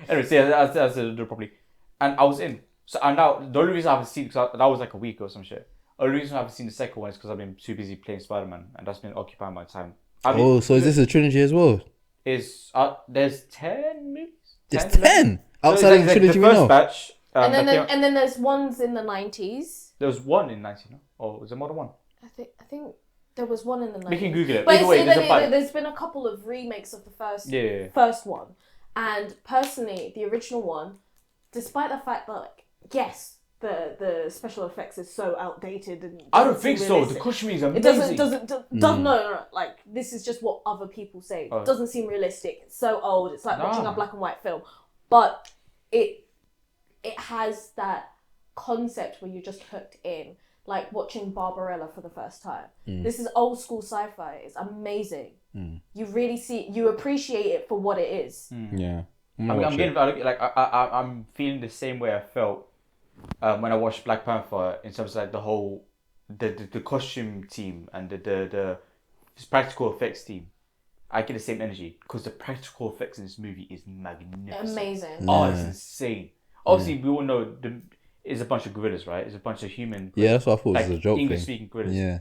Anyway, so yeah, I said do it properly, and I was in. So and now the only reason I haven't seen because that was like a week or some shit. The only reason I haven't seen the second one is because I've been too busy playing Spider-Man, and that's been occupying my time. Oh, so is this a trilogy as well? There's 10 movies? There's 10 So outside of the like trilogy the we first know. batch. And that came out- then there's ones in the 90s. there was one in 19, no? Or was there more than one? I think there was one in the 90s. We can Google it. But Either way, there's a bunch. there's been a couple of remakes of the Yeah. first one. And personally, the original one, despite the fact that, like, yes, the special effects is so outdated and I don't doesn't think seem so. realistic. The costuming is It amazing. no, like, this is just what other people say. Oh. It doesn't seem realistic. It's so old. It's like watching Nah. a black and white film. But it has that concept where you're just hooked in, like watching Barbarella for the first time. This is old school sci-fi. It's amazing. You really you appreciate it for what it is. Yeah. I'm feeling the same way I felt when I watched Black Panther in terms of like the whole the costume team and the practical effects team. I get the same energy because the practical effects in this movie is magnificent. Amazing. Oh, it's insane. Obviously, we all know it's a bunch of gorillas, right? It's a bunch of human. Yeah, that's what I thought like, was a joke English thing. speaking gorillas. Yeah.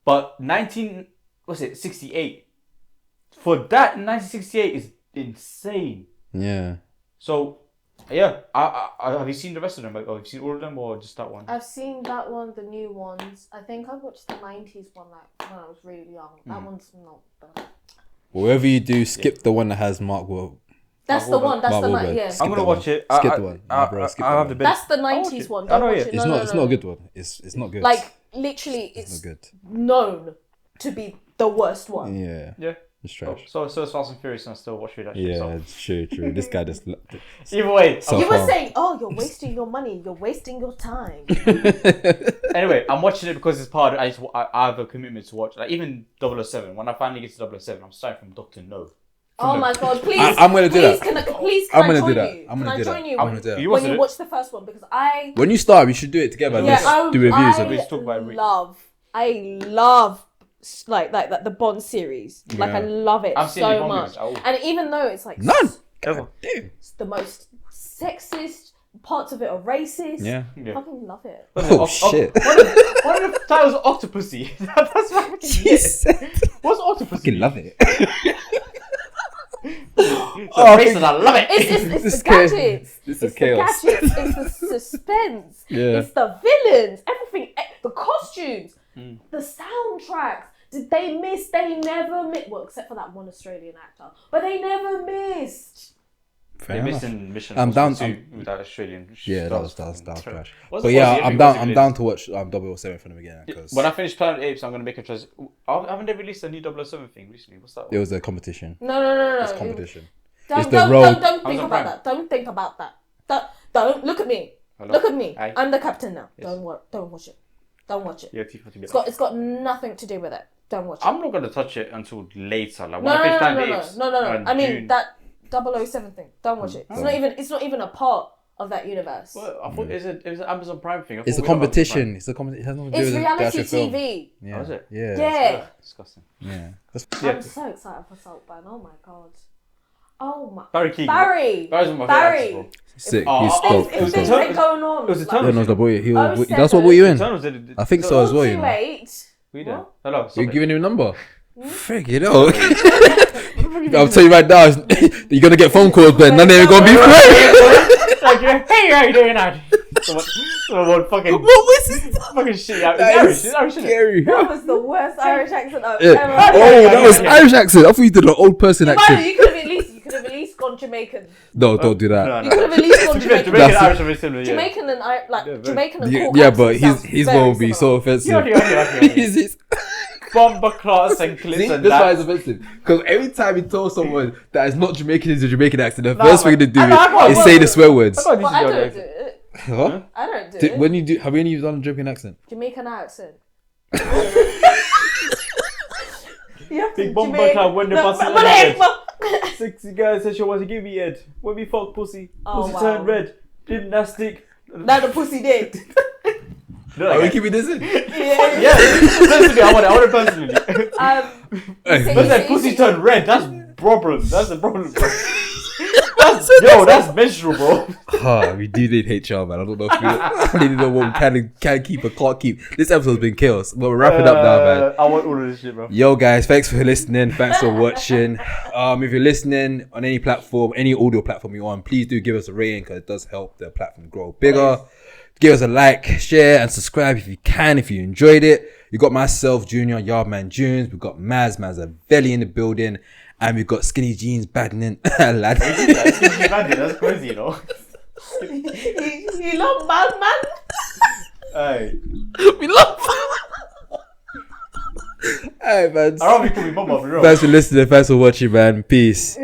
But 68. For that, 1968 is insane. Yeah. So, yeah, I have you seen the rest of them? Like, have you seen all of them or just that one? I've seen that one, the new ones. I think I watched the 90s one like when I was really young. That one's not bad. Whatever you do, skip the one that has Mark Wahlberg. That's the one. That's Mark the Wahlberg. yeah. Skip I'm gonna that watch one. it. Skip the one. Nah, bro, skip I that have one. the bit. That's the watch 90s it. one. I Don't know, watch yeah. it. It's No, not. no, It's no. not a good one. It's not good. Like literally, it's it's not good. known to be the worst one. Yeah. Yeah. It's trash. So it's Fast and Furious, and I still watch it. Actually, Yeah, so. it's true. This guy just. Either way, So- You were far. saying, "Oh, you're wasting your money. You're wasting your time." anyway, I'm watching it because it's part of I have a commitment to watch. Like even 007. When I finally get to 007, I'm starting from Doctor No. Oh my god! Please, I'm gonna do that. Can I I'm gonna join do that. you? I'm gonna Can do I that. join you I'm when, gonna do that. You when watched you it? watch the first one? Because I When you start, we should do it together. Yeah, Let's do reviews of Let's it. talk about it. I love like the Bond series. Like I Yeah. love it I've seen the so Bond much. movies. Oh. And even though it's like None. Ever. Damn. it's the most sexist, parts of it are racist. Yeah. Yeah. Fucking love it. Oh shit. One of the titles of Octopussy. That's what I fucking Jesus. What's Octopussy? Fucking love it. Racist, I love it. It's This the is chaos. gadgets. This is It's chaos. the gadgets. It's the suspense. Yeah. It's the villains. Everything. The costumes. The soundtracks. Did they miss? They never missed. Well, except for that one Australian actor. But they never missed. Fair They enough. missed in Mission I'm down- Impossible 2 with that Australian. Yeah, that was fucking trash. trash. But yeah, I'm down to watch 007 from the beginning because When I finish Planet of the Apes, I'm gonna make a choice. Haven't they released a new 007 thing recently? What's that? it was a competition. No. It's competition. Don't, It's the don't, road. don't, don't think Amazon about Prime. that. Don't think about that. Don't look at me. Hello? Look at me. Hi. I'm the captain now. Yes. Don't watch it. Don't watch it. Yeah, T40 It's got nothing to do with it. Don't watch it. I'm not gonna touch it until later. Like when No. I finish Planet of the Apes. No. in I mean June. that 007 thing. Don't watch it. It's not even a part of that universe. Well, I thought it was an Amazon Prime thing. I It's thought a we had Amazon competition. It's a competition. It has nothing to do It's with the reality actual film. TV. Yeah. Oh, is it? Yeah. Yeah. Prime. Disgusting. Yeah. I'm so excited for Saltburn. Oh my god. Oh my. Barry Keoghan. Barry's Barry's one of my favourite actors, bro. Sick. Oh, He's oh, stoked. it If was things the ain't going on. It was the like, Turtles. Yeah, no, the boy. He Oh, was, that's what brought you in. Eternals did it. I think so as well. You know. 228. We did. Hello. You're stop it. giving him a number. Frick, you know. I'll tell you right now, you're gonna get phone calls, but none of them are gonna be free. Like, hey, how you doing, Ad? Someone fucking. What was this? Fucking shit out. That It's is Irish, isn't it? scary. That was the worst Irish accent I've Yeah. ever heard. Oh, that was yeah. Irish accent. I thought you did an old person accent. You could have at least gone Jamaican. No, don't do that. No, You could have at least gone Jamaican, Jamaican. Jamaican, Irish are very similar. Yeah. Jamaican and very- Jamaican and Yeah, Cork yeah, but accent his sounds one will very be so similar. offensive. Yeah. His- Bomber class and clips See, and that's why that. it's offensive. Because every time you tell someone that is not Jamaican is a Jamaican accent, the Nah, first thing man. they do I can't is work say with the it. swear words. I can't But I do don't this do it. Huh? I don't do it. When you do, have any of you done a Jamaican accent? Jamaican accent. You have to Big bumper Jamaican- club when the No, bus is but- on but- the head. but- Sexy girl said she wants to give me head. When we fuck pussy, Oh, pussy wow. turned red. Gymnastic. Now the pussy dead. You know that Are we guy? keeping this in? Yeah. Yeah, personally, I want it personally. Hey, But that pussy turned red, that's problem. That's the problem, bro. That's menstrual, bro. We do need HR, man. I don't know if I need to know what we can keep or can't keep. This episode's been chaos, but we're wrapping up now, man. I want all of this shit, bro. Yo, guys, thanks for listening. Thanks for watching. If you're listening on any platform, any audio platform you're on, please do give us a rating because it does help the platform grow bigger. Give us a like, share, and subscribe if you can, if you enjoyed it. You got myself, Junior, Yardman Junes. We've got Maz Avelli in the building. And we've got Skinny Jeans Badnin Aladdin. That's crazy, you know. You love man. Hey. We love. Alright, man. I don't think we call me mama, for real. Thanks for listening. Thanks for watching, man. Peace.